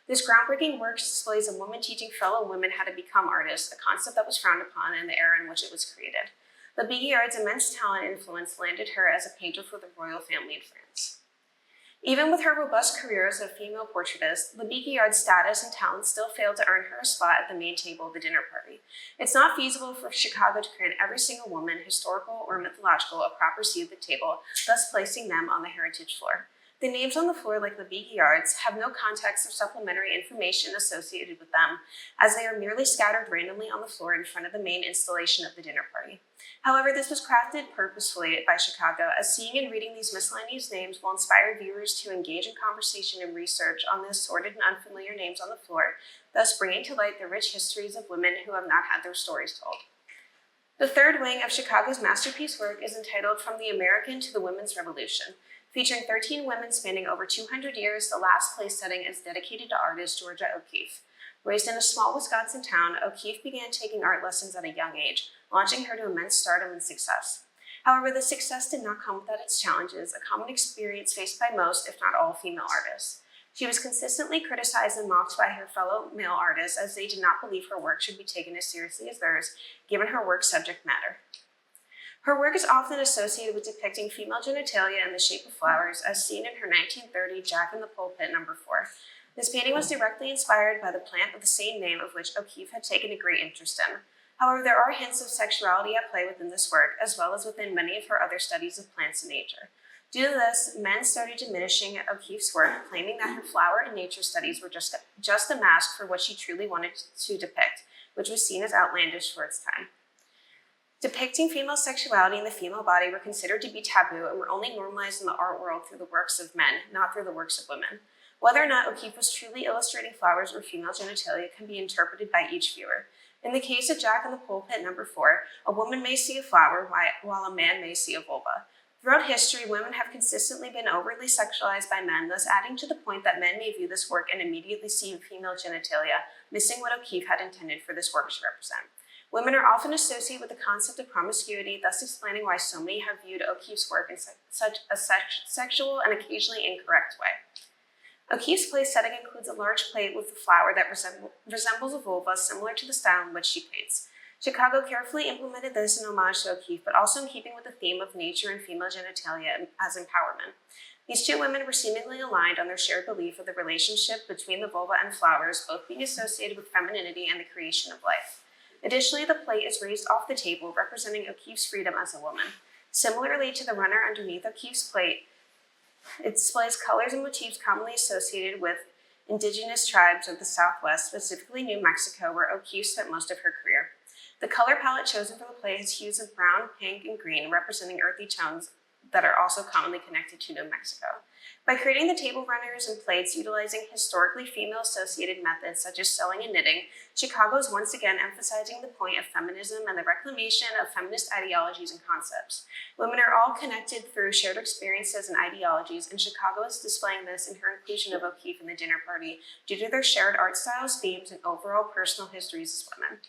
This groundbreaking work displays a woman teaching fellow women how to become artists, a concept that was frowned upon in the era in which it was created. Labille-Guiard's immense talent and influence landed her as a painter for the royal family in France. Even with her robust career as a female portraitist, Labille-Guiard's status and talent still failed to earn her a spot at the main table of the dinner party. It's not feasible for Chicago to grant every single woman, historical or mythological, a proper seat at the table, thus placing them on the heritage floor. The names on the floor, like Labille-Guiard's, have no context or supplementary information associated with them, as they are merely scattered randomly on the floor in front of the main installation of the dinner party. However, this was crafted purposefully by Chicago, as seeing and reading these miscellaneous names will inspire viewers to engage in conversation and research on the assorted and unfamiliar names on the floor, thus bringing to light the rich histories of women who have not had their stories told. The third wing of Chicago's masterpiece work is entitled From the American to the Women's Revolution. Featuring 13 women spanning over 200 years, the last place setting is dedicated to artist Georgia O'Keeffe. Raised in a small Wisconsin town, O'Keeffe began taking art lessons at a young age, launching her to immense stardom and success. However, the success did not come without its challenges, a common experience faced by most, if not all, female artists. She was consistently criticized and mocked by her fellow male artists, as they did not believe her work should be taken as seriously as theirs, given her work's subject matter. Her work is often associated with depicting female genitalia in the shape of flowers, as seen in her 1930 Jack in the Pulpit No. 4. This painting was directly inspired by the plant of the same name, of which O'Keeffe had taken a great interest in. However, there are hints of sexuality at play within this work, as well as within many of her other studies of plants and nature. Due to this, men started diminishing O'Keeffe's work, claiming that her flower and nature studies were just a mask for what she truly wanted to depict, which was seen as outlandish for its time. Depicting female sexuality in the female body were considered to be taboo and were only normalized in the art world through the works of men, not through the works of women. Whether or not O'Keeffe was truly illustrating flowers or female genitalia can be interpreted by each viewer. In the case of Jack in the Pulpit No. 4, a woman may see a flower while a man may see a vulva. Throughout history, women have consistently been overly sexualized by men, thus adding to the point that men may view this work and immediately see female genitalia, missing what O'Keeffe had intended for this work to represent. Women are often associated with the concept of promiscuity, thus explaining why so many have viewed O'Keeffe's work in such a sexual and occasionally incorrect way. O'Keeffe's place setting includes a large plate with a flower that resembles a vulva, similar to the style in which she paints. Chicago carefully implemented this in homage to O'Keeffe, but also in keeping with the theme of nature and female genitalia as empowerment. These two women were seemingly aligned on their shared belief of the relationship between the vulva and flowers, both being associated with femininity and the creation of life. Additionally, the plate is raised off the table, representing O'Keeffe's freedom as a woman. Similarly to the runner underneath O'Keeffe's plate, it displays colors and motifs commonly associated with indigenous tribes of the Southwest, specifically New Mexico, where O'Keeffe spent most of her career. The color palette chosen for the plate has hues of brown, pink, and green, representing earthy tones that are also commonly connected to New Mexico. By creating the table runners and plates utilizing historically female-associated methods such as sewing and knitting, Chicago is once again emphasizing the point of feminism and the reclamation of feminist ideologies and concepts. Women are all connected through shared experiences and ideologies, and Chicago is displaying this in her inclusion of O'Keeffe in the dinner party due to their shared art styles, themes, and overall personal histories as women.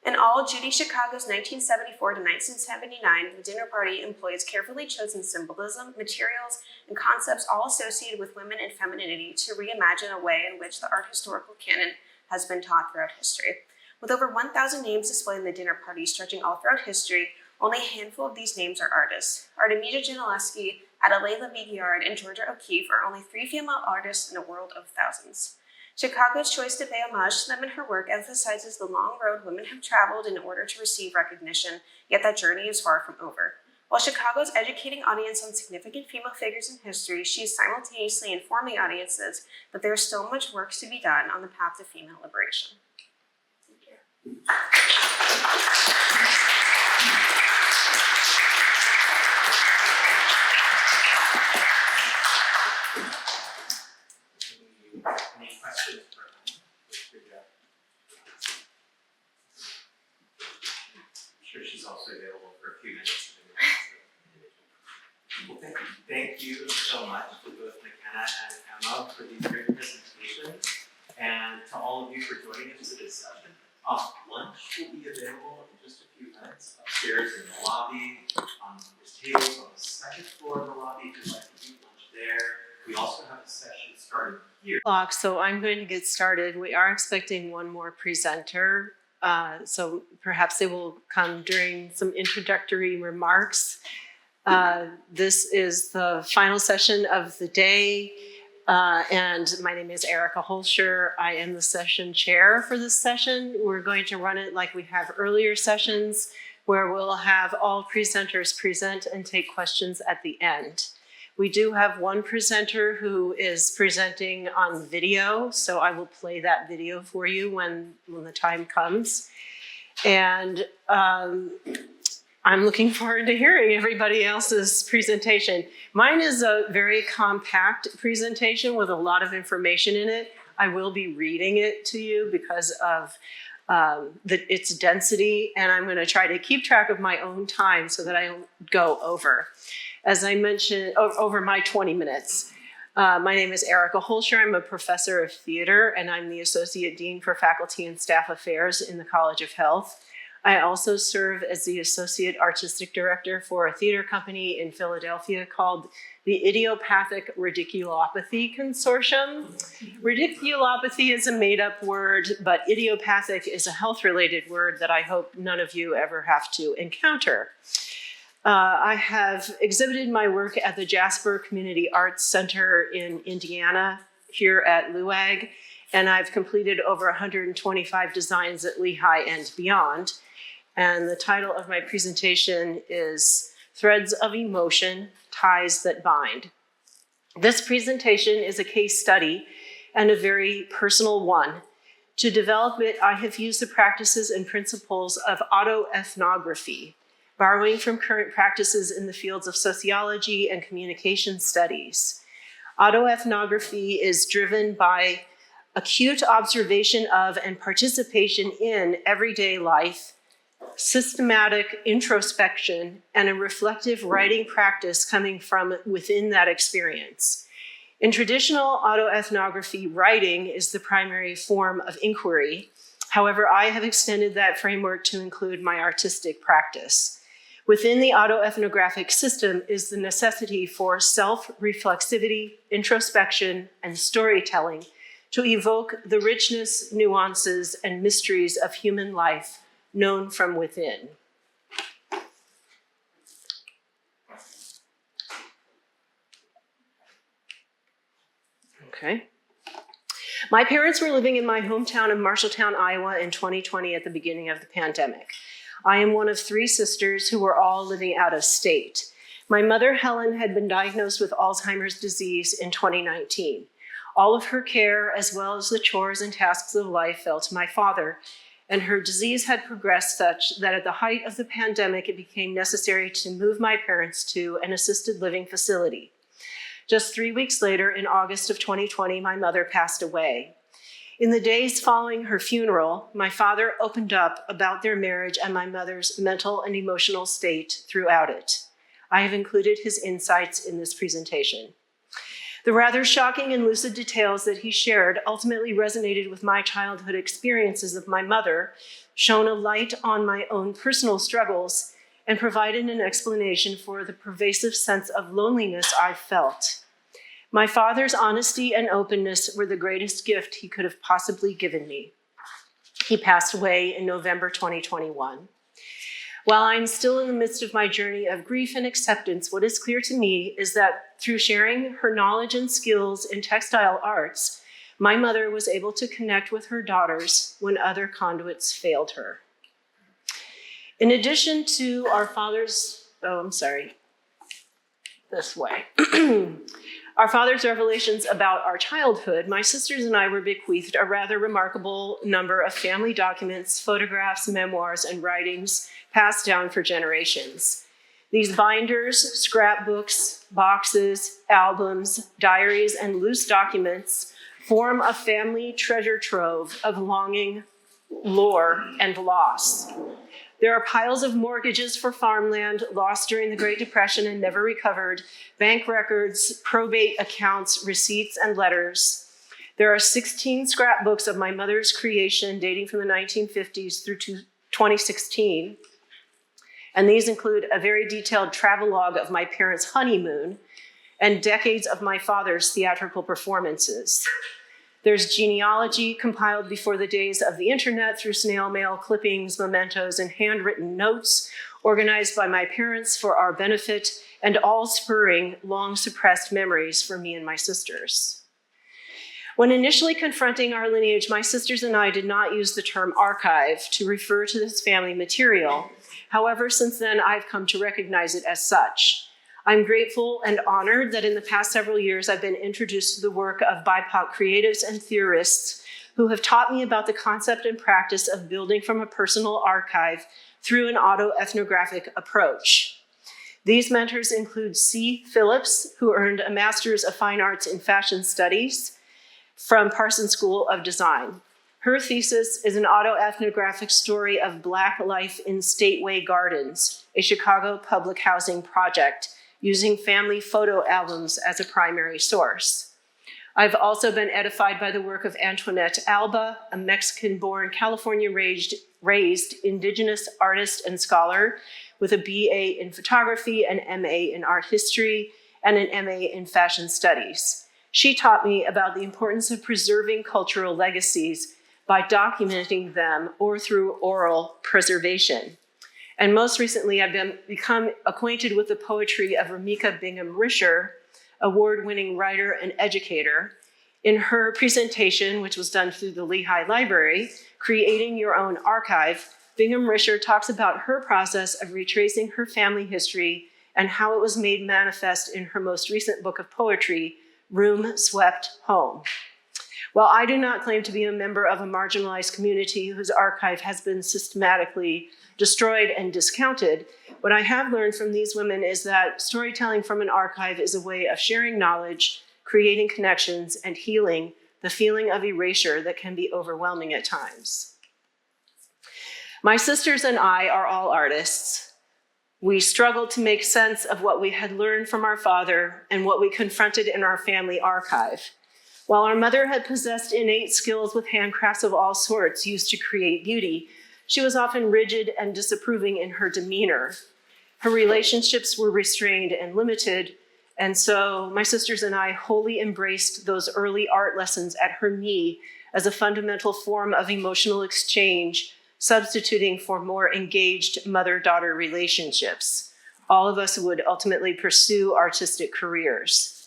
In all, Judy Chicago's 1974 to 1979, the dinner party employs carefully chosen symbolism, materials, and concepts all associated with women and femininity to reimagine a way in which the art historical canon has been taught throughout history. With over 1,000 names displayed in the dinner party stretching all throughout history, only a handful of these names are artists. Artemisia Gentileschi, Adelaide Labille-Guiard, and Georgia O'Keeffe are only 3 female artists in a world of thousands. Chicago's choice to pay homage to them in her work emphasizes the long road women have traveled in order to receive recognition, yet that journey is far from over. While Chicago is educating audience on significant female figures in history, she is simultaneously informing audiences that there is still much work to be done on the path to female liberation. Any questions for him? I'm sure she's also available for a few minutes. Well, thank you so much to both McKenna and Emma for these great presentations, and to all of you for joining us for this session. Lunch will be available in just a few minutes upstairs in the lobby. There's tables on the second floor of the lobby if you'd like to eat lunch there. We also have a session starting here. So I'm going to get started. We are expecting one more presenter, so perhaps they will come during some introductory remarks. This is the final session of the day, and my name is Erica Holscher. I am the session chair for this session. We're going to run it like we have earlier sessions, where we'll have all presenters present and take questions at the end. We do have one presenter who is presenting on video, so I will play that video for you when the time comes. And I'm looking forward to hearing everybody else's presentation. Mine is a very compact presentation with a lot of information in it. I will be reading it to you because of its density, and I'm going to try to keep track of my own time so that I don't go over. As I mentioned, over my 20 minutes. My name is Erica Holscher. I'm a professor of theater, and I'm the Associate Dean for Faculty and Staff Affairs in the College of Health. I also serve as the Associate Artistic Director for a theater company in Philadelphia called the Idiopathic Radiculopathy Consortium. Radiculopathy is a made-up word, but idiopathic is a health-related word that I hope none of you ever have to encounter. I have exhibited my work at the Jasper Community Arts Center in Indiana, here at LUAG, and I've completed over 125 designs at Lehigh and beyond. And the title of my presentation is Threads of Emotion, Ties That Bind. This presentation is a case study and a very personal one. To develop it, I have used the practices and principles of autoethnography, borrowing from current practices in the fields of sociology and communication studies. Autoethnography is driven by acute observation of and participation in everyday life, systematic introspection, and a reflective writing practice coming from within that experience. In traditional autoethnography, writing is the primary form of inquiry. However, I have extended that framework to include my artistic practice. Within the autoethnographic system is the necessity for self-reflexivity, introspection, and storytelling to evoke the richness, nuances, and mysteries of human life known from within. Okay. My parents were living in my hometown of Marshalltown, Iowa in 2020 at the beginning of the pandemic. I am one of 3 sisters who were all living out of state. My mother, Helen, had been diagnosed with Alzheimer's disease in 2019. All of her care, as well as the chores and tasks of life, fell to my father, and her disease had progressed such that at the height of the pandemic, it became necessary to move my parents to an assisted living facility. Just 3 weeks later, in August of 2020, my mother passed away. In the days following her funeral, my father opened up about their marriage and my mother's mental and emotional state throughout it. I have included his insights in this presentation. The rather shocking and lucid details that he shared ultimately resonated with my childhood experiences of my mother, shone a light on my own personal struggles, and provided an explanation for the pervasive sense of loneliness I felt. My father's honesty and openness were the greatest gift he could have possibly given me. He passed away in November 2021. While I'm still in the midst of my journey of grief and acceptance, what is clear to me is that through sharing her knowledge and skills in textile arts, my mother was able to connect with her daughters when other conduits failed her. In addition to our father's, this way. our father's revelations about our childhood, my sisters and I were bequeathed a rather remarkable number of family documents, photographs, memoirs, and writings passed down for generations. These binders, scrapbooks, boxes, albums, diaries, and loose documents form a family treasure trove of longing, lore, and loss. There are piles of mortgages for farmland lost during the Great Depression and never recovered, bank records, probate accounts, receipts, and letters. There are 16 scrapbooks of my mother's creation dating from the 1950s through to 2016. And these include a very detailed travelogue of my parents' honeymoon and decades of my father's theatrical performances. There's genealogy compiled before the days of the internet through snail mail, clippings, mementos, and handwritten notes organized by my parents for our benefit, and all spurring long suppressed memories for me and my sisters. When initially confronting our lineage, my sisters and I did not use the term archive to refer to this family material. However, since then, I've come to recognize it as such. I'm grateful and honored that in the past several years, I've been introduced to the work of BIPOC creatives and theorists who have taught me about the concept and practice of building from a personal archive through an autoethnographic approach. These mentors include C. Phillips, who earned a Master's of Fine Arts in Fashion Studies from Parsons School of Design. Her thesis is an autoethnographic story of Black life in Stateway Gardens, a Chicago public housing project, using family photo albums as a primary source. I've also been edified by the work of Antoinette Alba, a Mexican-born, California-raised indigenous artist and scholar with a BA in photography, an MA in art history, and an MA in fashion studies. She taught me about the importance of preserving cultural legacies by documenting them or through oral preservation. And most recently, I've become acquainted with the poetry of Ramika Bingham-Risher, award-winning writer and educator. In her presentation, which was done through the Lehigh Library, Creating Your Own Archive, Bingham-Risher talks about her process of retracing her family history and how it was made manifest in her most recent book of poetry, Room Swept Home. While I do not claim to be a member of a marginalized community whose archive has been systematically destroyed and discounted, what I have learned from these women is that storytelling from an archive is a way of sharing knowledge, creating connections, and healing the feeling of erasure that can be overwhelming at times. My sisters and I are all artists. We struggled to make sense of what we had learned from our father and what we confronted in our family archive. While our mother had possessed innate skills with handcrafts of all sorts used to create beauty, she was often rigid and disapproving in her demeanor. Her relationships were restrained and limited, and so my sisters and I wholly embraced those early art lessons at her knee as a fundamental form of emotional exchange, substituting for more engaged mother-daughter relationships. All of us would ultimately pursue artistic careers.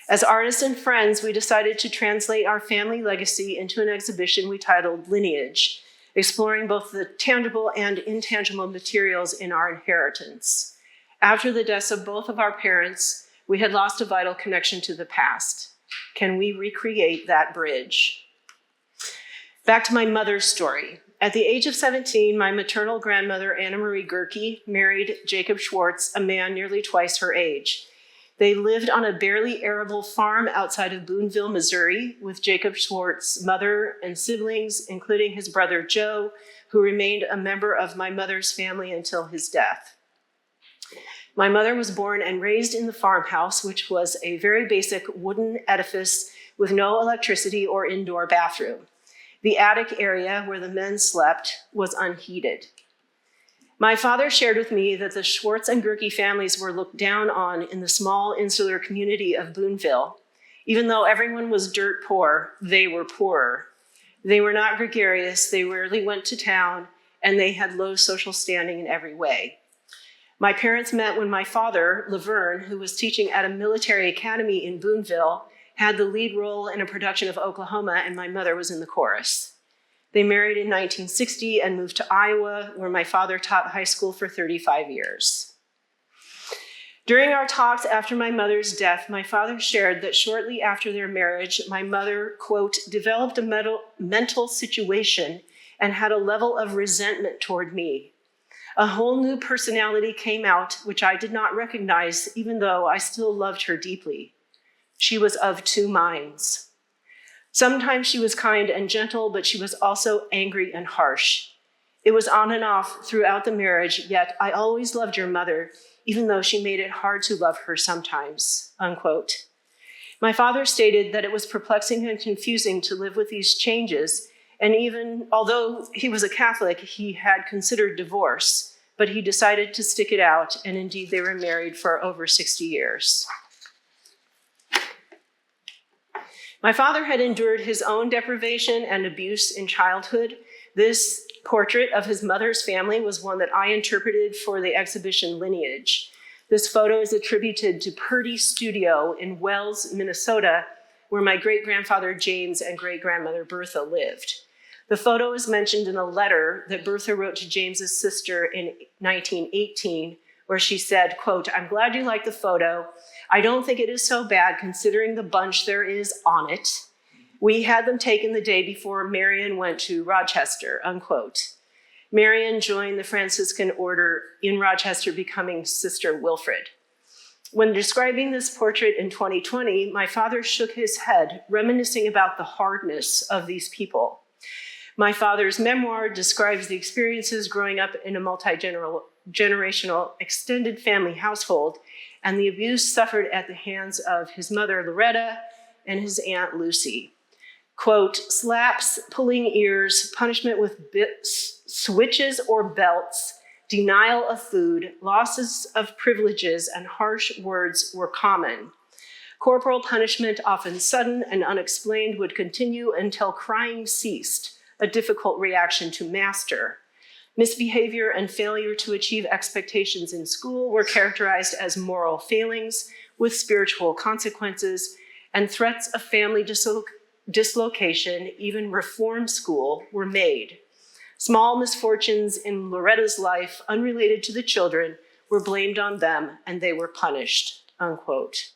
As artists and friends, we decided to translate our family legacy into an exhibition we titled Lineage, exploring both the tangible and intangible materials in our inheritance. After the deaths of both of our parents, we had lost a vital connection to the past. Can we recreate that bridge? Back to my mother's story. At the age of 17, my maternal grandmother, Anna Marie Gerke, married Jacob Schwartz, a man nearly twice her age. They lived on a barely arable farm outside of Boonville, Missouri, with Jacob Schwartz's mother and siblings, including his brother Joe, who remained a member of my mother's family until his death. My mother was born and raised in the farmhouse, which was a very basic wooden edifice with no electricity or indoor bathroom. The attic area where the men slept was unheated. My father shared with me that the Schwartz and Gerke families were looked down on in the small insular community of Boonville. Even though everyone was dirt poor, they were poorer. They were not gregarious, they rarely went to town, and they had low social standing in every way. My parents met when my father, Laverne, who was teaching at a military academy in Boonville, had the lead role in a production of Oklahoma, and my mother was in the chorus. They married in 1960 and moved to Iowa, where my father taught high school for 35 years. During our talks after my mother's death, my father shared that shortly after their marriage, my mother, quote, developed a mental situation and had a level of resentment toward me. A whole new personality came out, which I did not recognize, even though I still loved her deeply. She was of two minds. Sometimes she was kind and gentle, but she was also angry and harsh. It was on and off throughout the marriage, yet I always loved your mother, even though she made it hard to love her sometimes, unquote. My father stated that it was perplexing and confusing to live with these changes, and even although he was a Catholic, he had considered divorce, but he decided to stick it out, and indeed they were married for over 60 years. My father had endured his own deprivation and abuse in childhood. This portrait of his mother's family was one that I interpreted for the exhibition Lineage. This photo is attributed to Purdy Studio in Wells, Minnesota, where my great-grandfather James and great-grandmother Bertha lived. The photo is mentioned in a letter that Bertha wrote to James's sister in 1918, where she said, quote, I'm glad you like the photo. I don't think it is so bad considering the bunch there is on it. We had them taken the day before Marian went to Rochester, unquote. Marian joined the Franciscan order in Rochester, becoming Sister Wilfrid. When describing this portrait in 2020, my father shook his head, reminiscing about the hardness of these people. My father's memoir describes the experiences growing up in a multi-generational extended family household and the abuse suffered at the hands of his mother, Loretta, and his aunt, Lucy. Quote, slaps, pulling ears, punishment with switches or belts, denial of food, losses of privileges, and harsh words were common. Corporal punishment, often sudden and unexplained, would continue until crying ceased, a difficult reaction to master. Misbehavior and failure to achieve expectations in school were characterized as moral failings with spiritual consequences, and threats of family dislocation, even reform school, were made. Small misfortunes in Loretta's life, unrelated to the children, were blamed on them, and they were punished, unquote.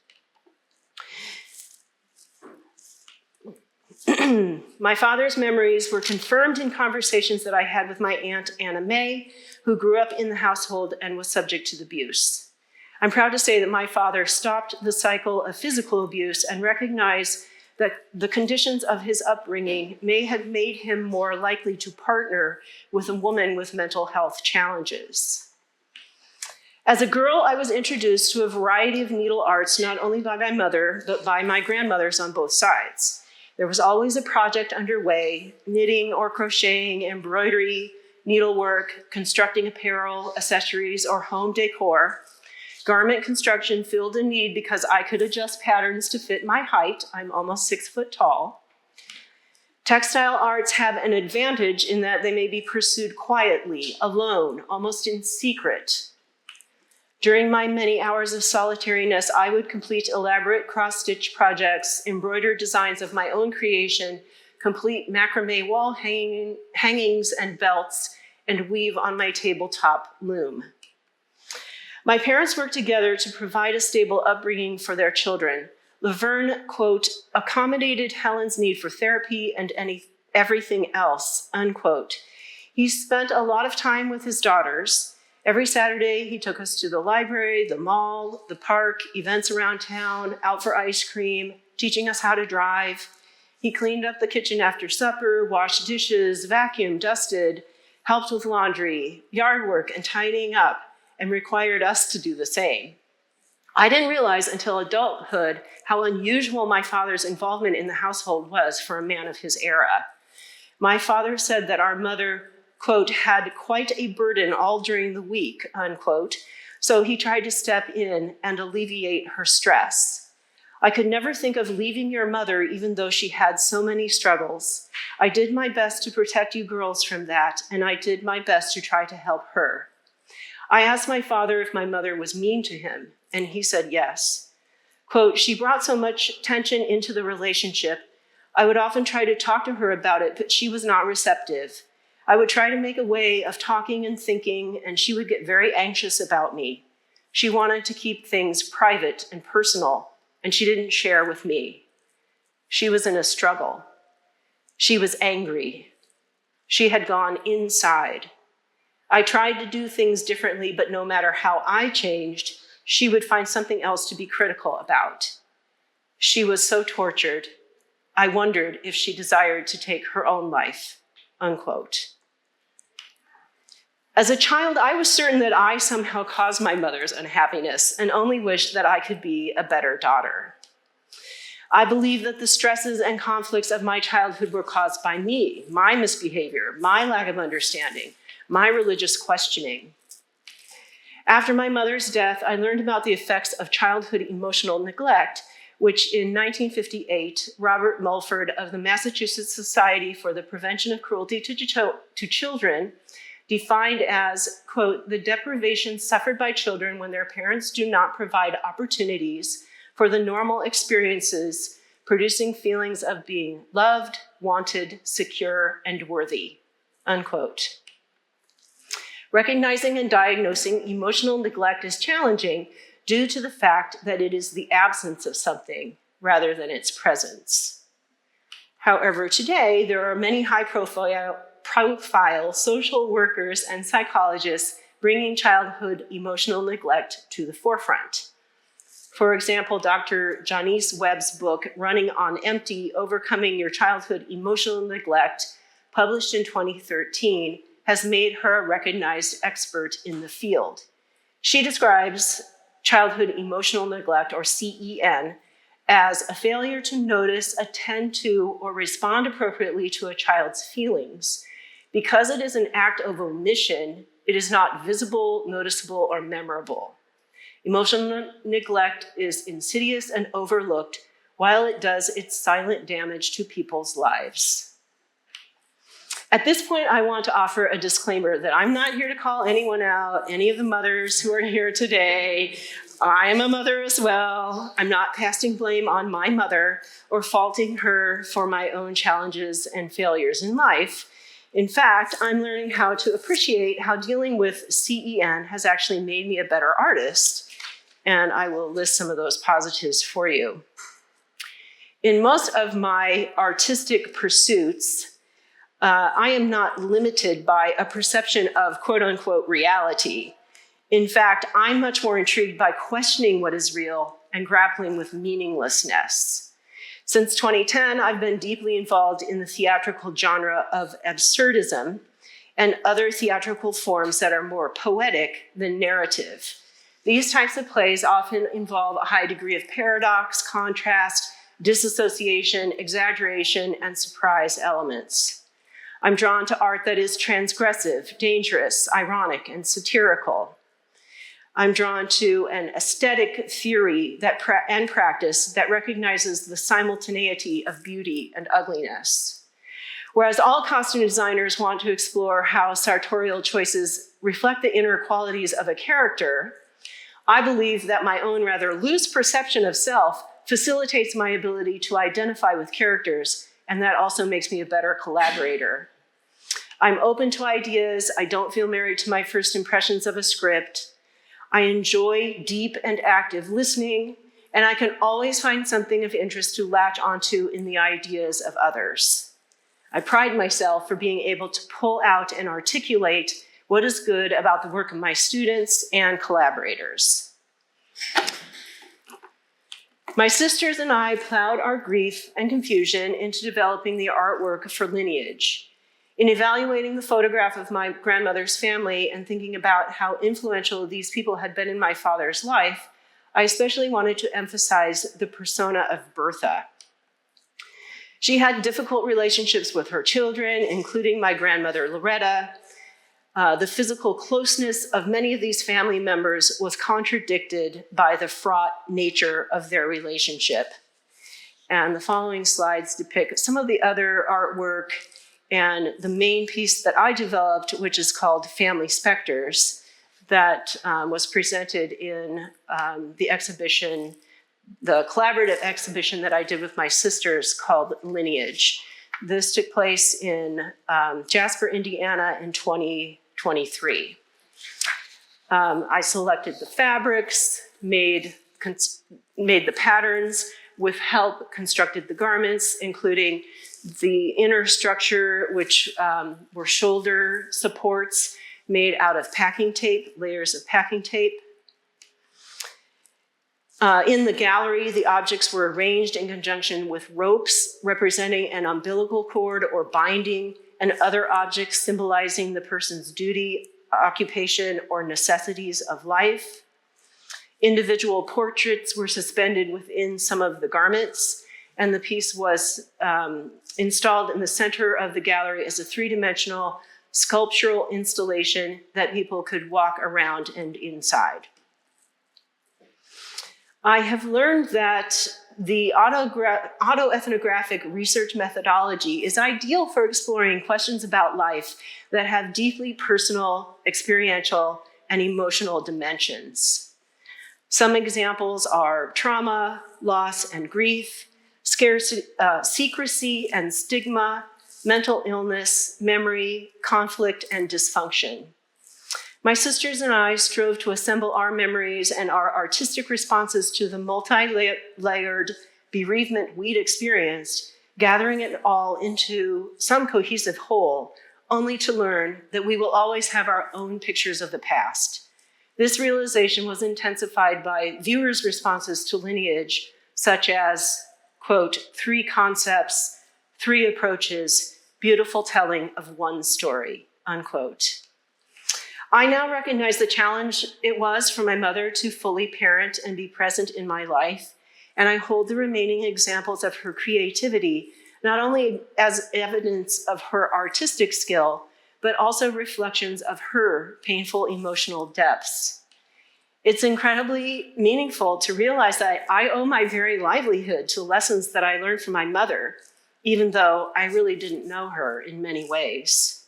My father's memories were confirmed in conversations that I had with my aunt, Anna May, who grew up in the household and was subject to abuse. I'm proud to say that my father stopped the cycle of physical abuse and recognized that the conditions of his upbringing may have made him more likely to partner with a woman with mental health challenges. As a girl, I was introduced to a variety of needle arts, not only by my mother, but by my grandmothers on both sides. There was always a project underway, knitting or crocheting, embroidery, needlework, constructing apparel, accessories, or home decor. Garment construction filled a need because I could adjust patterns to fit my height. I'm almost 6 foot tall. Textile arts have an advantage in that they may be pursued quietly, alone, almost in secret. During my many hours of solitariness, I would complete elaborate cross-stitch projects, embroider designs of my own creation, complete macrame wall hangings and belts, and weave on my tabletop loom. My parents worked together to provide a stable upbringing for their children. Laverne, quote, accommodated Helen's need for therapy and everything else, unquote. He spent a lot of time with his daughters. Every Saturday, he took us to the library, the mall, the park, events around town, out for ice cream, teaching us how to drive. He cleaned up the kitchen after supper, washed dishes, vacuumed, dusted, helped with laundry, yard work, and tidying up, and required us to do the same. I didn't realize until adulthood how unusual my father's involvement in the household was for a man of his era. My father said that our mother, quote, had quite a burden all during the week, unquote, so he tried to step in and alleviate her stress. I could never think of leaving your mother even though she had so many struggles. I did my best to protect you girls from that, and I did my best to try to help her. I asked my father if my mother was mean to him, and he said yes. Quote, she brought so much tension into the relationship. I would often try to talk to her about it, but she was not receptive. I would try to make a way of talking and thinking, and she would get very anxious about me. She wanted to keep things private and personal, and she didn't share with me. She was in a struggle. She was angry. She had gone inside. I tried to do things differently, but no matter how I changed, she would find something else to be critical about. She was so tortured. I wondered if she desired to take her own life, unquote. As a child, I was certain that I somehow caused my mother's unhappiness and only wished that I could be a better daughter. I believe that the stresses and conflicts of my childhood were caused by me, my misbehavior, my lack of understanding, my religious questioning. After my mother's death, I learned about the effects of childhood emotional neglect, which in 1958, Robert Mulford of the Massachusetts Society for the Prevention of Cruelty to Children defined as, quote, the deprivation suffered by children when their parents do not provide opportunities for the normal experiences, producing feelings of being loved, wanted, secure, and worthy, unquote. Recognizing and diagnosing emotional neglect is challenging due to the fact that it is the absence of something rather than its presence. However, today, there are many high-profile social workers and psychologists bringing childhood emotional neglect to the forefront. For example, Dr. Janice Webb's book, Running on Empty, Overcoming Your Childhood Emotional Neglect, published in 2013, has made her a recognized expert in the field. She describes childhood emotional neglect, or CEN, as a failure to notice, attend to, or respond appropriately to a child's feelings. Because it is an act of omission, it is not visible, noticeable, or memorable. Emotional neglect is insidious and overlooked while it does its silent damage to people's lives. At this point, I want to offer a disclaimer that I'm not here to call anyone out, any of the mothers who are here today. I am a mother as well. I'm not casting blame on my mother or faulting her for my own challenges and failures in life. In fact, I'm learning how to appreciate how dealing with CEN has actually made me a better artist, and I will list some of those positives for you. In most of my artistic pursuits, I am not limited by a perception of quote-unquote reality. In fact, I'm much more intrigued by questioning what is real and grappling with meaninglessness. Since 2010, I've been deeply involved in the theatrical genre of absurdism and other theatrical forms that are more poetic than narrative. These types of plays often involve a high degree of paradox, contrast, disassociation, exaggeration, and surprise elements. I'm drawn to art that is transgressive, dangerous, ironic, and satirical. I'm drawn to an aesthetic theory and practice that recognizes the simultaneity of beauty and ugliness. Whereas all costume designers want to explore how sartorial choices reflect the inner qualities of a character, I believe that my own rather loose perception of self facilitates my ability to identify with characters, and that also makes me a better collaborator. I'm open to ideas. I don't feel married to my first impressions of a script. I enjoy deep and active listening, and I can always find something of interest to latch onto in the ideas of others. I pride myself for being able to pull out and articulate what is good about the work of my students and collaborators. My sisters and I plowed our grief and confusion into developing the artwork for Lineage. In evaluating the photograph of my grandmother's family and thinking about how influential these people had been in my father's life, I especially wanted to emphasize the persona of Bertha. She had difficult relationships with her children, including my grandmother Loretta. The physical closeness of many of these family members was contradicted by the fraught nature of their relationship. And the following slides depict some of the other artwork and the main piece that I developed, which is called Family Specters, that was presented in the exhibition, the collaborative exhibition that I did with my sisters called Lineage. This took place in Jasper, Indiana in 2023. I selected the fabrics, made the patterns, with help constructed the garments, including the inner structure, which were shoulder supports made out of packing tape, layers of packing tape. In the gallery, the objects were arranged in conjunction with ropes representing an umbilical cord or binding, and other objects symbolizing the person's duty, occupation, or necessities of life. Individual portraits were suspended within some of the garments, and the piece was installed in the center of the gallery as a three-dimensional sculptural installation that people could walk around and inside. I have learned that the autoethnographic research methodology is ideal for exploring questions about life that have deeply personal, experiential, and emotional dimensions. Some examples are trauma, loss and grief, secrecy and stigma, mental illness, memory, conflict, and dysfunction. My sisters and I strove to assemble our memories and our artistic responses to the multi-layered bereavement we'd experienced, gathering it all into some cohesive whole, only to learn that we will always have our own pictures of the past. This realization was intensified by viewers' responses to Lineage, such as, quote, 3 concepts, 3 approaches, beautiful telling of one story, unquote. I now recognize the challenge it was for my mother to fully parent and be present in my life, and I hold the remaining examples of her creativity not only as evidence of her artistic skill, but also reflections of her painful emotional depths. It's incredibly meaningful to realize that I owe my very livelihood to lessons that I learned from my mother, even though I really didn't know her in many ways.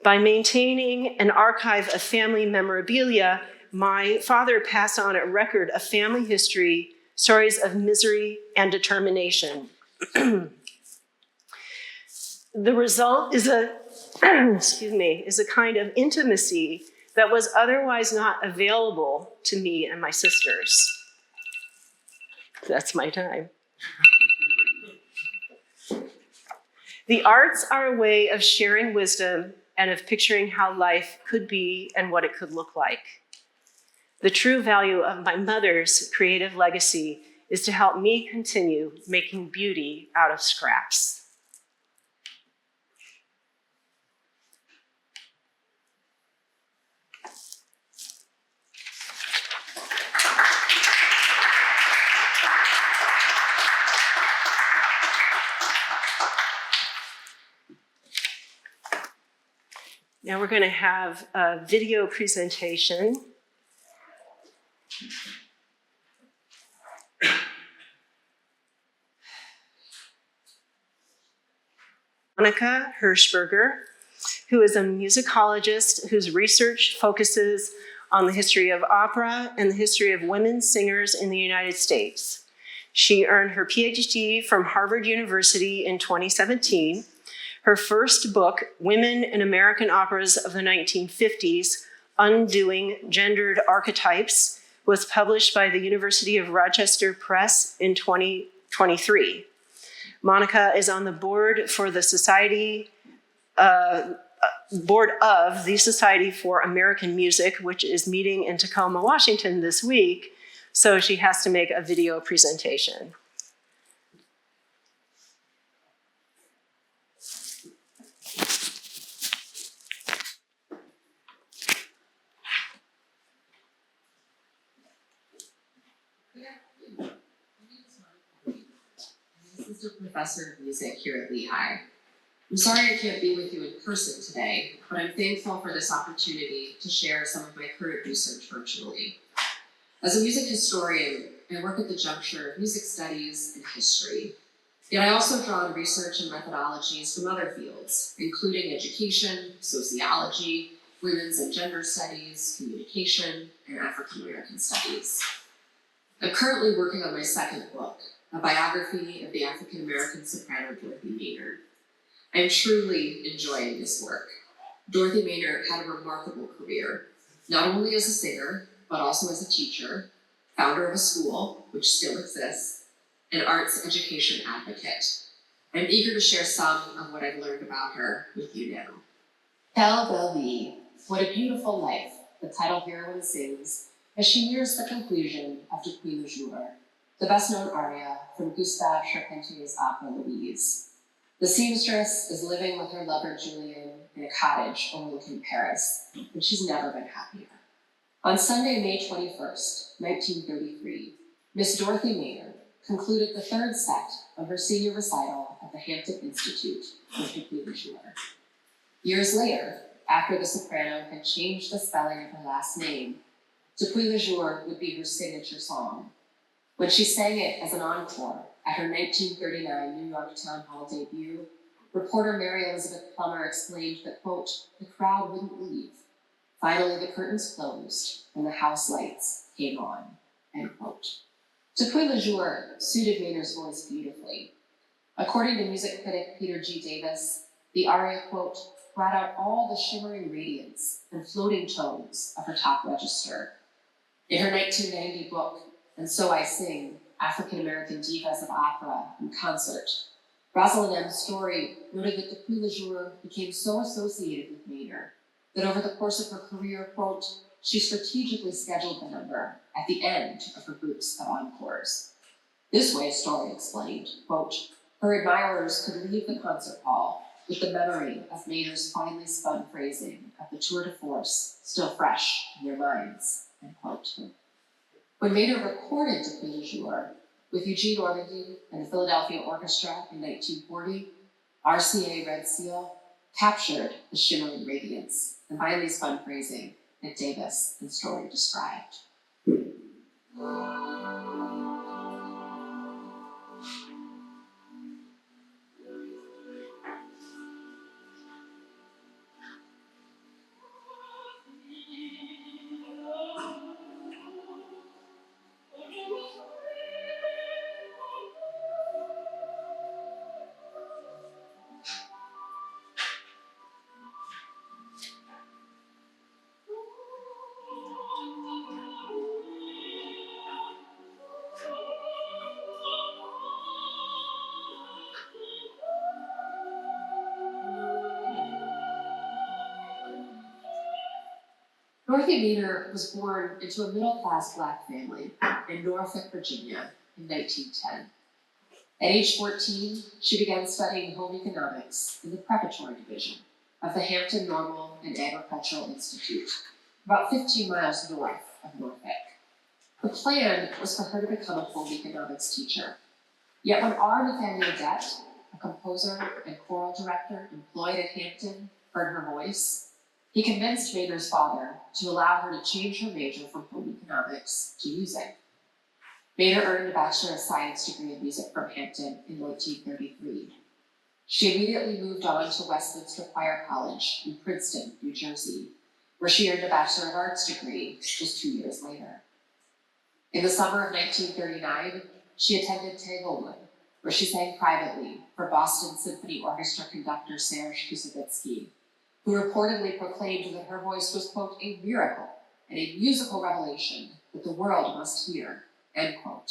By maintaining an archive of family memorabilia, my father passed on a record of family history, stories of misery and determination. The result is a kind of intimacy that was otherwise not available to me and my sisters. That's my time. The arts are a way of sharing wisdom and of picturing how life could be and what it could look like. The true value of my mother's creative legacy is to help me continue making beauty out of scraps. Now we're going to have a video presentation. Monica Hirschberger, who is a musicologist whose research focuses on the history of opera and the history of women singers in the United States. She earned her PhD from Harvard University in 2017. Her first book, Women in American Operas of the 1950s, Undoing Gendered Archetypes, was published by the University of Rochester Press in 2023. Monica is on the board for the board of the Society for American Music, which is meeting in Tacoma, Washington this week, so she has to make a video presentation. Professor of music here at Lehigh. I'm sorry I can't be with you in person today, but I'm thankful for this opportunity to share some of my current research virtually. As a music historian, I work at the juncture of music studies and history. Yet I also draw on research and methodologies from other fields, including education, sociology, women's and gender studies, communication, and African American studies. I'm currently working on my second book, a biography of the African American soprano Dorothy Maynard. I am truly enjoying this work. Dorothy Maynard had a remarkable career. not only as a singer, but also as a teacher, founder of a school, which still exists, and arts education advocate. I'm eager to share some of what I've learned about her with you now. Belle Belle Vie, what a beautiful life, the title heroine sings as she nears the conclusion of Depuis le jour, the best-known aria from Gustave Charpentier's opera Louise. The seamstress is living with her lover Julien in a cottage overlooking Paris, and she's never been happier. On Sunday, May 21st, 1933, Miss Dorothy Maynard concluded the third set of her senior recital at the Hampton Institute with Depuis le jour. Years later, after the soprano had changed the spelling of her last name, Depuis le jour would be her signature song. When she sang it as an encore at her 1939 New York Town Hall debut, reporter Mary Elizabeth Plummer explained that, quote, the crowd wouldn't leave. Finally, the curtains closed and the house lights came on, end quote. Depuis le jour suited Maynard's voice beautifully. According to music critic Peter G. Davis, the aria, quote, brought out all the shimmering radiance and floating tones of her top register. In her 1990 book, And So I Sing, African-American Divas of Opera and Concert, Rosalind M. Story noted that Depuis le jour became so associated with Maynard that over the course of her career, quote, she strategically scheduled the number at the end of her groups of encores. This way, Story explained, quote, her admirers could leave the concert hall with the memory of Maynard's finely spun phrasing of the tour de force still fresh in their minds, end quote. When Maynard recorded Depuis le jour with Eugene Ormandy and the Philadelphia Orchestra in 1940, RCA Red Seal captured the shimmering radiance and finely spun phrasing that Davis and Story described. Dorothy Maynard was born into a middle-class Black family in Norfolk, Virginia in 1910. At age 14, she began studying home economics in the preparatory division of the Hampton Normal and Agricultural Institute, about 15 miles north of Norfolk. The plan was for her to become a home economics teacher. Yet when R. Nathaniel Dett, a composer and choral director employed at Hampton, heard her voice, he convinced Maynard's father to allow her to change her major from home economics to music. Maynard earned a Bachelor of Science degree in music from Hampton in 1933. She immediately moved on to Westminster Choir College in Princeton, New Jersey, where she earned a Bachelor of Arts degree just 2 years later. In the summer of 1939, she attended Tanglewood, where she sang privately for Boston Symphony Orchestra conductor Serge Kusevitsky, who reportedly proclaimed that her voice was, quote, a miracle and a musical revelation that the world must hear, end quote.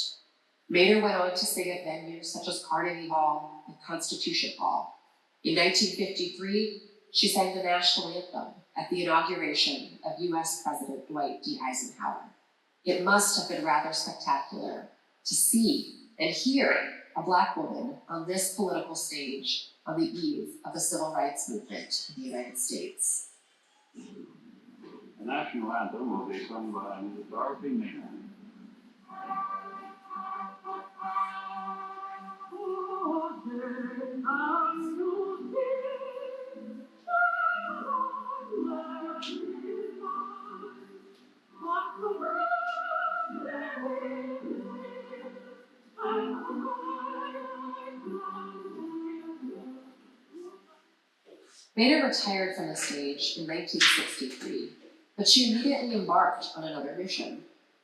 Maynard went on to sing at venues such as Carnegie Hall and Constitution Hall. In 1953, she sang the national anthem at the inauguration of US President Dwight D. Eisenhower. It must have been rather spectacular to see and hear a Black woman on this political stage on the eve of the civil rights movement in the United States. The national anthem will be sung by Mrs. Dorothy Maynard. Maynard retired from the stage in 1963, but she immediately embarked on another mission,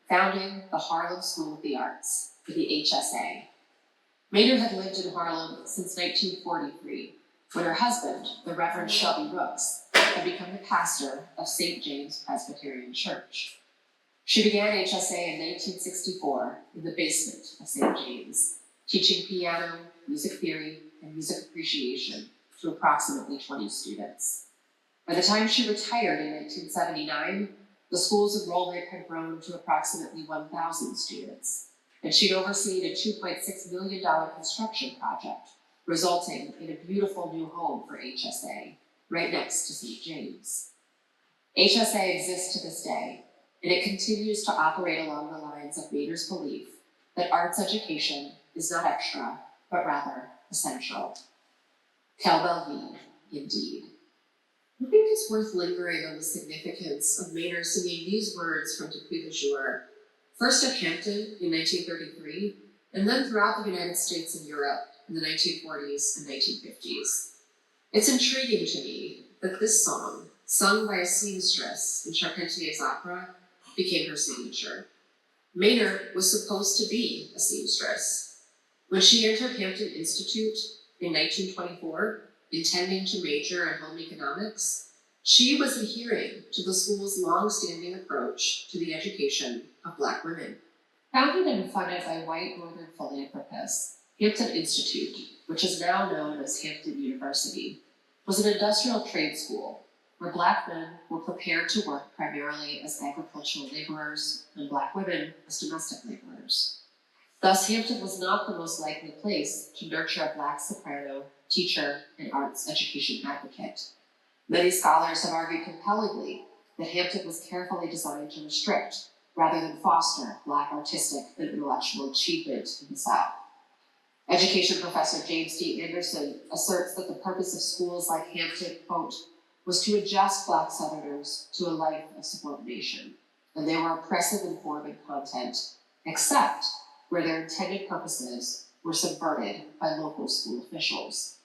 founding the Harlem School of the Arts, or the HSA. Maynard had lived in Harlem since 1943, when her husband, the Reverend Shelby Rooks, had become the pastor of St. James Presbyterian Church. She began HSA in 1964 in the basement of St. James, teaching piano, music theory, and music appreciation to approximately 20 students. By the time she retired in 1979, the school's enrollment had grown to approximately 1,000 students, and she'd overseen a $2.6 million construction project, resulting in a beautiful new home for HSA, right next to St. James. HSA exists to this day, and it continues to operate along the lines of Maynard's belief that arts education is not extra, but rather essential. Quelle belle vie, indeed. I think it's worth lingering on the significance of Maynard singing these words from Depuis le Jour, first at Hampton in 1933, and then throughout the United States and Europe in the 1940s and 1950s. It's intriguing to me that this song, sung by a seamstress in Charpentier's opera, became her signature. Maynard was supposed to be a seamstress. When she entered Hampton Institute in 1924, intending to major in home economics, she was adhering to the school's long-standing approach to the education of Black women. Founded and funded by white Northern philanthropists, Hampton Institute, which is now known as Hampton University, was an industrial trade school where Black men were prepared to work primarily as agricultural laborers and Black women as domestic laborers. Thus, Hampton was not the most likely place to nurture a Black soprano, teacher, and arts education advocate. Many scholars have argued compellingly that Hampton was carefully designed to restrict, rather than foster, Black artistic and intellectual achievement in the South. Education professor James D. Anderson asserts that the purpose of schools like Hampton, quote, was to adjust Black Southerners to a life of subordination, and they were oppressive in form and content, except where their intended purposes were subverted by local school officials.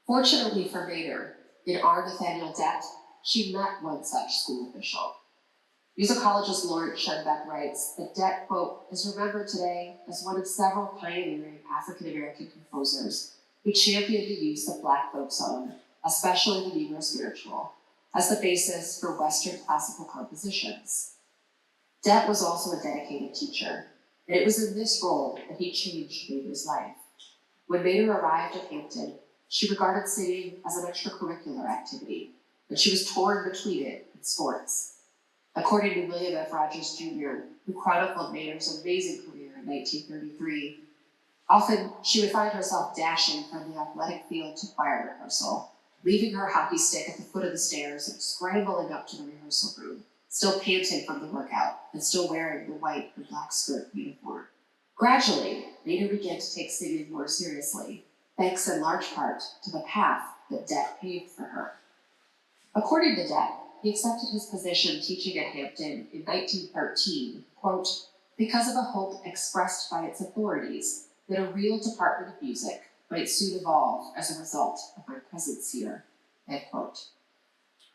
Fortunately for Maynard, in R. Nathaniel Dett, she met one such school official. Musicologist Lawrence Schoenbeck writes that Dett, quote, is remembered today as one of several pioneering African-American composers who championed the use of Black folk song, especially the Negro spiritual, as the basis for Western classical compositions. Dett was also a dedicated teacher, and it was in this role that he changed Maynard's life. When Maynard arrived at Hampton, she regarded singing as an extracurricular activity, and she was torn between it and sports. According to William F. Rogers Jr., who chronicled Maynard's amazing career in 1933, often she would find herself dashing from the athletic field to choir rehearsal, leaving her hockey stick at the foot of the stairs and scrambling up to the rehearsal room, still panting from the workout and still wearing the white and Black skirt uniform. Gradually, Maynard began to take singing more seriously, thanks in large part to the path that Dett paved for her. According to Dett, he accepted his position teaching at Hampton in 1913, quote, because of a hope expressed by its authorities that a real Department of Music might soon evolve as a result of my presence here, end quote.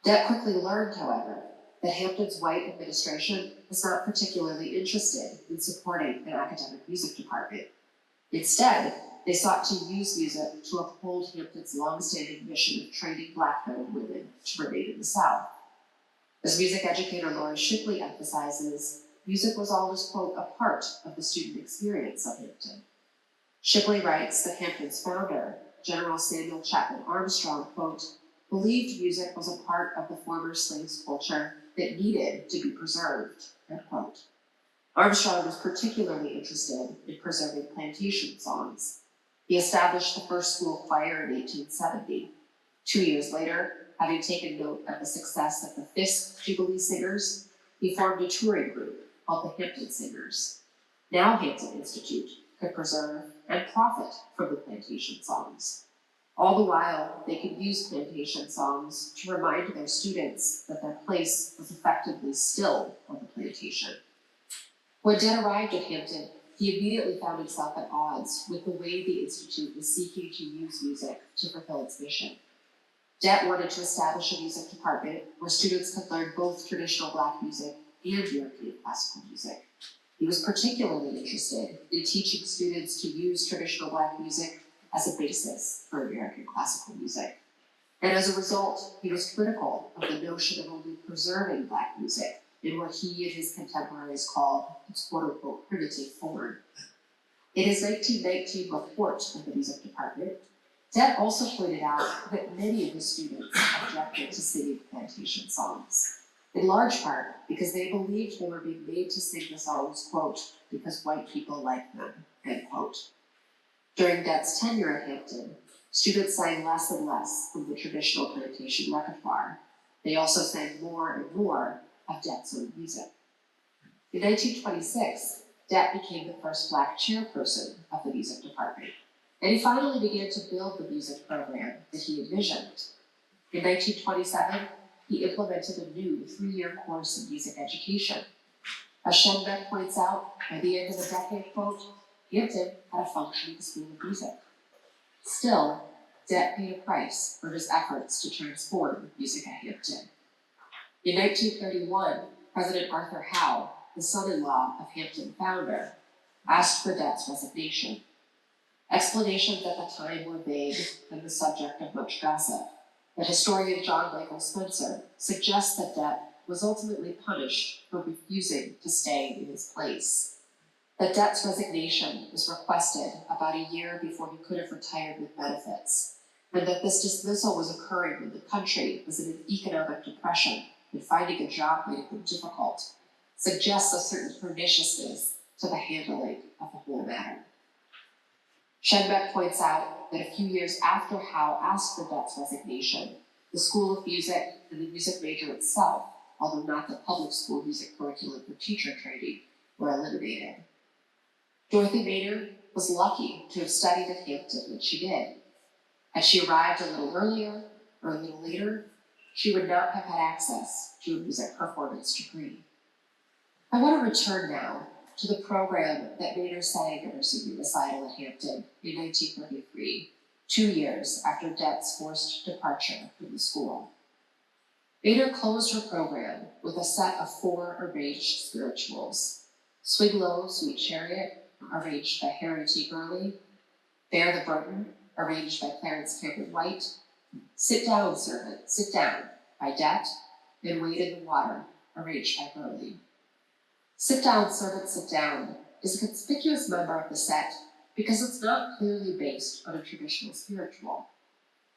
Dett quickly learned, however, that Hampton's white administration was not particularly interested in supporting an academic music department. Instead, they sought to use music to uphold Hampton's long-standing mission of training Black men and women to remain in the South. As music educator Laura Shipley emphasizes, music was always, quote, a part of the student experience of Hampton. Shipley writes that Hampton's founder, General Samuel Chapman Armstrong, quote, believed music was a part of the former slaves' culture that needed to be preserved, end quote. Armstrong was particularly interested in preserving plantation songs. He established the first school choir in 1870. 2 years later, having taken note of the success of the Fisk Jubilee Singers, he formed a touring group called the Hampton Singers. Now Hampton Institute could preserve and profit from the plantation songs. All the while, they could use plantation songs to remind their students that their place was effectively still on the plantation. When Dett arrived at Hampton, he immediately found himself at odds with the way the Institute was seeking to use music to fulfill its mission. Dett wanted to establish a music department where students could learn both traditional Black music and European classical music. He was particularly interested in teaching students to use traditional Black music as a basis for American classical music. And as a result, he was critical of the notion of only preserving Black music in what he and his contemporaries called its quote-unquote primitive form. In his 1919 report of the music department, Dett also pointed out that many of his students objected to singing plantation songs, in large part because they believed they were being made to sing the songs, quote, because white people like them, end quote. During Dett's tenure at Hampton, students sang less and less from the traditional plantation repertoire. They also sang more and more of Dett's own music. In 1926, Dett became the first Black chairperson of the music department, and he finally began to build the music program that he envisioned. In 1927, he implemented a new 3-year course in music education. As Schenbeck points out, by the end of the decade, quote, Hampton had a functioning school of music. Still, Dett paid a price for his efforts to transform music at Hampton. In 1931, President Arthur Howe, the son-in-law of Hampton founder, asked for Dett's resignation. Explanations at the time were vague and the subject of much gossip, but historian John Michael Spencer suggests that Dett was ultimately punished for refusing to stay in his place. That Dett's resignation was requested about a year before he could have retired with benefits, and that this dismissal was occurring when the country was in an economic depression and finding a job made it difficult, suggests a certain perniciousness to the handling of the whole matter. Schenbeck points out that a few years after Howe asked for Dett's resignation, the School of Music and the music major itself, although not the public school music curriculum for teacher training, were eliminated. Dorothy Maynard was lucky to have studied at Hampton when she did. Had she arrived a little earlier or a little later, she would not have had access to a music performance degree. I want to return now to the program that Maynard sang at her senior recital at Hampton in 1933, 2 years after Dett's forced departure from the school. Maynard closed her program with a set of 4 arranged spirituals: Swing Low, Sweet Chariot, arranged by Harry T. Gurley; Bear the Burden, arranged by Clarence Cameron White; Sit Down, Servant, Sit Down, by Dett; and Wade in the Water, arranged by Gurley. Sit Down, Servant, Sit Down is a conspicuous member of the set because it's not clearly based on a traditional spiritual.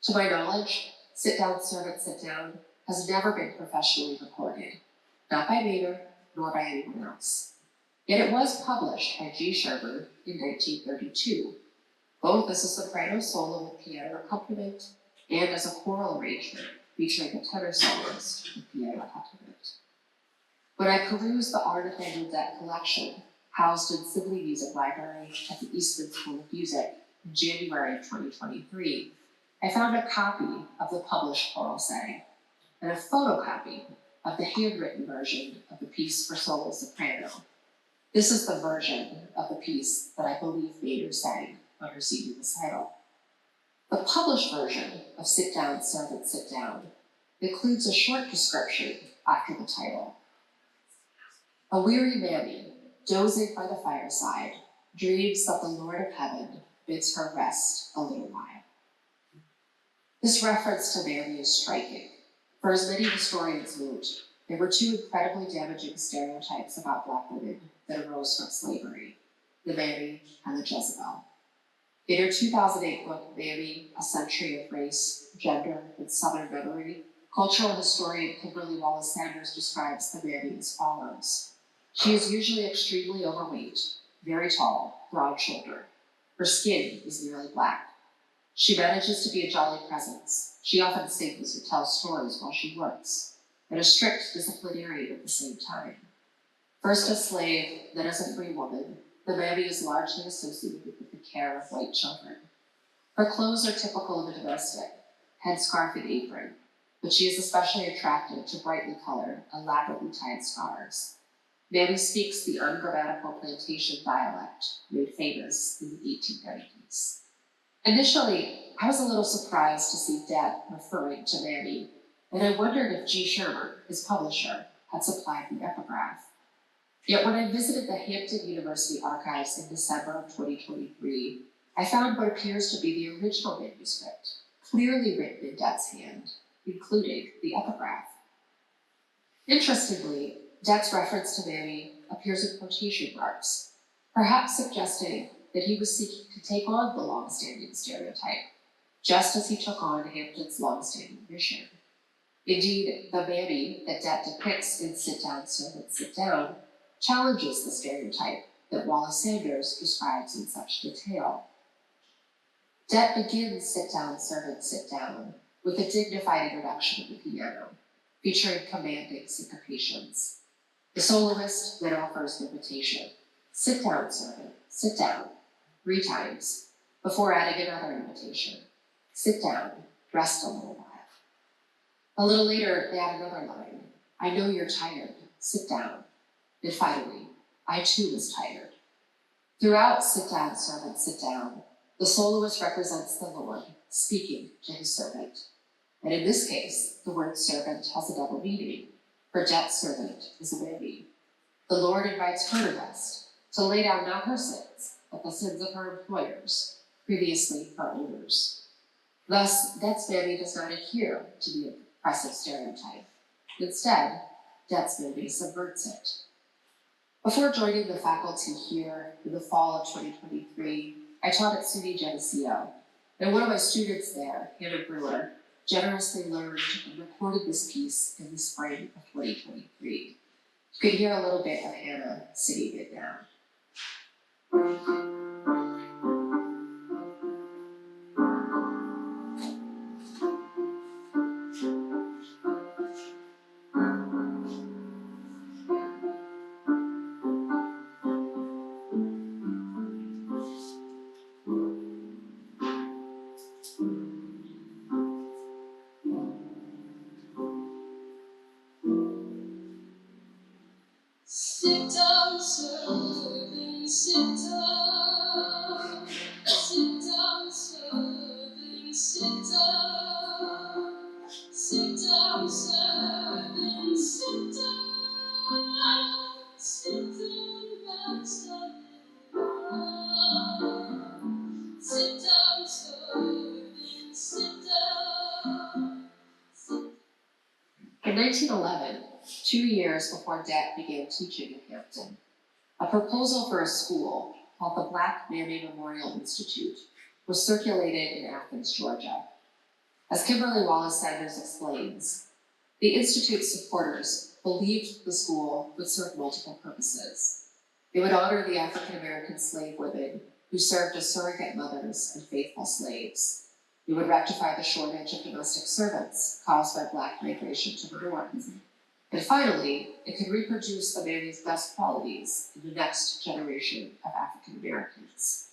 To my knowledge, Sit Down, Servant, Sit Down has never been professionally recorded, not by Maynard nor by anyone else. Yet it was published by G. Sherman in 1932, both as a soprano solo with piano accompaniment and as a choral arrangement featuring a tenor soloist with piano accompaniment. When I perused the Art Nathaniel Dett collection, housed in Sibley Music Library at the Eastman School of Music in January of 2023, I found a copy of the published choral setting and a photocopy of the handwritten version of the piece for solo soprano. This is the version of the piece that I believe Maynard sang on her senior recital. The published version of Sit Down, Servant, Sit Down includes a short description after the title. A weary mammy, dozing by the fireside, dreams that the Lord of Heaven bids her rest a little while. This reference to mammy is striking, for as many historians note, there were 2 incredibly damaging stereotypes about Black women that arose from slavery: the mammy and the Jezebel. In her 2008 book, Mammy, A Century of Race, Gender, and Southern Memory, cultural historian Kimberly Wallace Sanders describes the mammy as follows. She is usually extremely overweight, very tall, broad-shouldered. Her skin is nearly black. She manages to be a jolly presence. She often sings or tells stories while she works, and a strict disciplinarian at the same time. First a slave, then as a free woman, the mammy is largely associated with the care of white children. Her clothes are typical of a domestic, headscarf and apron, but she is especially attracted to brightly colored, elaborately tied scarves. Mammy speaks the ungrammatical plantation dialect made famous in the 1890s. Initially, I was a little surprised to see Dett referring to Mammy, and I wondered if G. Sherman, his publisher, had supplied the epigraph. Yet when I visited the Hampton University archives in December of 2023, I found what appears to be the original manuscript. clearly written in Det's hand, including the epigraph. Interestingly, Det's reference to Mammy appears in quotation marks, perhaps suggesting that he was seeking to take on the long-standing stereotype, just as he took on Hampton's long-standing mission. Indeed, the Mammy that Det depicts in Sit Down, Servant, Sit Down challenges the stereotype that Wallace Sanders describes in such detail. Det begins Sit Down, Servant, Sit Down with a dignified introduction of the piano, featuring commanding syncopations. The soloist then offers an invitation: sit down, servant, sit down, 3 times, before adding another invitation: sit down, rest a little while. A little later, they add another line: I know you're tired, sit down. And finally, I too was tired. Throughout Sit Down, Servant, Sit Down, the soloist represents the Lord speaking to his servant. And in this case, the word servant has a double meaning, for Det's servant is a Mammy. The Lord invites her to rest, to lay down not her sins, but the sins of her employers, previously her owners. Thus, Det's Mammy does not adhere to the oppressive stereotype. Instead, Det's Mammy subverts it. Before joining the faculty here in the fall of 2023, I taught at SUNY Geneseo, and one of my students there, Hannah Brewer, generously learned and recorded this piece in the spring of 2023. You can hear a little bit of Hannah singing it now. Sit down, servant, sit down. Sit down, servant, sit down. Sit down, servant, sit down. Sit down, rest a little while. Sit down, servant, sit down. In 1911, 2 years before Det began teaching at Hampton, a proposal for a school called the Black Mammy Memorial Institute was circulated in Athens, Georgia. As Kimberly Wallace Sanders explains, the Institute's supporters believed the school would serve multiple purposes. It would honor the African American slave women who served as surrogate mothers and faithful slaves. It would rectify the shortage of domestic servants caused by Black migration to the North. And finally, it could reproduce the Mammy's best qualities in the next generation of African Americans.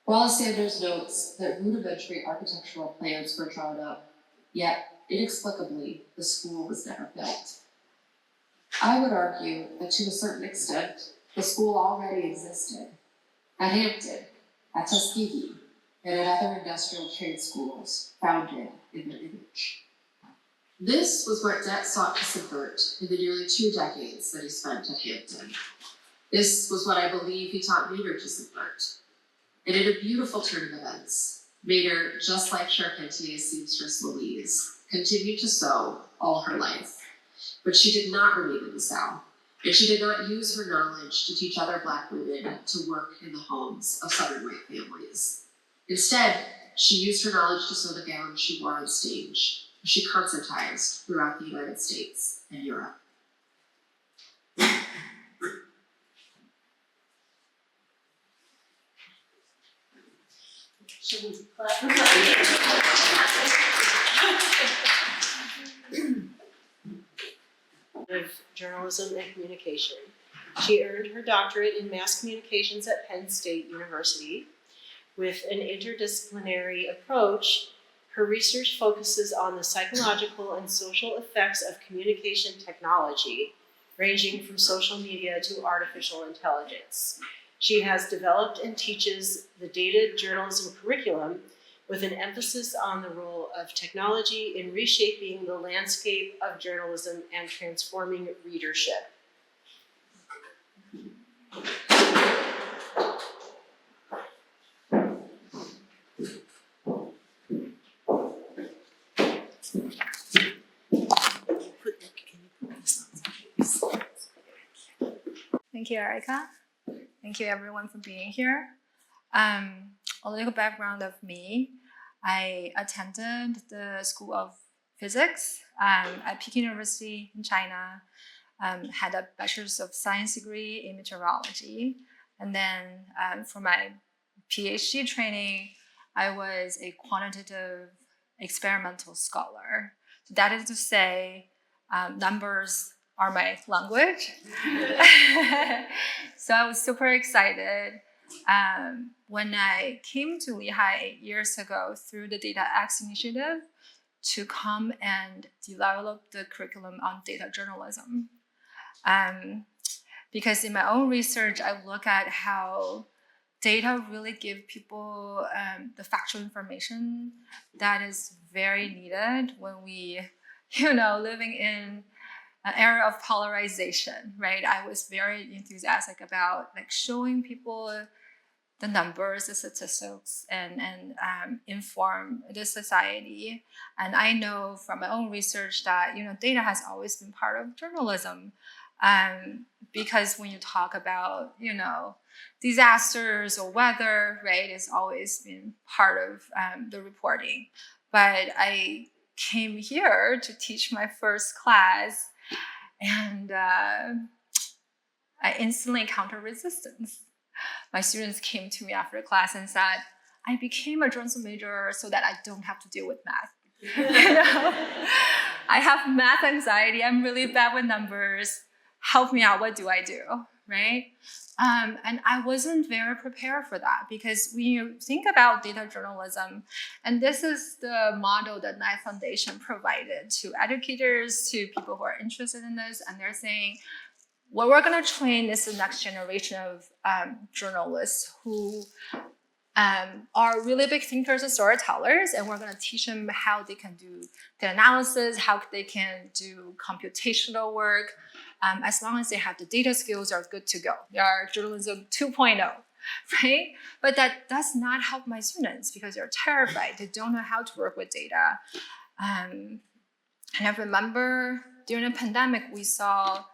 Wallace Sanders notes that rudimentary architectural plans were drawn up, yet inexplicably, the school was never built. I would argue that to a certain extent, the school already existed at Hampton, at Tuskegee, and at other industrial trade schools founded in the image. This was what Det sought to subvert in the nearly 2 decades that he spent at Hampton. This was what I believe he taught Maynard to subvert. And in a beautiful turn of events, Maynard, just like Charpentier's seamstress Louise, continued to sew all her life. But she did not remain in the South, and she did not use her knowledge to teach other Black women to work in the homes of Southern white families. Instead, she used her knowledge to sew the gowns she wore on stage. She concertized throughout the United States and Europe. Should we clap? Of journalism and communication. She earned her doctorate in mass communications at Penn State University. With an interdisciplinary approach, her research focuses on the psychological and social effects of communication technology, ranging from social media to artificial intelligence. She has developed and teaches the data journalism curriculum with an emphasis on the role of technology in reshaping the landscape of journalism and transforming readership. Thank you, Erica. Thank you, everyone, for being here. A little background of me. I attended the School of Physics at Peking University in China, had a Bachelor's of Science degree in meteorology. And then for my PhD training, I was a quantitative experimental scholar. So that is to say, numbers are my language. So I was super excited when I came to Lehigh 8 years ago through the DataX initiative to come and develop the curriculum on data journalism. Because in my own research, I look at how data really give people the factual information that is very needed when we, living in an era of polarization, right? I was very enthusiastic about showing people the numbers, the statistics, and inform the society. And I know from my own research that data has always been part of journalism, because when you talk about disasters or weather, right, it's always been part of the reporting. But I came here to teach my first class, and I instantly encountered resistance. My students came to me after class and said, I became a journalism major so that I don't have to deal with math. I have math anxiety. I'm really bad with numbers. Help me out. What do I do? Right? And I wasn't very prepared for that, because when you think about data journalism, and this is the model that Knight Foundation provided to educators, to people who are interested in this, and they're saying, what we're going to train is the next generation of journalists who are really big thinkers and storytellers, and we're going to teach them how they can do the analysis, how they can do computational work. As long as they have the data skills, are good to go. They are journalism 2.0, right? But that does not help my students because they're terrified. They don't know how to work with data. And I remember during the pandemic, we saw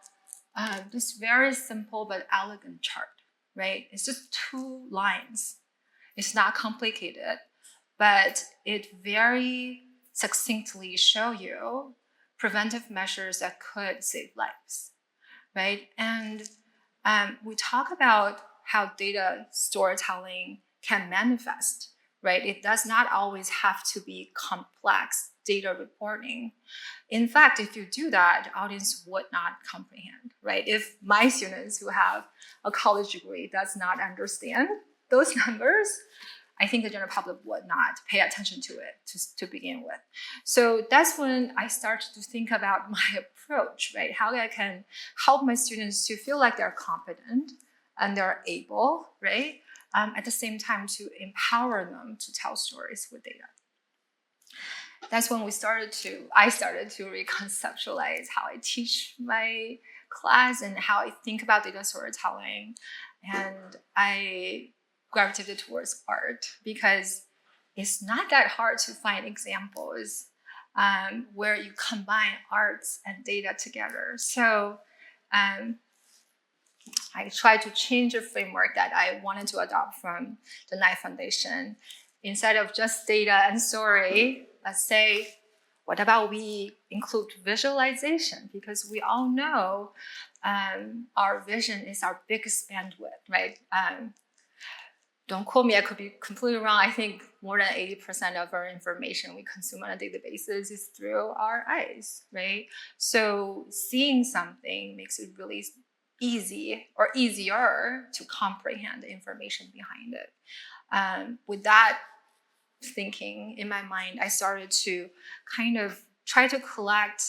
this very simple but elegant chart, right? It's just 2 lines. It's not complicated, but it very succinctly show you preventive measures that could save lives, right? And we talk about how data storytelling can manifest, right? It does not always have to be complex data reporting. In fact, if you do that, the audience would not comprehend, right? If my students who have a college degree does not understand those numbers, I think the general public would not pay attention to it to begin with. So that's when I started to think about my approach, right? How I can help my students to feel like they're competent and they're able, right? At the same time to empower them to tell stories with data. That's when I started to reconceptualize how I teach my class and how I think about data storytelling. And I gravitated towards art because it's not that hard to find examples where you combine arts and data together. So I tried to change the framework that I wanted to adopt from the Knight Foundation. Instead of just data and story, let's say, what about we include visualization? Because we all know our vision is our biggest bandwidth, right? Don't quote me, I could be completely wrong. I think more than 80% of our information we consume on a daily basis is through our eyes, right? So seeing something makes it really easy or easier to comprehend the information behind it. With that thinking in my mind, I started to kind of try to collect,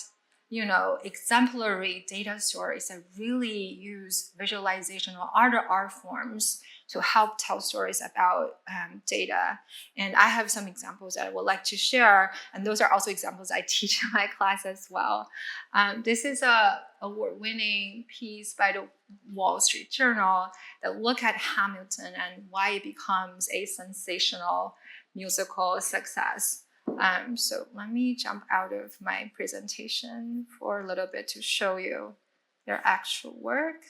exemplary data stories that really use visualization or other art forms to help tell stories about data. And I have some examples that I would like to share, and those are also examples I teach in my class as well. This is a award-winning piece by the Wall Street Journal that look at Hamilton and why it becomes a sensational musical success. So let me jump out of my presentation for a little bit to show you their actual work.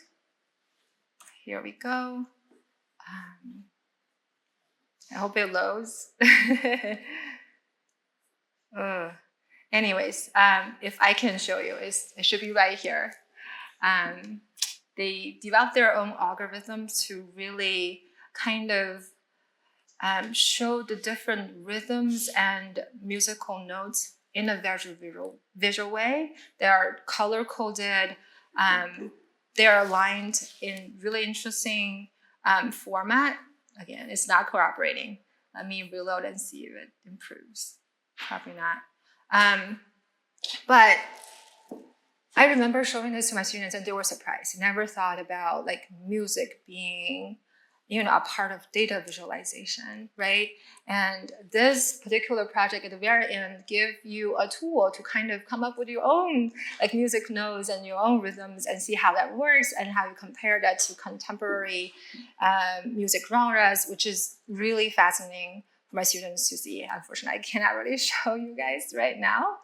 here we go. I hope it loads. Anyways, if I can show you, it should be right here. They developed their own algorithms to really kind of show the different rhythms and musical notes in a very visual way. They are color coded. They are aligned in really interesting format. Again, it's not cooperating. Let me reload and see if it improves. Probably not. But I remember showing this to my students and they were surprised. Never thought about like music being, a part of data visualization, right? And this particular project at the very end give you a tool to kind of come up with your own like music notes and your own rhythms and see how that works and how you compare that to contemporary music genres, which is really fascinating for my students to see. Unfortunately, I cannot really show you guys right now.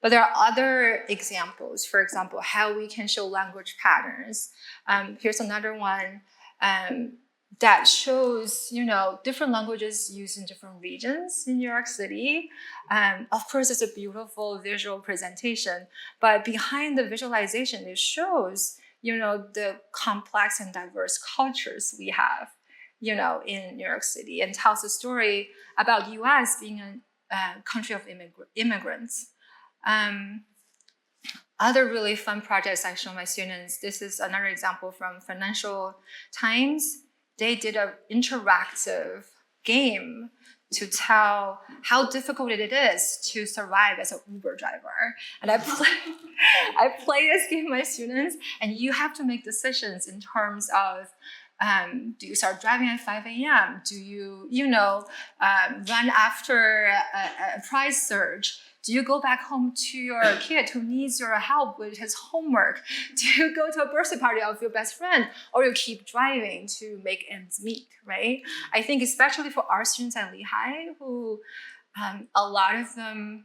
But there are other examples, for example, how we can show language patterns. Here's another one that shows, different languages used in different regions in New York City. Of course, it's a beautiful visual presentation, but behind the visualization, it shows, the complex and diverse cultures we have, in New York City, and tells a story about US being a country of immigrants. Other really fun projects I show my students, this is another example from Financial Times. They did an interactive game to tell how difficult it is to survive as an Uber driver. And I play this game with my students, and you have to make decisions in terms of do you start driving at 5 a.m.? Do you, run after a price surge? Do you go back home to your kid who needs your help with his homework? Do you go to a birthday party of your best friend? Or you keep driving to make ends meet, right? I think especially for our students at Lehigh, who a lot of them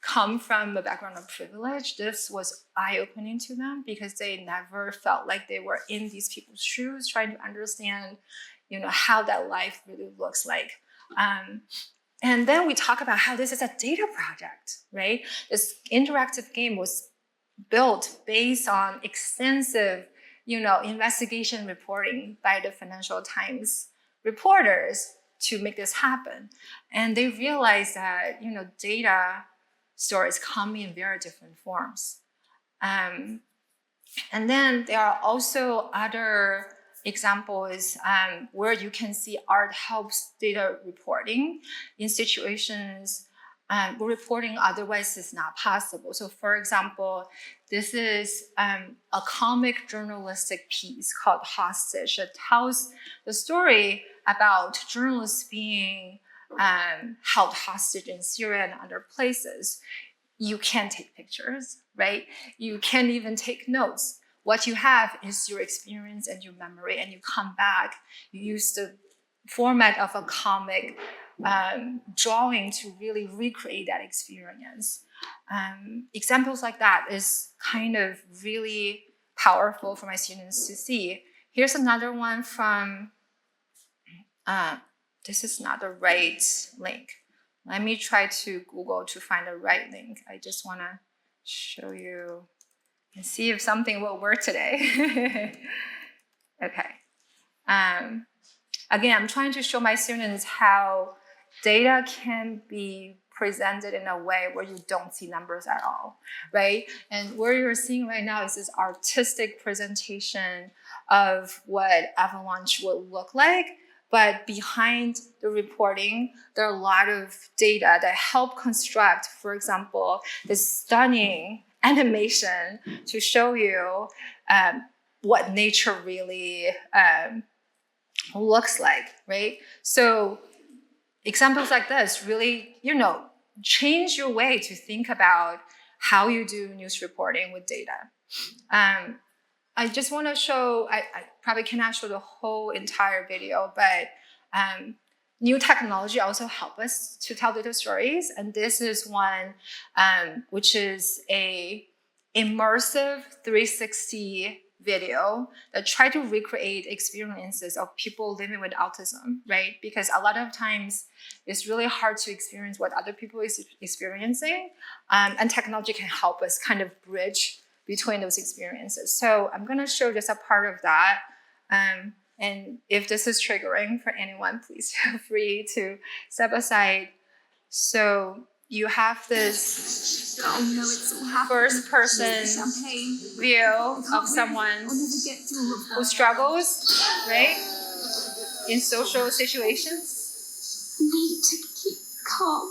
come from a background of privilege, this was eye-opening to them because they never felt like they were in these people's shoes, trying to understand, how that life really looks like. And then we talk about how this is a data project, right? This interactive game was built based on extensive, investigation reporting by the Financial Times reporters to make this happen. And they realized that, data stories come in very different forms. And then there are also other examples where you can see art helps data reporting in situations where reporting otherwise is not possible. So for example, this is a comic journalistic piece called Hostage. It tells the story about journalists being held hostage in Syria and other places. You can't take pictures, right? You can't even take notes. What you have is your experience and your memory, and you come back. You use the format of a comic drawing to really recreate that experience. Examples like that is kind of really powerful for my students to see. Here's another one from, this is not the right link. Let me try to Google to find the right link. I just wanna show you and see if something will work today. Okay. Again, I'm trying to show my students how data can be presented in a way where you don't see numbers at all, right? And what you're seeing right now is this artistic presentation of what avalanche would look like. But behind the reporting, there are a lot of data that help construct, for example, this stunning animation to show you what nature really looks like, right? So examples like this really, change your way to think about how you do news reporting with data. I just want to show, I probably cannot show the whole entire video, but new technology also help us to tell data stories. And this is one which is a immersive 360 video that try to recreate experiences of people living with autism, right? Because a lot of times it's really hard to experience what other people is experiencing, and technology can help us kind of bridge between those experiences. So I'm gonna show just a part of that. And if this is triggering for anyone, please feel free to step aside. So you have this first person view of someone who struggles, right, in social situations. Need to keep calm.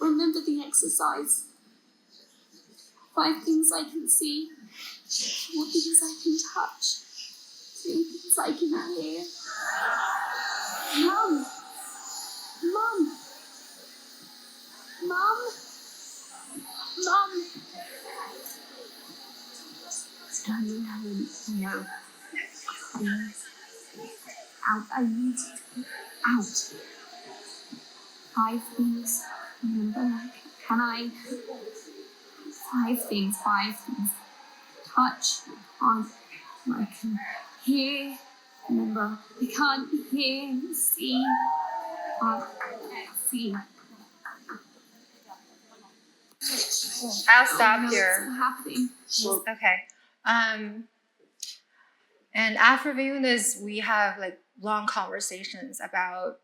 Remember the exercise. 5 things I can see, 4 things I can touch, 3 things I can hear. Mum! Mum! Mum! Mum! No. Out. I need to get out. 5 things. Remember, can I? 5 things. Touch. I can hear. Remember, I can't hear. See. See. I'll stop here. What's happening? Okay. And after viewing this, we have like long conversations about,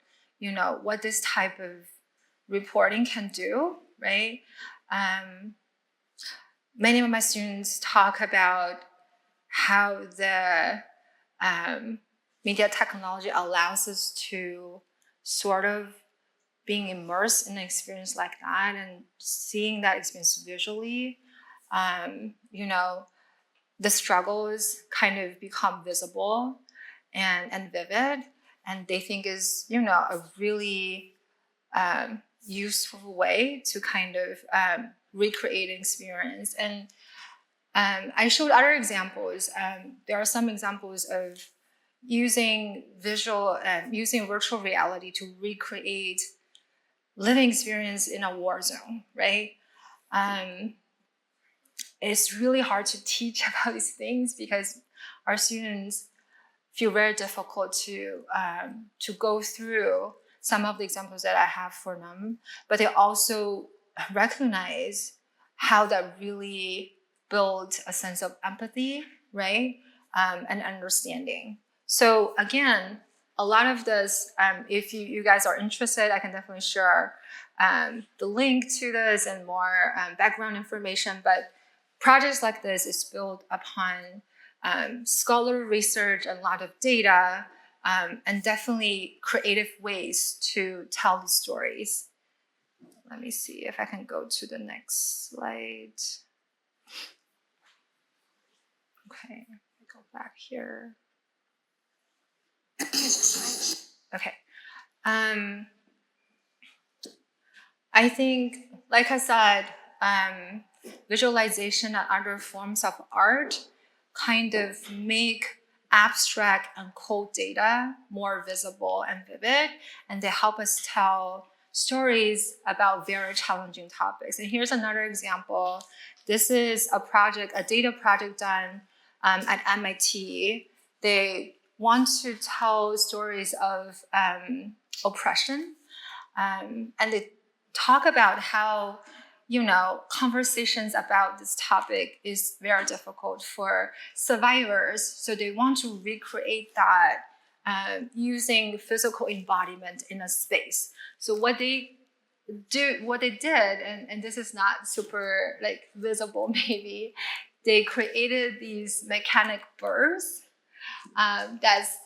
what this type of reporting can do, right? Many of my students talk about how the media technology allows us to sort of being immersed in an experience like that and seeing that experience visually, the struggles kind of become visible and vivid, and they think is, a really useful way to kind of recreate an experience. And I showed other examples. There are some examples of using virtual reality to recreate living experience in a war zone, right? It's really hard to teach about these things because our students feel very difficult to go through some of the examples that I have for them, but they also recognize how that really builds a sense of empathy, right? And understanding. So again, a lot of this, if you guys are interested, I can definitely share the link to this and more background information. But projects like this is built upon scholarly research and a lot of data, and definitely creative ways to tell the stories. Let me see if I can go to the next slide. Okay, go back here. Okay. I think, like I said, visualization and other forms of art kind of make abstract and cold data more visible and vivid, and they help us tell stories about very challenging topics. And here's another example. This is a data project done at MIT. They want to tell stories of oppression, and they talk about how conversations about this topic is very difficult for survivors. So they want to recreate that using physical embodiment in a space. So what they did, and this is not super visible maybe, they created these mechanic birds that's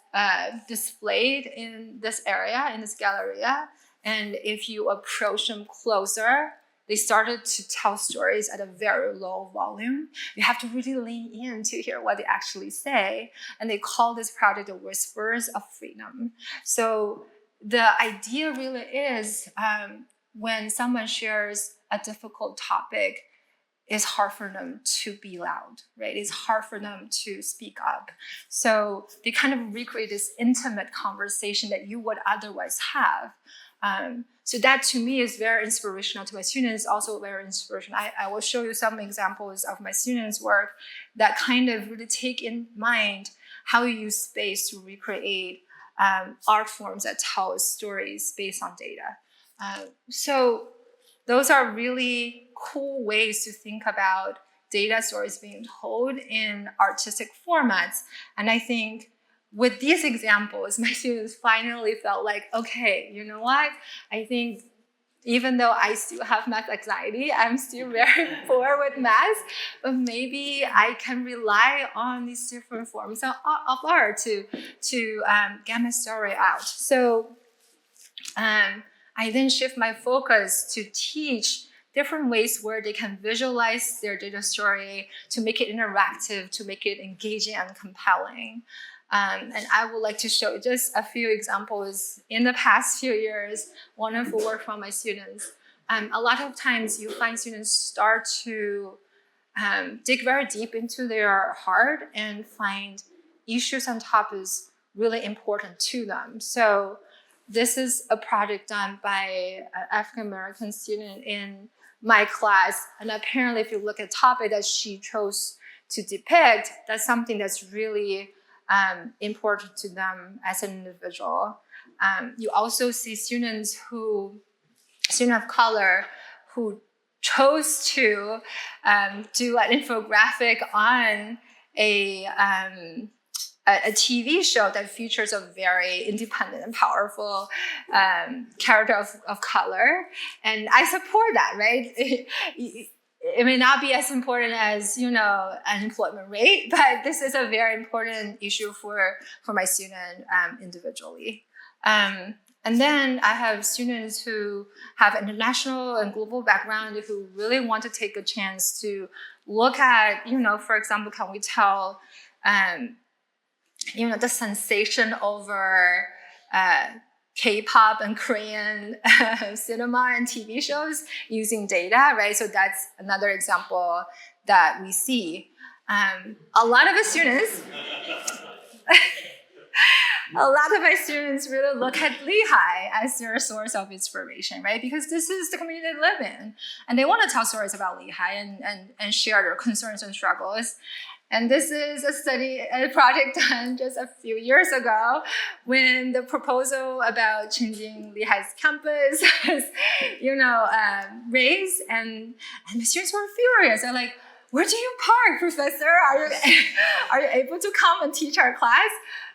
displayed in this area, in this galleria. And if you approach them closer, they started to tell stories at a very low volume. You have to really lean in to hear what they actually say. And they call this project the Whispers of Freedom. So the idea really is when someone shares a difficult topic, it's hard for them to be loud, right? It's hard for them to speak up. So they kind of recreate this intimate conversation that you would otherwise have So that to me is very inspirational to my students, also very inspirational. I will show you some examples of my students' work that kind of really take in mind how you use space to recreate art forms that tell stories based on data. So those are really cool ways to think about data stories being told in artistic formats. And I think with these examples, my students finally felt like, okay, you know what? I think even though I still have math anxiety, I'm still very poor with math, but maybe I can rely on these different forms of art to get my story out. So I then shift my focus to teach different ways where they can visualize their data story to make it interactive, to make it engaging and compelling. And I would like to show just a few examples in the past few years, one of the work from my students. A lot of times you find students start to dig very deep into their heart and find issues and topics really important to them. So this is a project done by an African-American student in my class. And apparently if you look at the topic that she chose to depict, that's something that's really important to them as an individual. You also see students of color who chose to do an infographic on a TV show that features a very independent and powerful character of color. And I support that, right? It may not be as important as, unemployment rate, but this is a very important issue for my student individually. And then I have students who have international and global background who really want to take a chance to look at, for example, can we tell, the sensation over K-pop and Korean cinema and TV shows using data, right? So that's another example that we see. A lot of my students really look at Lehigh as their source of inspiration, right? Because this is the community they live in. And they want to tell stories about Lehigh and share their concerns and struggles. And this is a project done just a few years ago when the proposal about changing Lehigh's campus was, raised, and the students were furious. They're like, "Where do you park, professor? Are you able to come and teach our class?"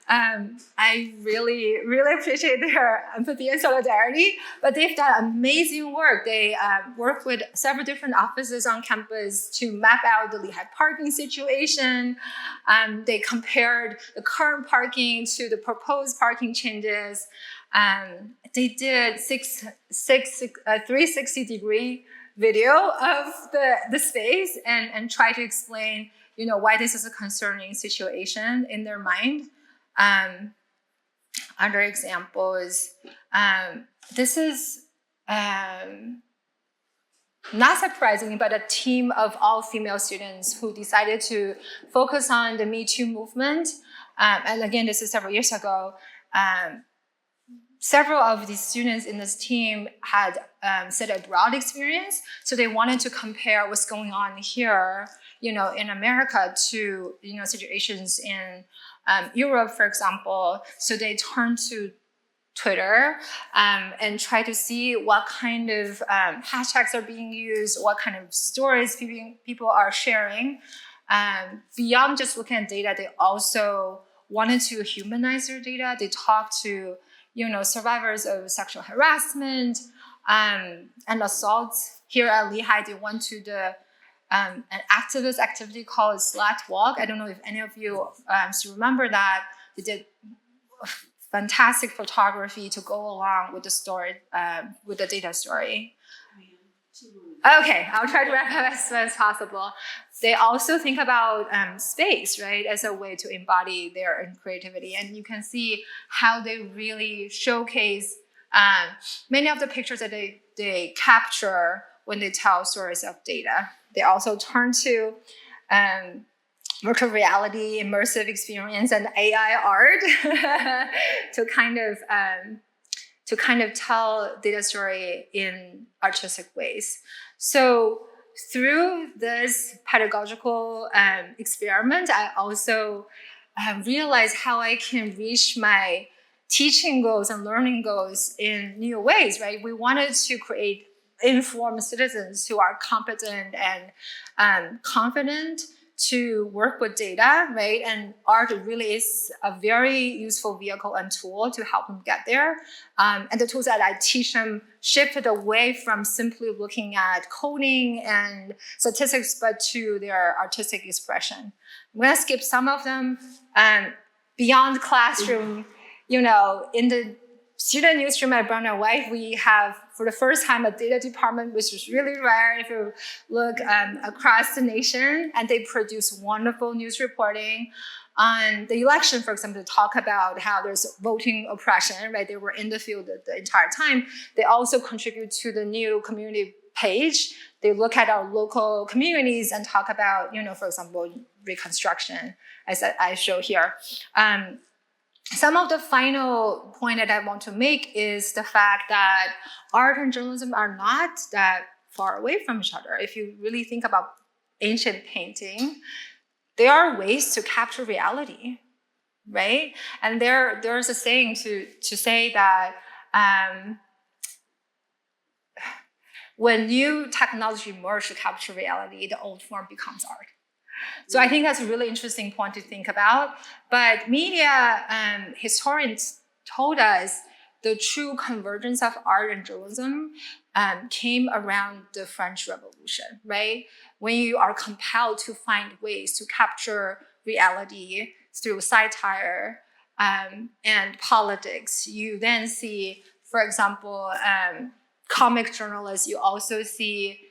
I really, really appreciate their empathy and solidarity, but they've done amazing work. They work with several different offices on campus to map out the Lehigh parking situation. They compared the current parking to the proposed parking changes. They did 360-degree video of the space and try to explain, why this is a concerning situation in their mind. Other examples, this is not surprisingly, but a team of all female students who decided to focus on the Me Too movement. And again, this is several years ago. Several of these students in this team had studied abroad experience, so they wanted to compare what's going on here, in America to, situations in Europe, for example. So they turned to Twitter and try to see what kind of hashtags are being used, what kind of stories people are sharing. Beyond just looking at data, they also wanted to humanize their data. They talked to, survivors of sexual harassment and assaults. Here at Lehigh, they went to an activist activity called Slat Walk. I don't know if any of you still remember that. They did fantastic photography to go along with the story, with the data story. Okay, I'll try to wrap up as soon as possible. They also think about space, right, as a way to embody their creativity. And you can see how they really showcase many of the pictures that they capture when they tell stories of data. They also turn to virtual reality, immersive experience, and AI art to kind of to kind of tell data story in artistic ways. So through this pedagogical experiment, I also realized how I can reach my teaching goals and learning goals in new ways, right? We wanted to create informed citizens who are competent and confident to work with data, right? And art really is a very useful vehicle and tool to help them get there. And the tools that I teach them shifted away from simply looking at coding and statistics, but to their artistic expression. I'm gonna skip some of them. Beyond classroom, in the student newsroom at Brown and White, we have, for the first time, a data department, which is really rare if you look across the nation, and they produce wonderful news reporting on the election, for example, to talk about how there's voting oppression, right? They were in the field the entire time. They also contribute to the new community page. They look at our local communities and talk about, for example, Reconstruction, as I show here. Some of the final point that I want to make is the fact that art and journalism are not that far away from each other. If you really think about ancient painting, there are ways to capture reality, right? And there's a saying to say that when new technology merge to capture reality, the old form becomes art. So I think that's a really interesting point to think about. But media historians told us the true convergence of art and journalism came around the French Revolution, right? When you are compelled to find ways to capture reality through satire and politics, you then see, for example, comic journalists, you also see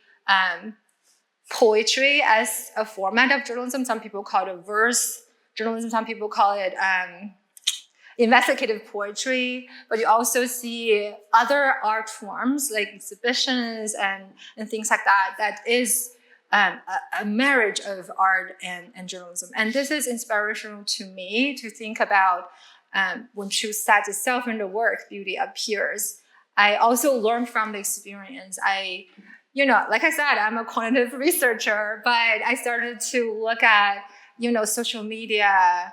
poetry as a format of journalism. Some people call it verse journalism. Some people call it investigative poetry. But you also see other art forms like exhibitions and things like that. That is a marriage of art and journalism. And this is inspirational to me to think about when truth sets itself into work, beauty appears. I also learned from the experience. Like I said, I'm a quantitative researcher, but I started to look at, social media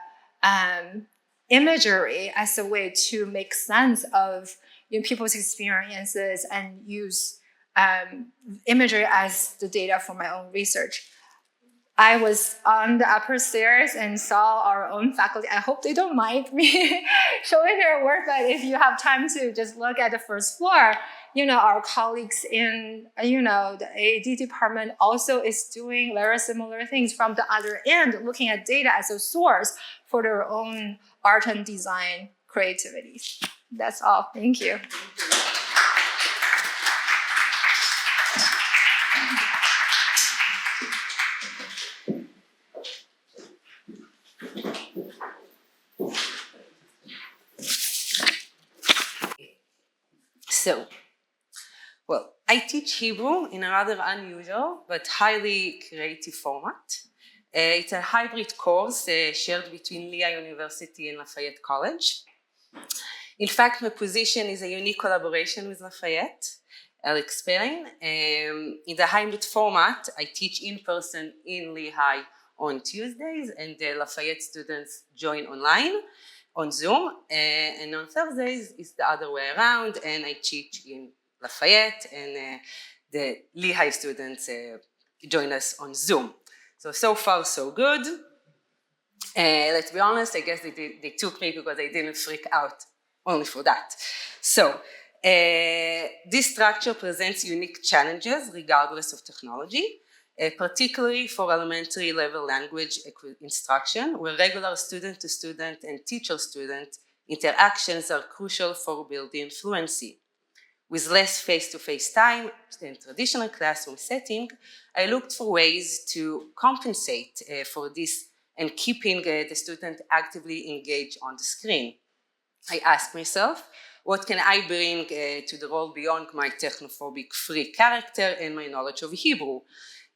imagery as a way to make sense of people's experiences and use imagery as the data for my own research. I was on the upper stairs and saw our own faculty. I hope they don't mind me showing their work, but if you have time to just look at the first floor, our colleagues in, the AAD department also is doing very similar things from the other end, looking at data as a source for their own art and design creativity. That's all. Thank you. So, I teach Hebrew in a rather unusual but highly creative format. It's a hybrid course shared between Lehigh University and Lafayette College. In fact, my position is a unique collaboration with Lafayette. I'll explain. In the hybrid format, I teach in person in Lehigh on Tuesdays, and the Lafayette students join online on Zoom, and on Thursdays it's the other way around, and I teach in Lafayette, and the Lehigh students join us on Zoom. So far so good. Let's be honest, I guess they took me because I didn't freak out only for that. So this structure presents unique challenges regardless of technology, particularly for elementary level language instruction, where regular student-to-student and teacher-student interactions are crucial for building fluency. With less face-to-face time than traditional classroom setting, I looked for ways to compensate for this and keeping the student actively engaged on the screen. I asked myself, what can I bring to the role beyond my technophobic free character and my knowledge of Hebrew?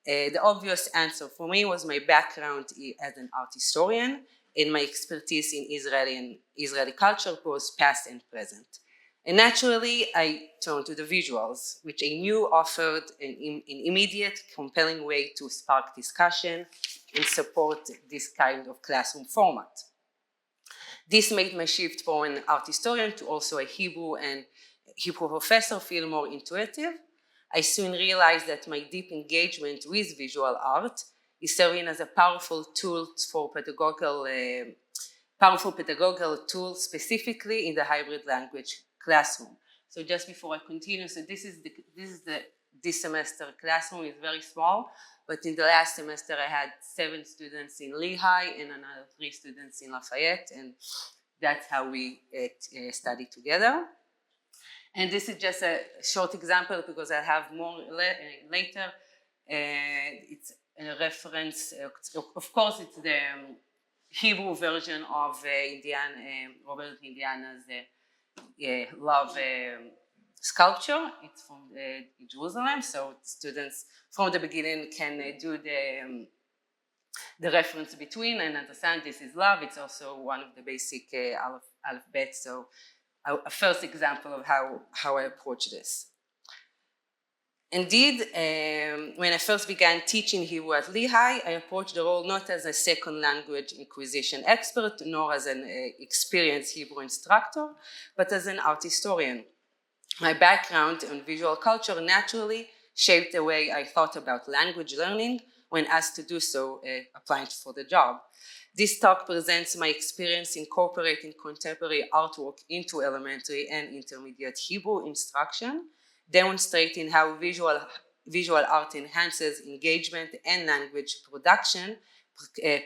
The obvious answer for me was my background as an art historian and my expertise in Israeli culture, both past and present. And naturally, I turned to the visuals, which I knew offered an immediate, compelling way to spark discussion and support this kind of classroom format. This made my shift from an art historian to also a Hebrew professor feel more intuitive. I soon realized that my deep engagement with visual art is serving as a powerful pedagogical tool specifically in the hybrid language classroom. So just before I continue, so this is this semester classroom is very small, but in the last semester I had 7 students in Lehigh and another 3 students in Lafayette, and that's how we study together. And this is just a short example because I have more later. It's a reference, of course it's the Hebrew version of Robert Indiana's Love sculpture. It's from Jerusalem, so students from the beginning can do the reference between and understand this is love. It's also one of the basic alphabet, so a first example of how I approach this. Indeed, when I first began teaching Hebrew at Lehigh, I approached the role not as a second language acquisition expert, nor as an experienced Hebrew instructor, but as an art historian. My background in visual culture naturally shaped the way I thought about language learning when asked to do so, applying for the job. This talk presents my experience incorporating contemporary artwork into elementary and intermediate Hebrew instruction, demonstrating how visual art enhances engagement and language production,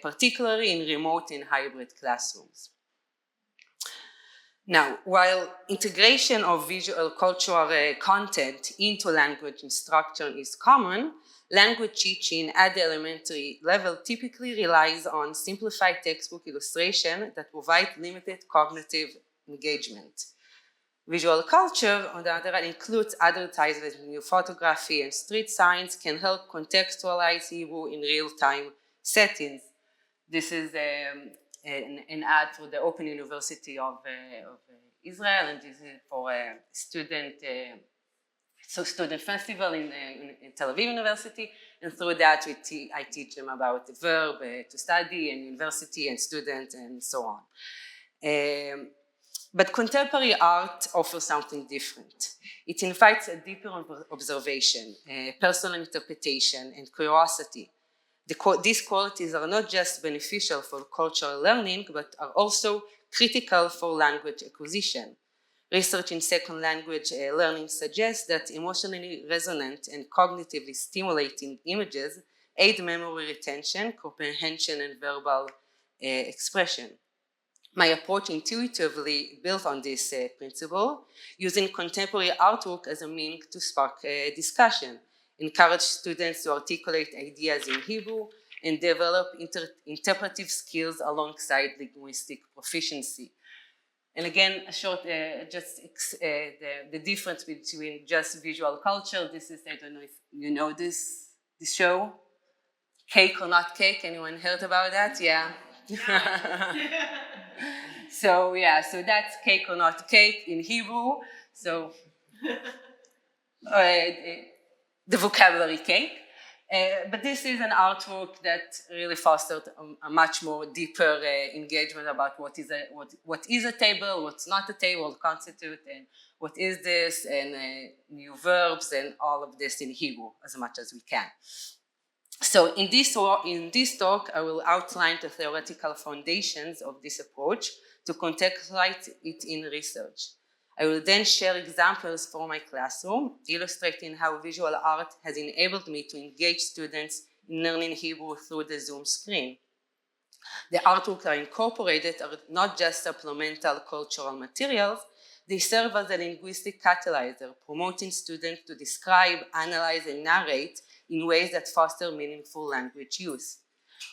particularly in remote and hybrid classrooms. Now, while integration of visual cultural content into language instruction is common, language teaching at the elementary level typically relies on simplified textbook illustration that provide limited cognitive engagement. Visual culture, on the other hand, includes advertisements, new photography, and street signs can help contextualize Hebrew in real-time settings. This is an ad for the Open University of Israel, and this is for a student festival in Tel Aviv University, and through that I teach them about the verb to study and university and student and so on. But contemporary art offers something different. It invites a deeper observation, personal interpretation, and curiosity. These qualities are not just beneficial for cultural learning, but are also critical for language acquisition. Research in second language learning suggests that emotionally resonant and cognitively stimulating images aid memory retention, comprehension, and verbal expression. My approach intuitively built on this principle, using contemporary artwork as a means to spark discussion, encourage students to articulate ideas in Hebrew, and develop interpretive skills alongside linguistic proficiency. And again, a short, the difference between just visual culture. This is, I don't know if you know this show, Cake or Not Cake. Anyone heard about that? Yeah. So that's Cake or Not Cake in Hebrew. So the vocabulary cake. But this is an artwork that really fostered a much more deeper engagement about what is a table, what's not a table, constitute, and what is this, and new verbs, and all of this in Hebrew as much as we can. So in this talk, I will outline the theoretical foundations of this approach to contextualize it in research. I will then share examples from my classroom, illustrating how visual art has enabled me to engage students in learning Hebrew through the Zoom screen. The artworks are incorporated are not just supplemental cultural materials, they serve as a linguistic catalyzer, promoting students to describe, analyze, and narrate in ways that foster meaningful language use.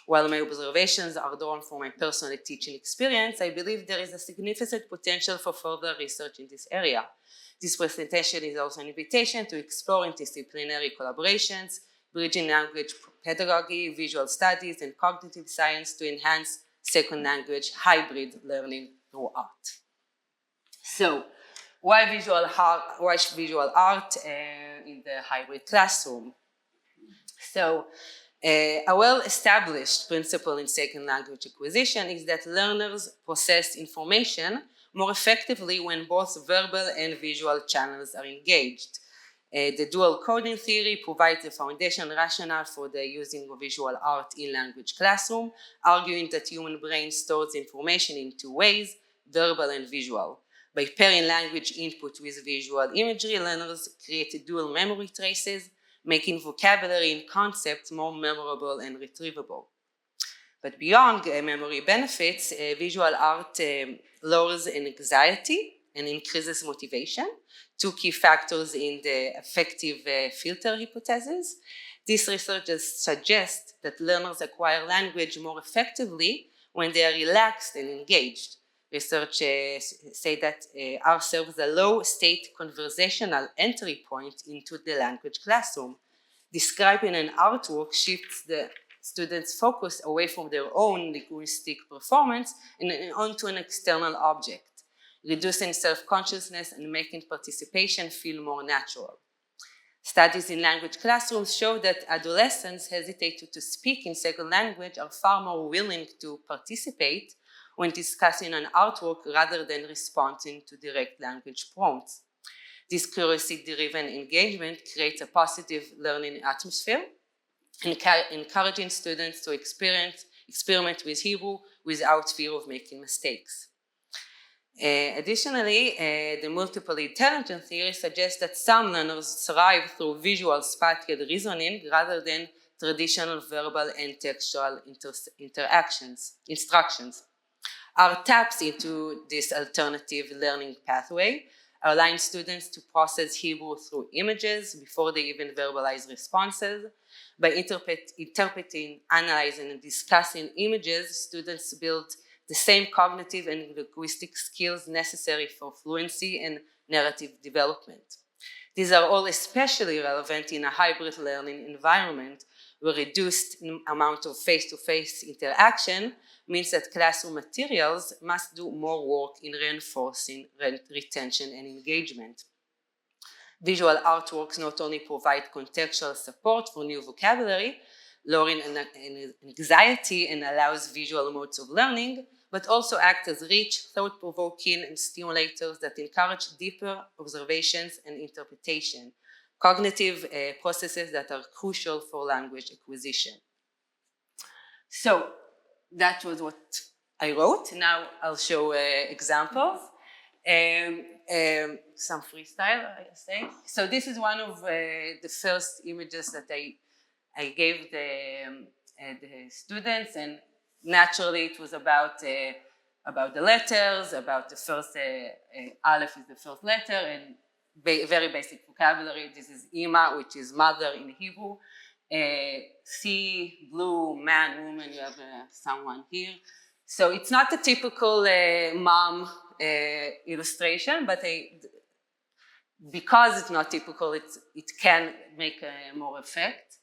While my observations are drawn from my personal teaching experience, I believe there is a significant potential for further research in this area. This presentation is also an invitation to explore interdisciplinary collaborations, bridging language pedagogy, visual studies, and cognitive science to enhance second language hybrid learning through art. So, Why visual art in the hybrid classroom? So, a well-established principle in second language acquisition is that learners process information more effectively when both verbal and visual channels are engaged. The dual coding theory provides the foundation rationale for the using of visual art in language classroom, arguing that human brain stores information in two ways, verbal and visual. By pairing language input with visual imagery, learners create dual memory traces, making vocabulary and concepts more memorable and retrievable. But beyond memory benefits, visual art lowers anxiety and increases motivation, two key factors in the affective filter hypothesis. These researchers suggest that learners acquire language more effectively when they are relaxed and engaged. Research say that art serves a low-state conversational entry point into the language classroom. Describing an artwork shifts the students' focus away from their own linguistic performance and onto an external object, reducing self-consciousness and making participation feel more natural. Studies in language classrooms show that adolescents hesitate to speak in second language are far more willing to participate when discussing an artwork rather than responding to direct language prompts. This curiosity-driven engagement creates a positive learning atmosphere, encouraging students to experiment with Hebrew without fear of making mistakes. Additionally, the multiple intelligence theory suggests that some learners thrive through visual spatial reasoning rather than traditional verbal and textual instructions. Art taps into this alternative learning pathway, allowing students to process Hebrew through images before they even verbalize responses. By interpreting, analyzing, and discussing images, students build the same cognitive and linguistic skills necessary for fluency and narrative development. These are all especially relevant in a hybrid learning environment where reduced amount of face-to-face interaction means that classroom materials must do more work in reinforcing retention and engagement. Visual artworks not only provide contextual support for new vocabulary, lowering anxiety and allows visual modes of learning, but also act as rich, thought-provoking and stimulators that encourage deeper observations and interpretation, cognitive processes that are crucial for language acquisition. So that was what I wrote. Now I'll show examples. Some freestyle, I say. So this is one of the first images that I gave the students, and naturally it was about the letters, about the first, Aleph is the first letter, and very basic vocabulary. This is Ima, which is mother in Hebrew. Sea, blue, man, woman, you have someone here. So it's not a typical mom illustration, but because it's not typical, it can make more effect.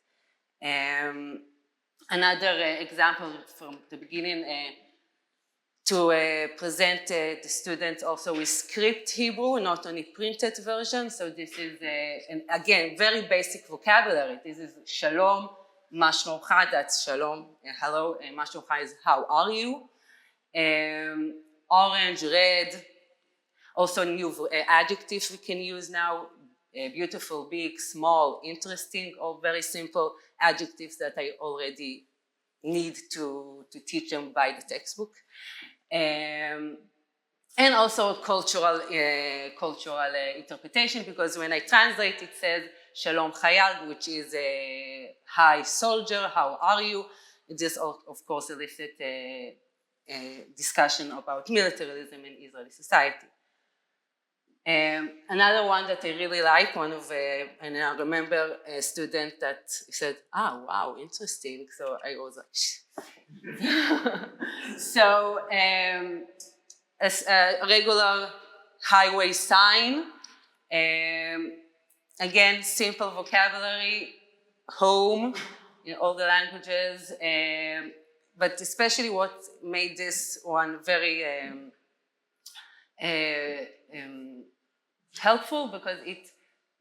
Another example from the beginning, to present the students also with script Hebrew, not only printed version. So this is, again, very basic vocabulary. This is shalom, ma shlomecha, that's shalom, hello, ma shlomecha is how are you? Orange, red, also new adjectives we can use now, beautiful, big, small, interesting, or very simple adjectives that I already need to teach them by the textbook. And also cultural interpretation, because when I translate it says Shalom Chayal, which is a hi soldier, how are you? This of course elicits a discussion about militarism in Israeli society. Another one that I really like, and I remember a student that said, wow, interesting. So I was like, So as a regular highway sign, again, simple vocabulary, home in all the languages, but especially what made this one very helpful because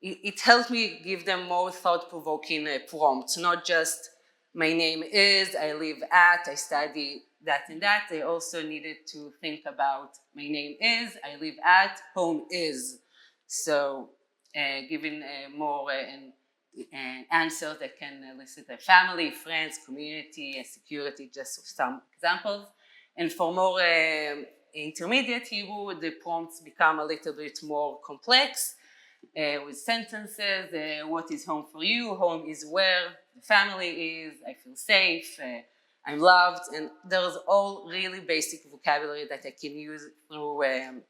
it helped me give them more thought-provoking prompts, not just my name is, I live at, I study that and that. They also needed to think about my name is, I live at, home is. So giving more answers that can elicit a family, friends, community, security, just some examples. And for more intermediate Hebrew, the prompts become a little bit more complex with sentences. What is home for you? Home is where the family is. I feel safe. I'm loved. And there's all really basic vocabulary that I can use through a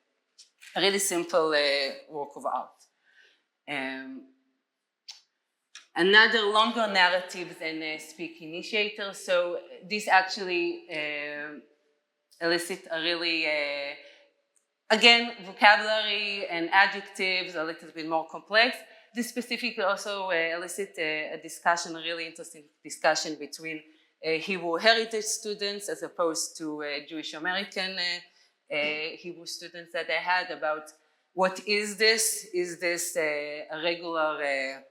really simple work of art. Another longer narratives and speak initiators. So this actually elicit a really, again, vocabulary and adjectives a little bit more complex. This specifically also elicit a discussion, a really interesting discussion between Hebrew heritage students as opposed to Jewish American Hebrew students that I had about what is this? Is this a regular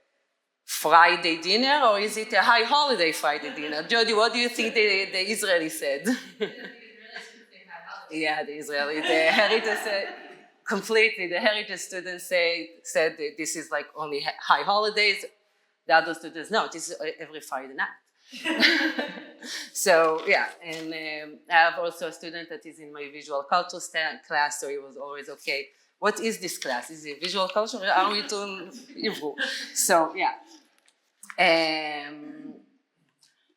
Friday dinner or is it a high holiday Friday dinner? Jody, what do you think the Israeli said? Yeah, the Israeli, the heritage completely. The heritage students said that this is like only high holidays. The other students, no, this is every Friday night. So yeah, and I have also a student that is in my visual culture class, so it was always okay. What is this class? Is it visual culture or are we doing Hebrew? So yeah.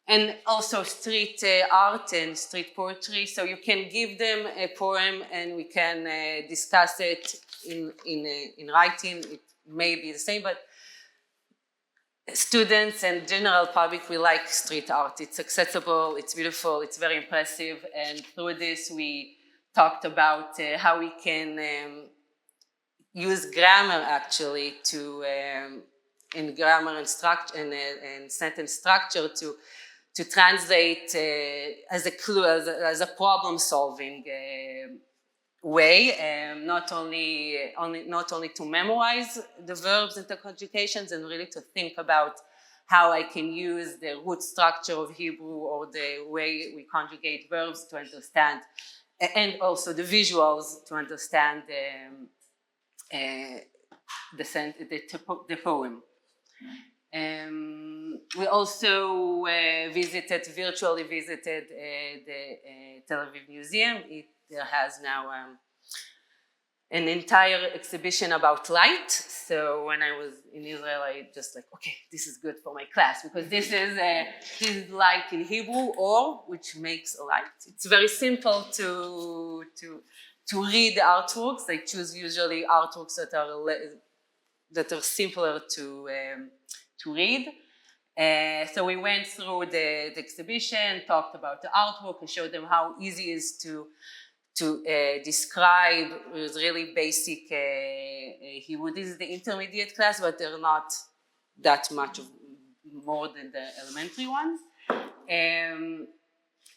And also street art and street poetry. So you can give them a poem and we can discuss it in writing. It may be the same, but students and general public, we like street art. It's accessible, it's beautiful, it's very impressive. And through this, we talked about how we can use grammar actually to, in grammar and structure and sentence structure to translate as a clue, as a problem-solving way, not only to memorize the verbs and the conjugations, and really to think about how I can use the root structure of Hebrew or the way we conjugate verbs to understand, and also the visuals to understand the poem. We also virtually visited the Tel Aviv Museum. It has now an entire exhibition about light. So when I was in Israel, I just like, okay, this is good for my class because this is light in Hebrew, or which makes a light. It's very simple to read the artworks. I choose usually artworks that are simpler to read. So we went through the exhibition, talked about the artwork, and showed them how easy it is to describe with really basic Hebrew. This is the intermediate class, but they're not that much more than the elementary ones.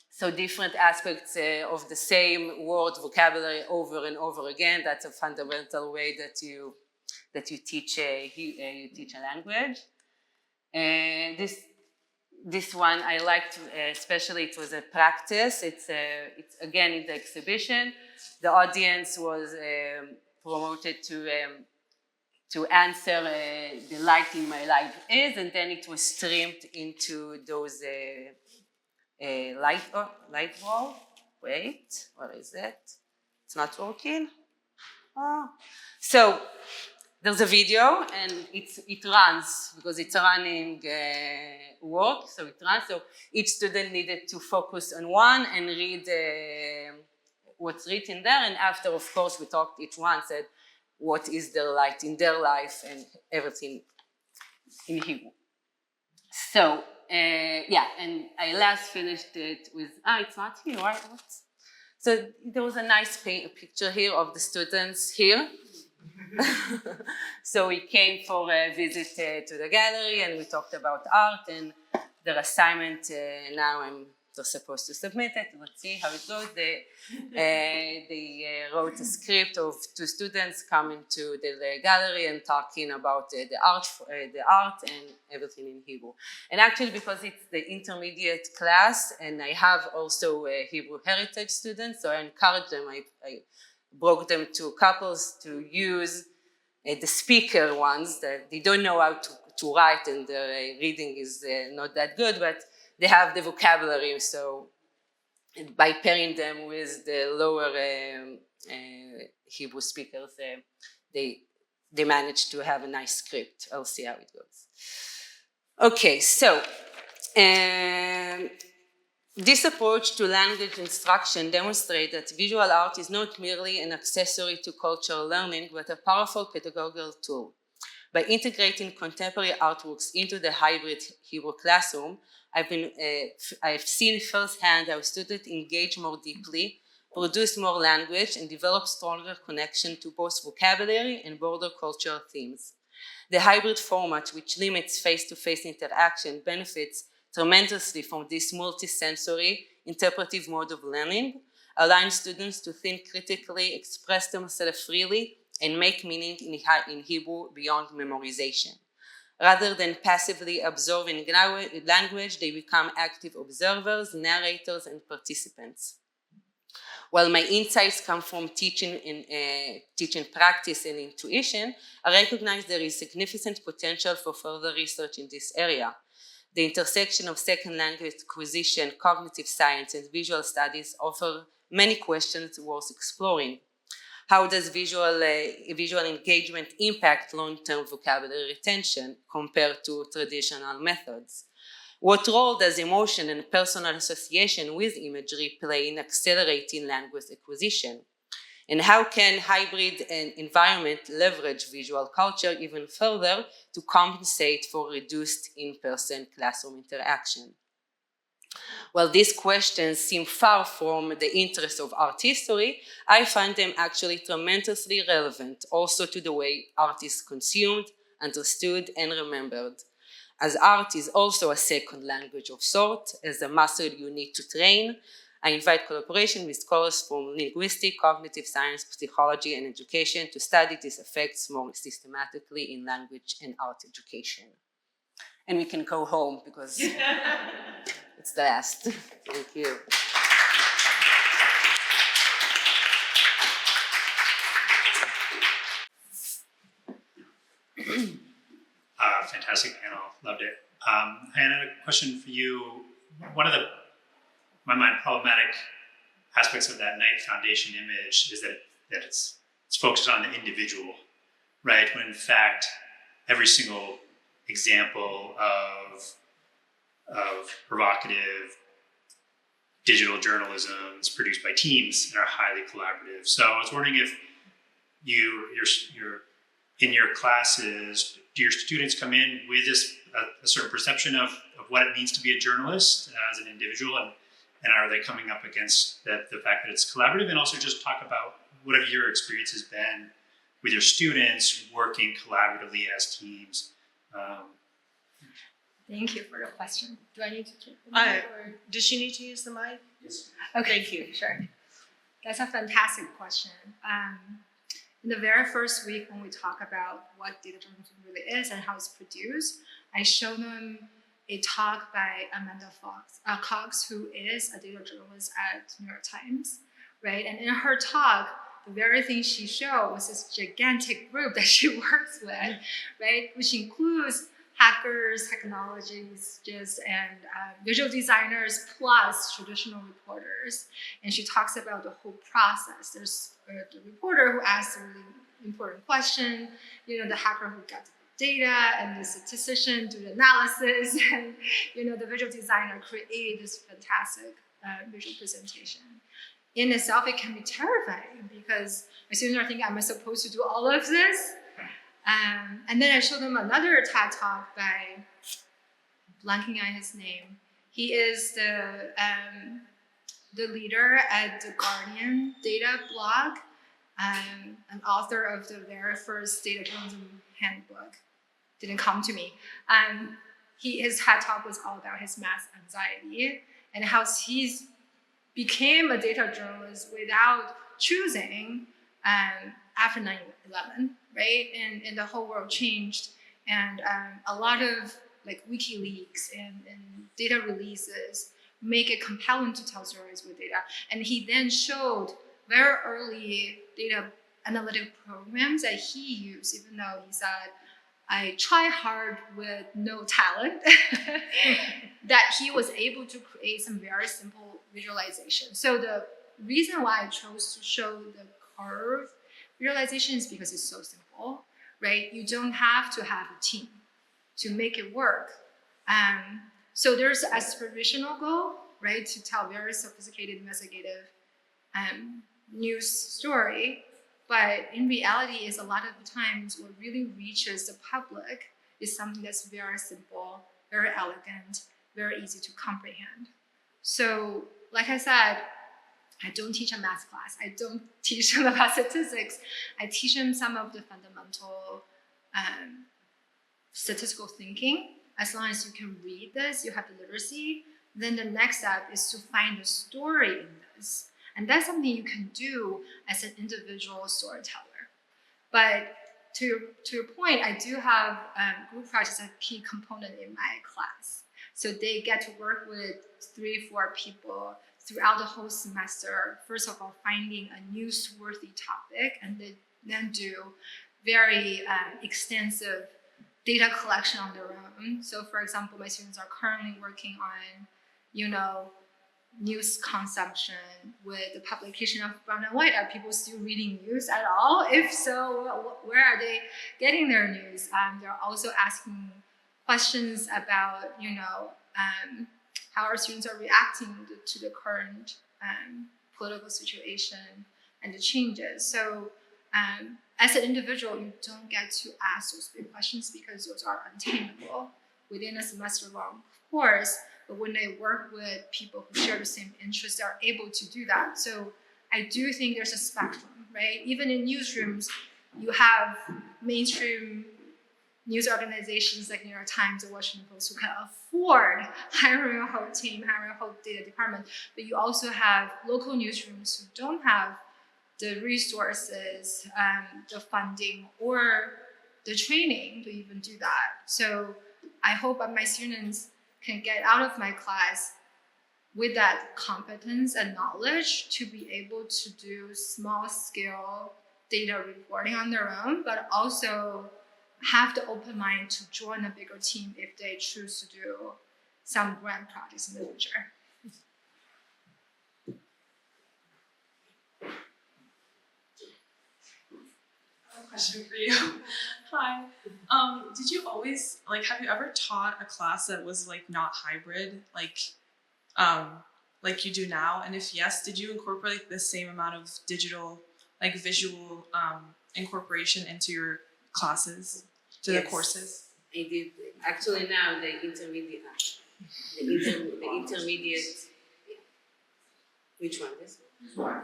So different aspects of the same word vocabulary over and over again. That's a fundamental way that you teach a language. This one I liked, especially it was a practice. It's again in the exhibition. The audience was promoted to answer the light in my life is, and then it was streamed into those light bulb. Wait, what is that? It's not working. Oh. So there's a video and it runs because it's a running work, so it runs. So each student needed to focus on one and read what's written there. And after, of course, we talked, each one said what is their light in their life and everything in Hebrew. So yeah, and I last finished it with, it's not here, right? So there was a nice picture here of the students here. So we came for a visit to the gallery and we talked about art and their assignment. Now I'm they're supposed to submit it. Let's see how it goes. They wrote a script of 2 students coming to the gallery and talking about the art and everything in Hebrew. And actually, because it's the intermediate class, and I have also Hebrew heritage students, so I encourage them. I broke them to couples to use the speaker ones that they don't know how to write, and their reading is not that good, but they have the vocabulary. So by pairing them with the lower Hebrew speakers, they manage to have a nice script. I'll see how it goes. Okay, so this approach to language instruction demonstrates that visual art is not merely an accessory to cultural learning, but a powerful pedagogical tool. By integrating contemporary artworks into the hybrid Hebrew classroom, I've seen firsthand how students engage more deeply, produce more language, and develop stronger connection to both vocabulary and broader cultural themes. The hybrid format, which limits face-to-face interaction, benefits tremendously from this multisensory interpretive mode of learning, allowing students to think critically, express themselves freely, and make meaning in Hebrew beyond memorization. Rather than passively absorbing language, they become active observers, narrators, and participants. While my insights come from teaching practice and intuition, I recognize there is significant potential for further research in this area. The intersection of second language acquisition, cognitive science, and visual studies offer many questions worth exploring. How does visual engagement impact long-term vocabulary retention compared to traditional methods? What role does emotion and personal association with imagery play in accelerating language acquisition? And how can hybrid environment leverage visual culture even further to compensate for reduced in-person classroom interaction? While these questions seem far from the interest of art history, I find them actually tremendously relevant also to the way art is consumed, understood, and remembered. As art is also a second language of sort, as a muscle you need to train, I invite collaboration with scholars from linguistics, cognitive science, psychology, and education to study these effects more systematically in language and art education. And we can go home because it's the last. Thank you. Fantastic panel, loved it. I had a question for you. One of my mind, problematic aspects of that Knight Foundation image is that it's focused on the individual, right? When in fact, every single example of provocative digital journalism is produced by teams and are highly collaborative. So I was wondering if you're in your classes, do your students come in with a certain perception of what it means to be a journalist as an individual, and are they coming up against the fact that it's collaborative? And also just talk about what have your experiences been with your students working collaboratively as teams? Thank you for the question. Do I need to take the mic? Does she need to use the mic? Yes. Okay, thank you. Sure. That's a fantastic question. In the very first week when we talk about what data journalism really is and how it's produced, I show them a talk by Amanda Cox, who is a data journalist at New York Times, right? And in her talk, the very thing she showed was this gigantic group that she works with, right? Which includes hackers, technologists, and visual designers, plus traditional reporters. And she talks about the whole process. There's the reporter who asks a really important question, the hacker who gets the data, and the statistician do the analysis, and the visual designer create this fantastic visual presentation. In itself, it can be terrifying because my students are thinking, am I supposed to do all of this? And then I showed them another TED Talk by, blanking on his name. He is the leader at the Guardian data blog, an author of the very first data journalism handbook. Didn't come to me. His TED Talk was all about his math anxiety. and how he's became a data journalist without choosing after 9/11, right? And the whole world changed, and a lot of like WikiLeaks and data releases make it compelling to tell stories with data. And he then showed very early data analytic programs that he used, even though he said, I try hard with no talent, that he was able to create some very simple visualization. So the reason why I chose to show the curve visualization is because it's so simple, right? You don't have to have a team to make it work. So there's an aspirational goal, right? To tell very sophisticated investigative news story. But in reality, is a lot of the times what really reaches the public is something that's very simple, very elegant, very easy to comprehend. So, like I said, I don't teach a math class. I don't teach them about statistics. I teach them some of the fundamental statistical thinking. As long as you can read this, you have the literacy, then the next step is to find the story in this. And that's something you can do as an individual storyteller. But to your point, I do have group projects as a key component in my class. So they get to work with 3-4 people throughout the whole semester. First of all, finding a newsworthy topic, and then do very extensive data collection on their own. So for example, my students are currently working on, news consumption with the publication of Brown and White. Are people still reading news at all? If so, where are they getting their news? They're also asking questions about, how our students are reacting to the current political situation and the changes. So as an individual, you don't get to ask those big questions because those are unattainable within a semester-long course. But when they work with people who share the same interests, they're able to do that. So I do think there's a spectrum, right? Even in newsrooms, you have mainstream news organizations like New York Times or Washington Post who can afford hiring a whole team, hiring a whole data department. But you also have local newsrooms who don't have the resources, the funding, or the training to even do that. So I hope that my students can get out of my class with that competence and knowledge to be able to do small-scale data reporting on their own, but also have the open mind to join a bigger team if they choose to do some grand projects in the future. Question for you. Hi. Did you always have you ever taught a class that was not hybrid, like you do now? And if yes, did you incorporate the same amount of digital, visual incorporation into your classes, to the courses? I did. Actually, now the intermediate. Which one? This one?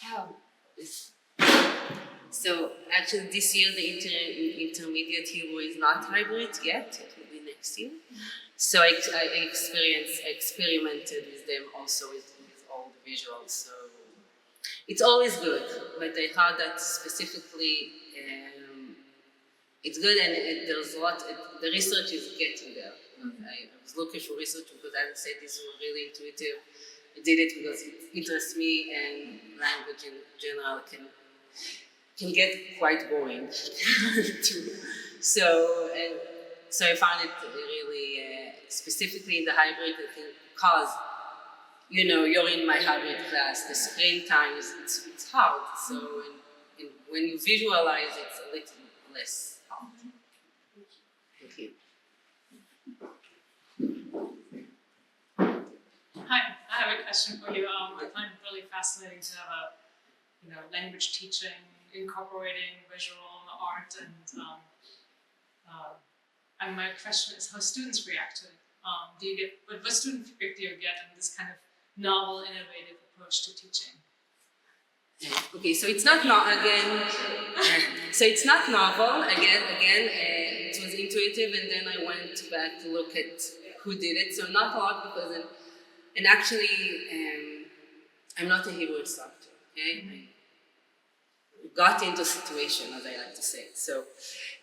Oh. This. So actually this year the intermediate Hebrew is not hybrid yet, it will be next year. So I experimented with them also with all the visuals. So it's always good, but I heard that specifically it's good, and there's a lot, the research is getting there. I was looking for research because as I said, this was really intuitive. I did it because it interests me, and language in general can get quite boring too. So I found it really, specifically in the hybrid, I think, because, you're in my hybrid class, the screen time it's hard. So when you visualize, it's a little less hard. Thank you. Hi, I have a question for you. I find it really fascinating to have language teaching, incorporating visual art, and my question is how students react to it. Do you get what student feedback do you get in this kind of novel, innovative approach to teaching? Okay, so it's not again. So it's not novel. Again, it was intuitive, and then I went back to look at who did it. So not a lot, because And actually, I'm not a Hebrew instructor, okay? I got into a situation, as I like to say. So,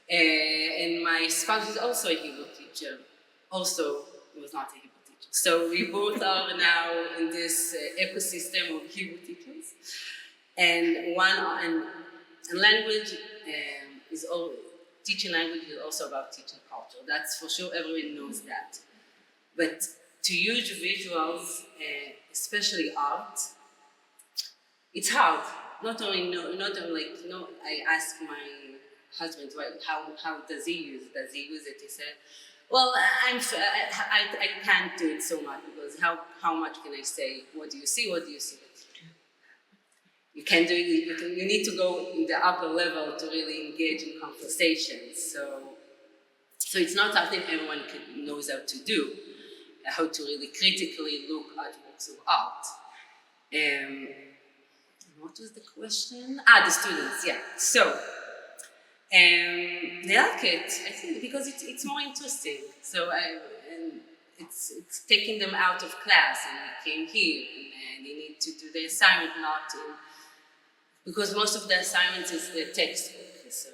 and my spouse is also a Hebrew teacher, also was not a Hebrew teacher. So we both are now in this ecosystem of Hebrew teachers. And language is all, teaching language is also about teaching culture. That's for sure, everyone knows that. But to use visuals, especially art, it's hard. I asked my husband, how does he use it? Does he use it? He said, well, I can't do it so much because how much can I say? What do you see? What do you see? You can do it. You need to go in the upper level to really engage in conversations. So it's not something everyone knows how to do. How to really critically look at works of art. What was the question? The students, yeah. So, they like it, I think, because it's more interesting. So, it's taking them out of class, and they came here, and they need to do the assignment, because most of the assignments is the textbook. So,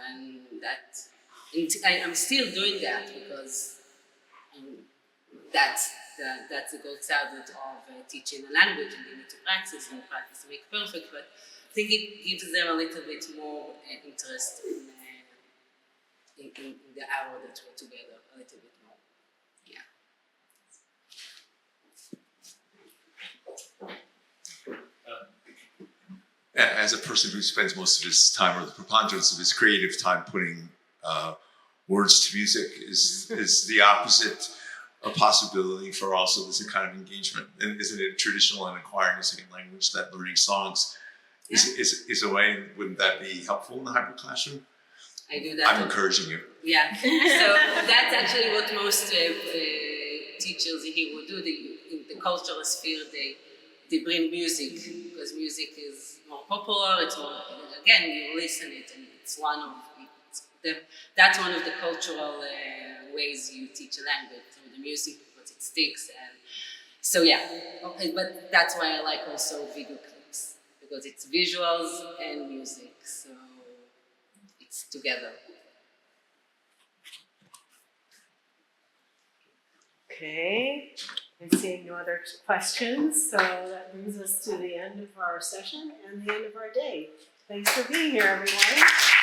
and I'm still doing that because that's the gold standard of teaching a language, and they need to practice to make perfect. But I think it gives them a little bit more interest in the hour that we're together, a little bit more. Yeah. As a person who spends most of his time, or the preponderance of his creative time, putting words to music, is the opposite a possibility for also this kind of engagement? And isn't it traditional in acquiring a second language that learning songs is a way? Wouldn't that be helpful in the hybrid classroom? I do that. I'm encouraging you. Yeah. So that's actually what most teachers here will do. In the cultural sphere, they bring music because music is more popular. It's more, again, you listen it, and it's that's one of the cultural ways you teach a language, through the music, because it sticks. And so but that's why I like also video clips, because it's visuals and music, so it's together. Okay, I'm seeing no other questions, so that brings us to the end of our session and the end of our day. Thanks for being here, everyone.